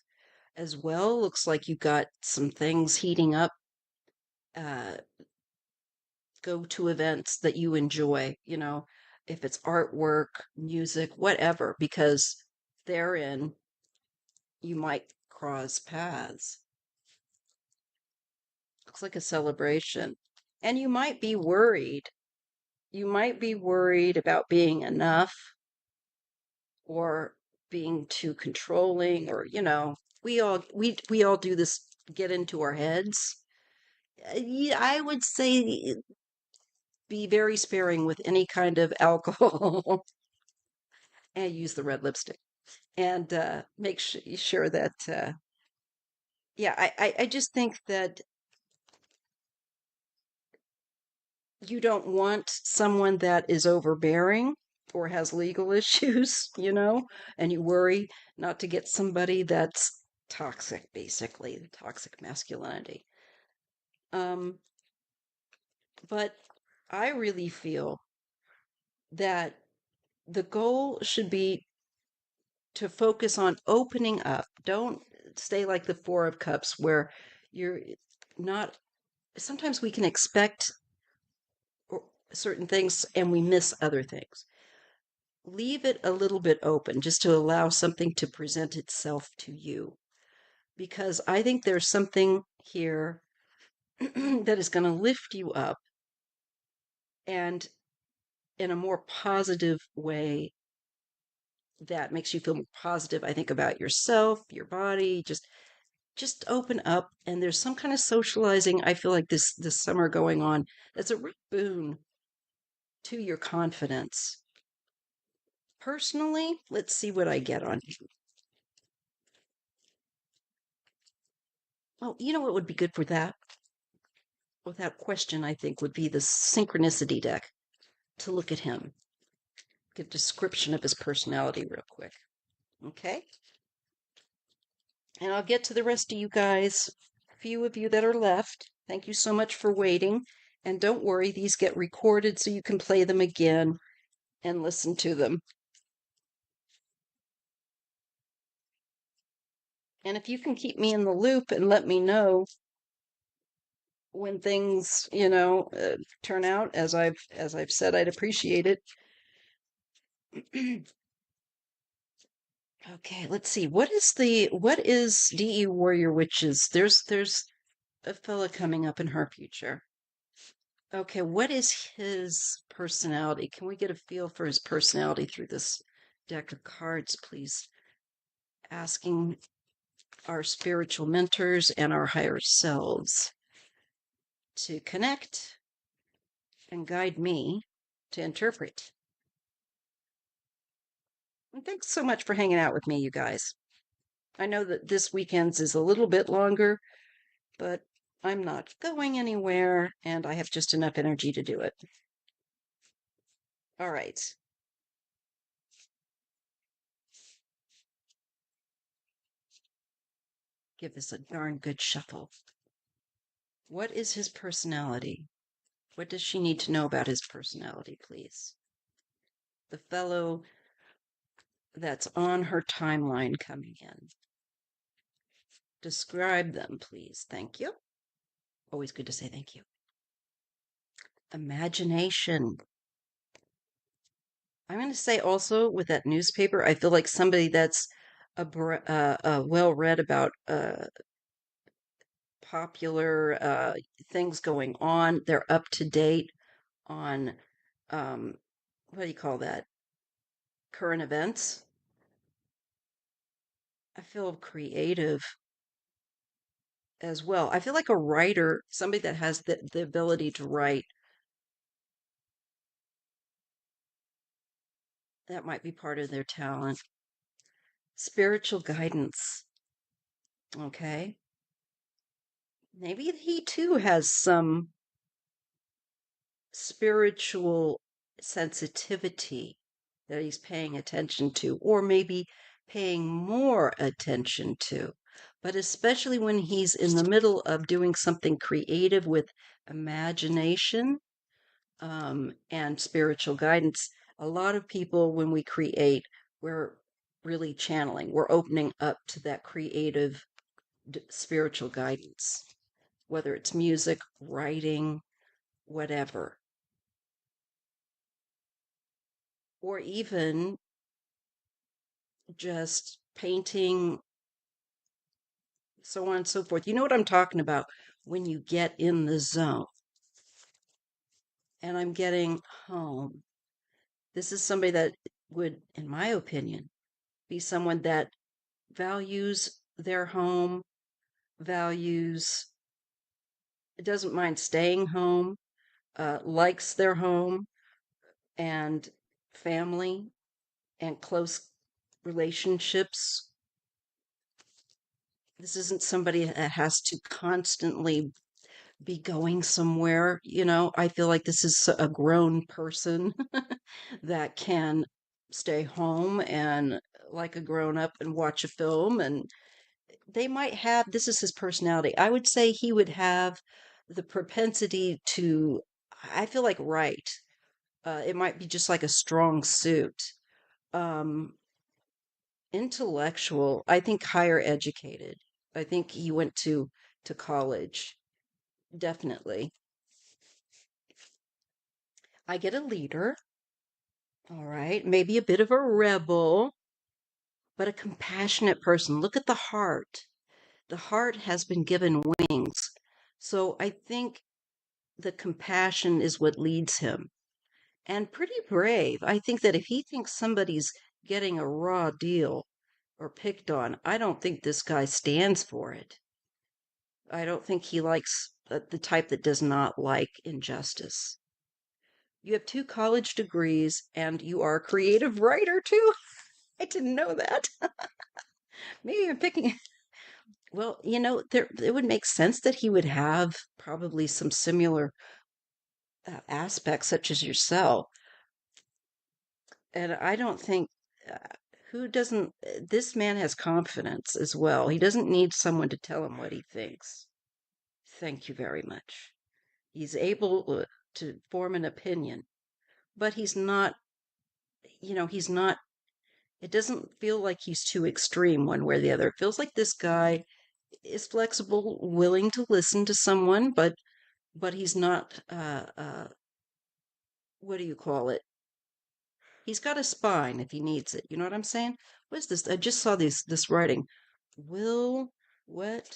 as well. Looks like you got some things heating up. Uh, go to events that you enjoy, if it's artwork, music, whatever, because therein you might cross paths. Looks like a celebration. And you might be worried. You might be worried about being enough or being too controlling or, we all do this, get into our heads. Yeah, I would say be very sparing with any kind of alcohol and use the red lipstick and make sure that yeah, I just think that you don't want someone that is overbearing or has legal issues, and you worry not to get somebody that's toxic, basically, the toxic masculinity. Um, but I really feel that the goal should be to focus on opening up. Don't stay like the Four of Cups, where you're not. Sometimes we can expect certain things and we miss other things. Leave it a little bit open just to allow something to present itself to you. Because I think there's something here that is going to lift you up and in a more positive way that makes you feel more positive, I think, about yourself, your body, just open up. And there's some kind of socializing I feel like this summer going on that's a real boon to your confidence. Personally, let's see what I get on you. Well, you know what would be good for that? Without question, I think would be the synchronicity deck to look at him, get a description of his personality real quick. Okay? And I'll get to the rest of you guys, a few of you that are left. Thank you so much for waiting. And don't worry, these get recorded so you can play them again and listen to them. And if you can keep me in the loop and let me know when things, turn out as I've said, I'd appreciate it. Okay, let's see. What is DE Warrior Witches? There's a fella coming up in her future. Okay, what is his personality? Can we get a feel for his personality through this deck of cards, please? Asking our spiritual mentors and our higher selves to connect and guide me to interpret. And thanks so much for hanging out with me, you guys. I know that this weekend's is a little bit longer, but I'm not going anywhere and I have just enough energy to do it. All right. Give this a darn good shuffle. What is his personality? What does she need to know about his personality, please? The fellow that's on her timeline coming in. Describe them, please. Thank you. Always good to say thank you. Imagination. I'm going to say also with that newspaper, I feel like somebody that's well read about popular things going on. They're up to date on um, what do you call that? Current events. I feel creative as well. I feel like a writer, somebody that has the ability to write. That might be part of their talent. Spiritual guidance. Okay. Maybe he too has some spiritual sensitivity that he's paying attention to, or maybe paying more attention to. But especially when he's in the middle of doing something creative with imagination and spiritual guidance, a lot of people, when we create, we're really channeling, we're opening up to that creative spiritual guidance, whether it's music, writing, whatever, or even just painting, so on and so forth. You know what I'm talking about when you get in the zone. And I'm getting home. This is somebody that would, in my opinion, be someone that values their home, values, doesn't mind staying home, likes their home and family and close relationships. This isn't somebody that has to constantly be going somewhere. I feel like this is a grown person that can stay home and like a grown up and watch a film. And they might have, this is his personality. I would say he would have the propensity to, I feel like, write. It might be just like a strong suit. Um, Intellectual, I think higher educated. I think he went to college, definitely. I get a leader, all right, maybe a bit of a rebel, but a compassionate person. Look at the heart. The heart has been given wings. So I think the compassion is what leads him. And pretty brave. I think that if he thinks somebody's getting a raw deal or picked on, I don't think this guy stands for it. I don't think he likes the type that does not like injustice. You have 2 college degrees and you are a creative writer too. I didn't know that. Maybe I'm picking. Well, there it would make sense that he would have probably some similar aspects, such as yourself. And I don't think uh, who doesn't. This man has confidence as well. He doesn't need someone to tell him what he thinks. Thank you very much. He's able to form an opinion, but he's not. It doesn't feel like he's too extreme one way or the other. It feels like this guy is flexible, willing to listen to someone, but he's not. What do you call it? He's got a spine if he needs it. You know what I'm saying? What is this? I just saw this writing. Will what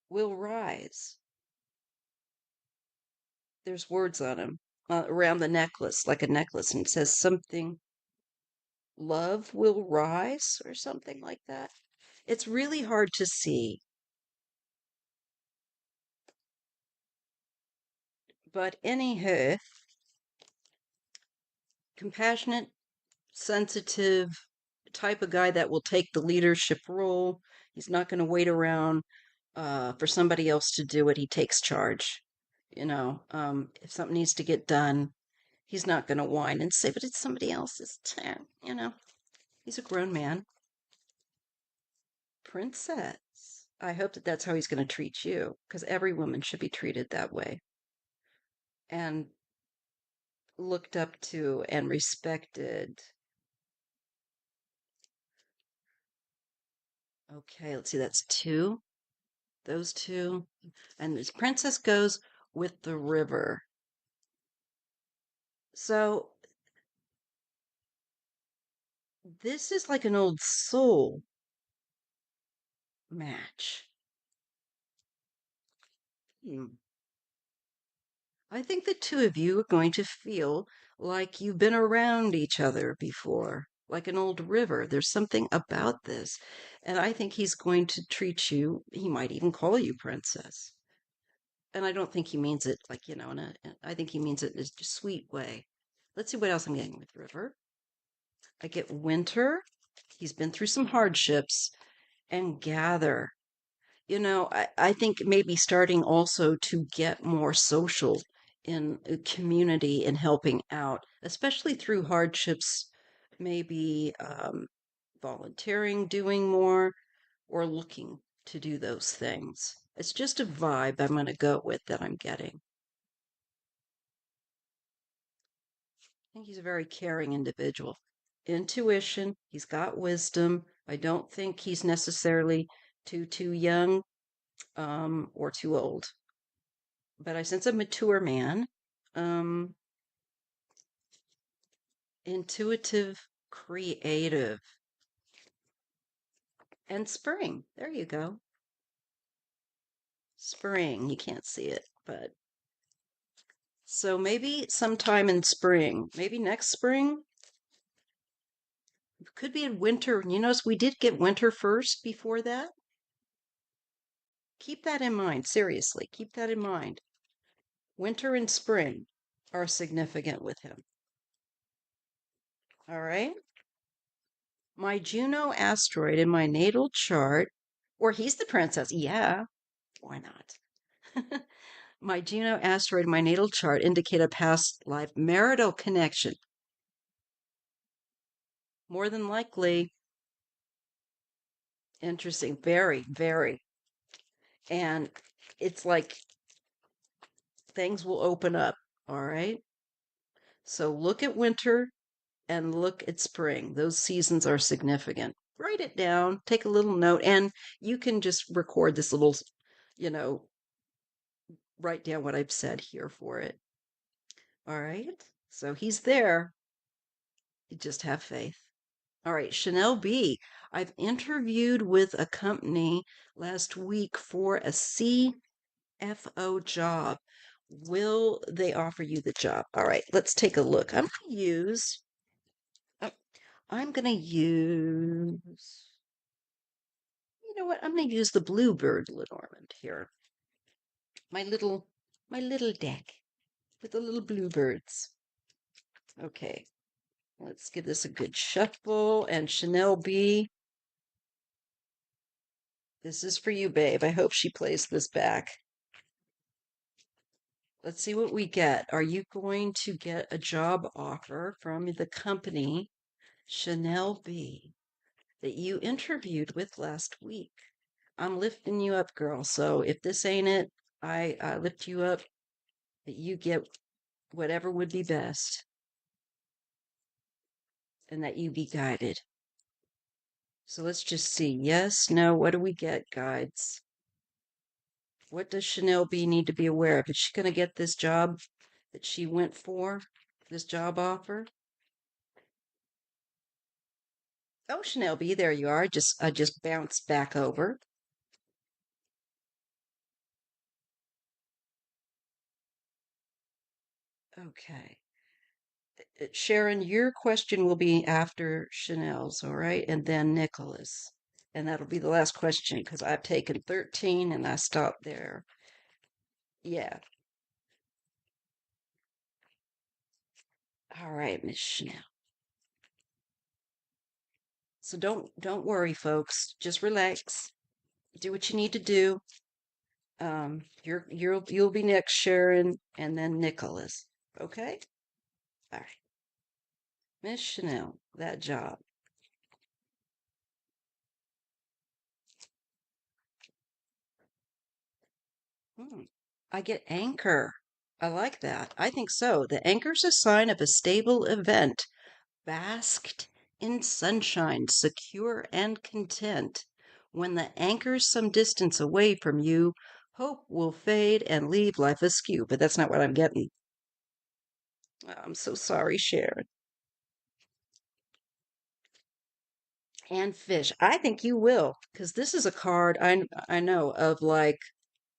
will rise? There's words on him around the necklace, like a necklace, and it says something. Love will rise or something like that. It's really hard to see, but anyhow, compassionate, sensitive type of guy that will take the leadership role. He's not going to wait around for somebody else to do it. He takes charge. If something needs to get done, he's not going to whine and say, but it's somebody else's turn. He's a grown man. Princess. I hope that that's how he's going to treat you, because every woman should be treated that way and looked up to and respected. Okay, let's see, that's two. Those two. And this princess goes with the river. So this is like an old soul match. Hmm. I think the two of you are going to feel like you've been around each other before, like an old river. There's something about this. And I think he's going to treat you, he might even call you princess. And I don't think he means it like, I think he means it in a sweet way. Let's see what else I'm getting with river. I get winter. He's been through some hardships and gather. I think maybe starting also to get more social in a community and helping out, especially through hardships, maybe volunteering, doing more, or looking to do those things. It's just a vibe I'm going to go with that I'm getting. I think he's a very caring individual. Intuition, he's got wisdom. I don't think he's necessarily too young or too old, but I sense a mature man. Um, Intuitive, creative, and spring. There you go. Spring. You can't see it, but so maybe sometime in spring, maybe next spring, could be in winter. You notice we did get winter first before that. Keep that in mind. Seriously, keep that in mind. Winter and spring are significant with him. All right. My Juno asteroid in my natal chart, or he's the princess. Yeah, why not? My Juno asteroid in my natal chart indicate a past life marital connection. More than likely, interesting, very, very. And it's like things will open up. All right. So look at winter and look at spring. Those seasons are significant. Write it down, take a little note, and you can just record this little, you know, write down what I've said here for it. All right. So he's there. You just have faith. All right, Chanel B. I've interviewed with a company last week for a CFO job. Will they offer you the job? All right, let's take a look. Uh, I'm going to use, you know what? I'm going to use the Bluebird Lenormand here. My little, my little deck with the little bluebirds. Okay, let's give this a good shuffle. And Chanel B, this is for you, babe. I hope she plays this back. Let's see what we get. Are you going to get a job offer from the company Chanel B that you interviewed with last week? I'm lifting you up, girl. So if this ain't it, I lift you up that you get whatever would be best and that you be guided. So let's just see. Yes, no, what do we get, guides? What does Chanel B need to be aware of? Is she going to get this job that she went for? This job offer? Oh, Chanel B, there you are. I just bounced back over. Okay. Sharon, your question will be after Chanel's, all right? And then Nicholas. And that'll be the last question because I've taken 13 and I stopped there. Yeah. All right, Miss Chanel. So don't worry, folks. Just relax. Do what you need to do. You'll be next, Sharon, and then Nicholas. Okay? All right. Miss Chanel, that job. Hmm. I get anchor. I like that. I think so. The anchor's a sign of a stable event, basked in sunshine, secure and content. When the anchor's some distance away from you, hope will fade and leave life askew. But that's not what I'm getting. I'm so sorry, Sharon. And fish. I think you will, because this is a card I know of like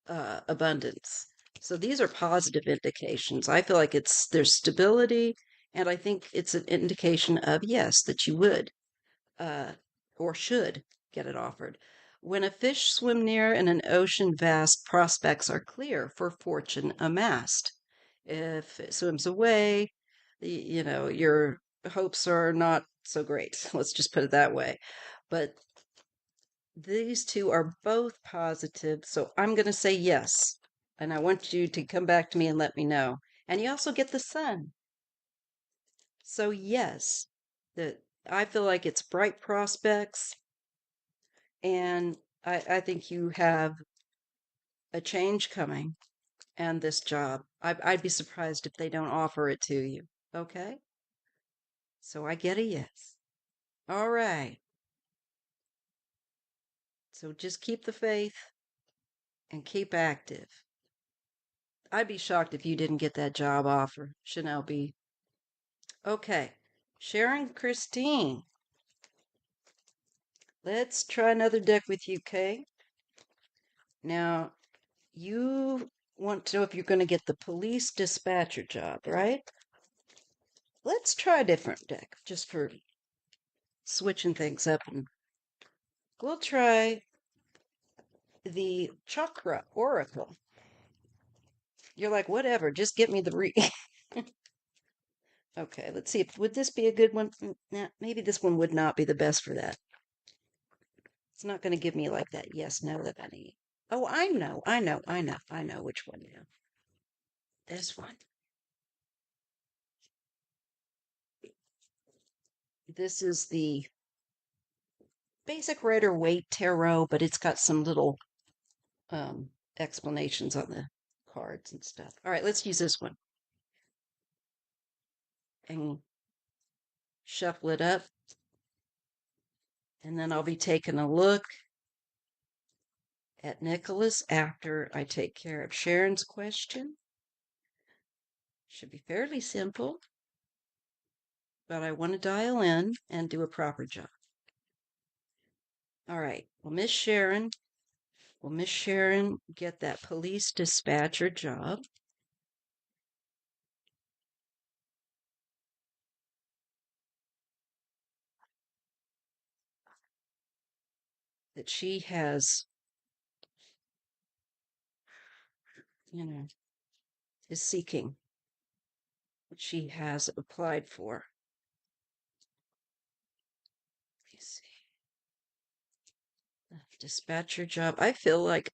abundance. So these are positive indications. I feel like there's stability, and I think it's an indication of yes that you would uh, or should get it offered. When a fish swim near in an ocean vast, prospects are clear for fortune amassed. If it swims away, your hopes are not so great. Let's just put it that way. But these two are both positive, so I'm going to say yes. And I want you to come back to me and let me know. And you also get the sun. So, yes, that I feel like it's bright prospects, and I think you have a change coming and this job. I'd be surprised if they don't offer it to you. Okay? So I get a yes. All right. So just keep the faith and keep active. I'd be shocked if you didn't get that job offer, Chanel B. Okay. Sharon Christine. Let's try another deck with you, Kay. Now, you want to know if you're going to get the police dispatcher job, right? Let's try a different deck just for switching things up. And we'll try the Chakra Oracle. You're like, whatever, just get me the Okay, let's see. Would this be a good one? Nah, maybe this one would not be the best for that. It's not going to give me like that yes, no that I need. Oh, I know which one now. This one. This is the basic Rider Waite Tarot, but it's got some little explanations on the cards and stuff. All right, let's use this one and shuffle it up. And then I'll be taking a look at Nicholas after I take care of Sharon's question. Should be fairly simple, but I want to dial in and do a proper job. All right. Well, Miss Sharon, will Miss Sharon get that police dispatcher job? That she has, you know, is seeking, what she has applied for. Let me see. Dispatcher job. I feel like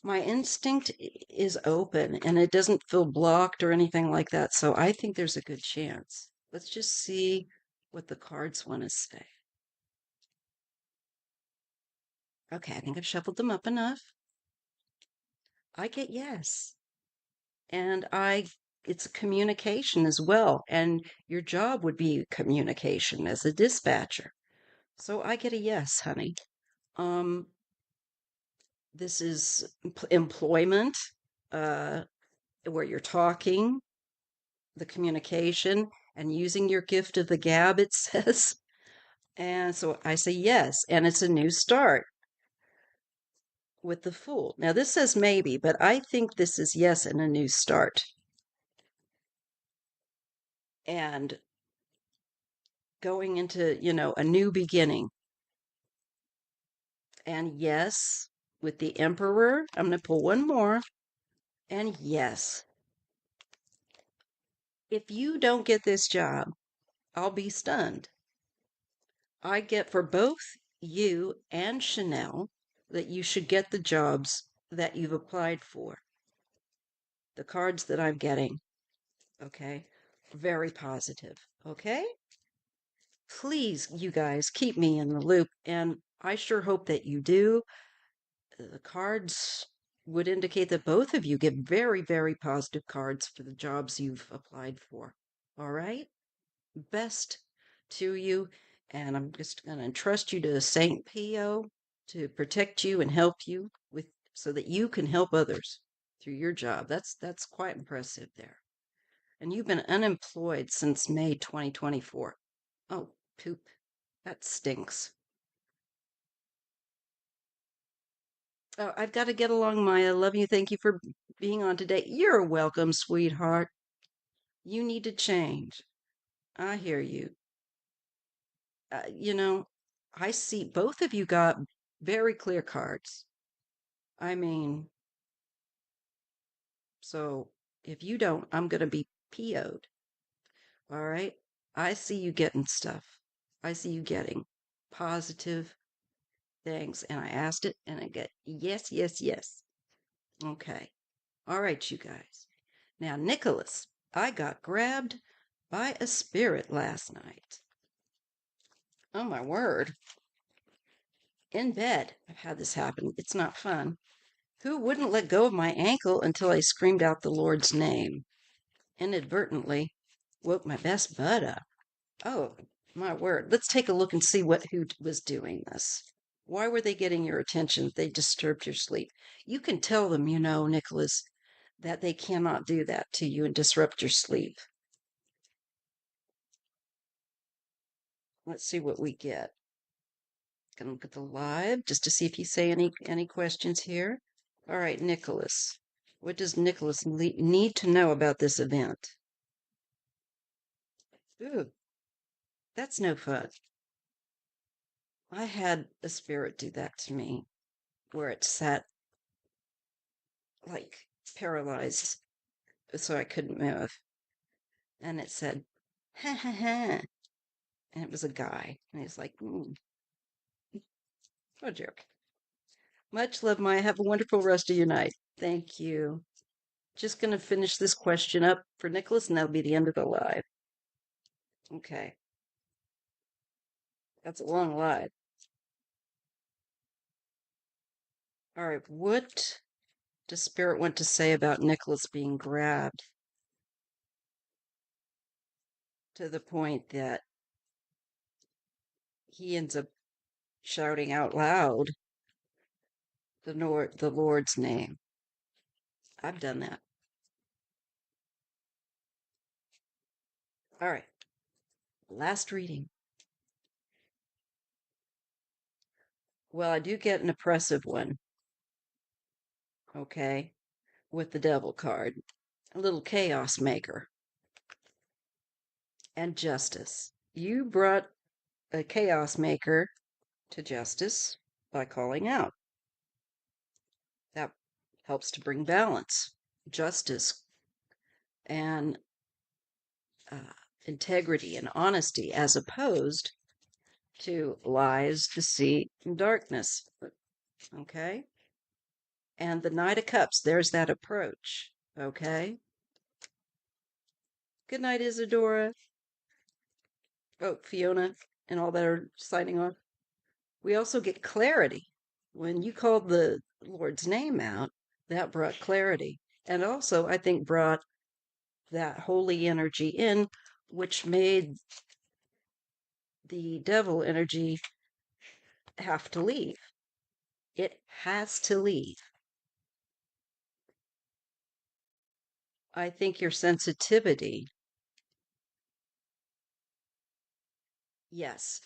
my instinct is open and it doesn't feel blocked or anything like that. So I think there's a good chance. Let's just see what the cards want to say. Okay, I think I've shuffled them up enough. I get yes. And it's communication as well. And your job would be communication as a dispatcher. So I get a yes, honey. Um, this is employment, where you're talking, the communication, and using your gift of the gab, it says. And so I say yes, and it's a new start with the Fool. Now, this says maybe, but I think this is yes and a new start. And going into, a new beginning. And yes, with the Emperor, I'm going to pull one more. And yes, if you don't get this job, I'll be stunned. I get for both you and Chanel that you should get the jobs that you've applied for. The cards that I'm getting, okay? Very positive, okay? Please, you guys, keep me in the loop, and I sure hope that you do. The cards would indicate that both of you get very, very positive cards for the jobs you've applied for. All right? Best to you. And I'm just going to entrust you to Saint Pio to protect you and help you with so that you can help others through your job. That's quite impressive there. And you've been unemployed since May 2024. Oh, poop. That stinks. Oh, I've got to get along, Maya. Love you. Thank you for being on today. You're welcome, sweetheart. You need to change. I hear you. You know, I see both of you got very clear cards. I mean, so if you don't, I'm going to be PO'd. All right? I see you getting stuff. I see you getting positive things, and I asked it, and I get yes, yes, yes. Okay. All right, you guys. Now, Nicholas, I got grabbed by a spirit last night. Oh, my word. In bed. I've had this happen. It's not fun. Who wouldn't let go of my ankle until I screamed out the Lord's name? Inadvertently woke my best bud up. Oh, my word. Let's take a look and see who was doing this. Why were they getting your attention? They disturbed your sleep. You can tell them, Nicholas, that they cannot do that to you and disrupt your sleep. Let's see what we get. Gonna look at the live just to see if you say any questions here. All right, Nicholas. What does Nicholas need to know about this event? Ooh, that's no fun. I had a spirit do that to me, where it sat like paralyzed, so I couldn't move. And it said, ha ha ha. And it was a guy. And he's like, what a joke. Much love, Maya. Have a wonderful rest of your night. Thank you. Just going to finish this question up for Nicholas, and that'll be the end of the live. Okay. That's a long live. All right. What does Spirit want to say about Nicholas being grabbed to the point that he ends up shouting out loud the Lord's name? I've done that. All right. Last reading. Well, I do get an oppressive one. Okay. With the devil card. A little chaos maker. And justice. You brought a chaos maker to justice by calling out. That helps to bring balance, justice, and integrity and honesty, as opposed to lies, deceit, and darkness. Okay? And the Knight of Cups, there's that approach. Okay? Good night, Isadora. Oh, Fiona, and all that are signing off. We also get clarity. When you called the Lord's name out, that brought clarity. And also, I think, brought that holy energy in, which made the devil energy have to leave. It has to leave. I think your sensitivity, yes,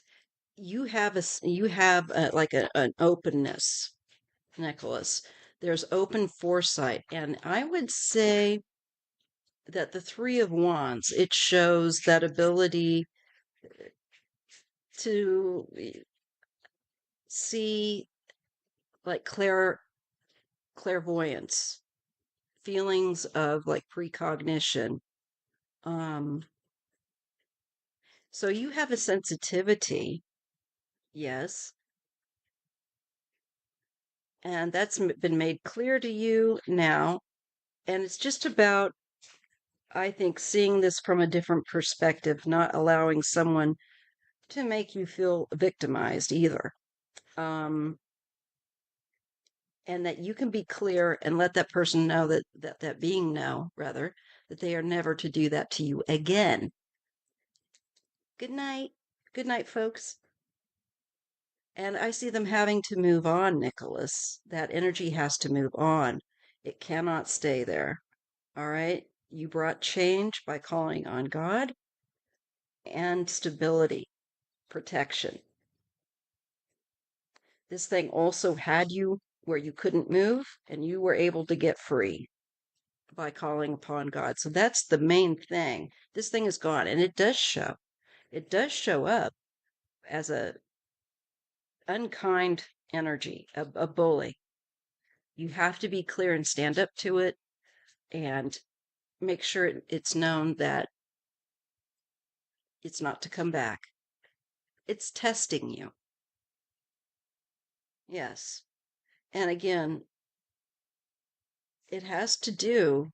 you have like an openness, Nicholas. There's open foresight, and I would say that the Three of Wands, it shows that ability to see like clairvoyance, feelings of like precognition. Um, so you have a sensitivity, yes, and that's been made clear to you now. And it's just about, I think, seeing this from a different perspective, not allowing someone to make you feel victimized either. Um, and that you can be clear and let that person know that being know, rather, that they are never to do that to you again. Good night. Good night, folks. And I see them having to move on, Nicholas. That energy has to move on. It cannot stay there. All right? You brought change by calling on God and stability, protection. This thing also had you where you couldn't move, and you were able to get free by calling upon God. So that's the main thing. This thing is gone, and it does show. It does show up as a unkind energy, a bully. You have to be clear and stand up to it and make sure it's known that it's not to come back. It's testing you. Yes. And again, it has to do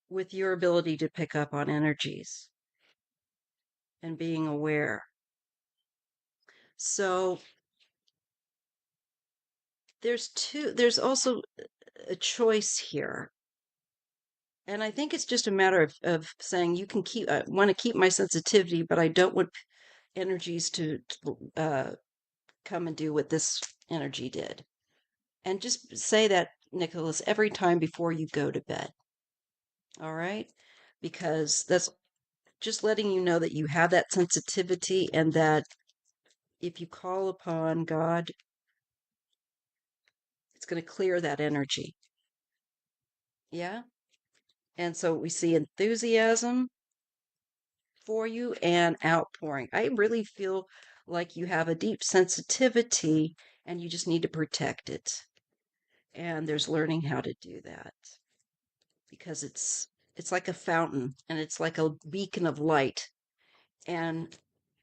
with your ability to pick up on energies and being aware. So there's also a choice here. And I think it's just a matter of saying you can keep, I want to keep my sensitivity, but I don't want energies to come and do what this energy did. And just say that, Nicholas, every time before you go to bed. All right? Because that's just letting you know that you have that sensitivity and that if you call upon God, it's going to clear that energy. Yeah? And so we see enthusiasm for you and outpouring. I really feel like you have a deep sensitivity and you just need to protect it. And there's learning how to do that because it's like a fountain and it's like a beacon of light and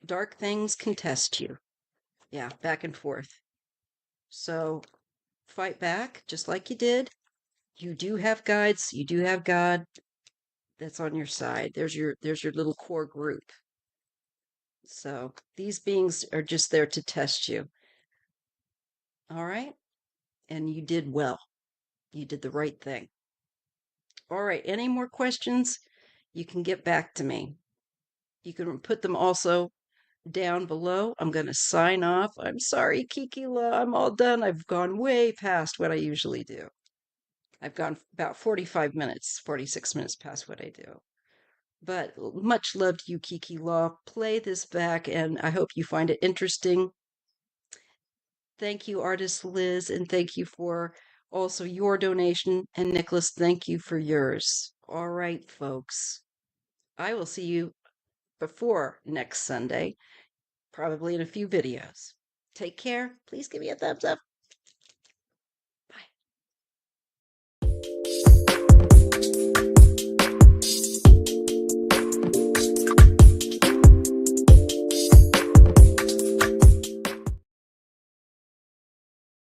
dark things can test you. Yeah, back and forth. So fight back just like you did. You do have guides, you do have God that's on your side. There's your little core group. So these beings are just there to test you. All right? And you did well. You did the right thing. All right. Any more questions? You can get back to me. You can put them also down below. I'm going to sign off. I'm sorry, Kiki La. I'm all done. I've gone way past what I usually do. I've gone about 45 minutes, 46 minutes past what I do. But much love to you, Kiki Law. Play this back, and I hope you find it interesting. Thank you, Artist Liz, and thank you for also your donation. And Nicholas, thank you for yours. All right, folks. I will see you before next Sunday, probably in a few videos. Take care. Please give me a thumbs up.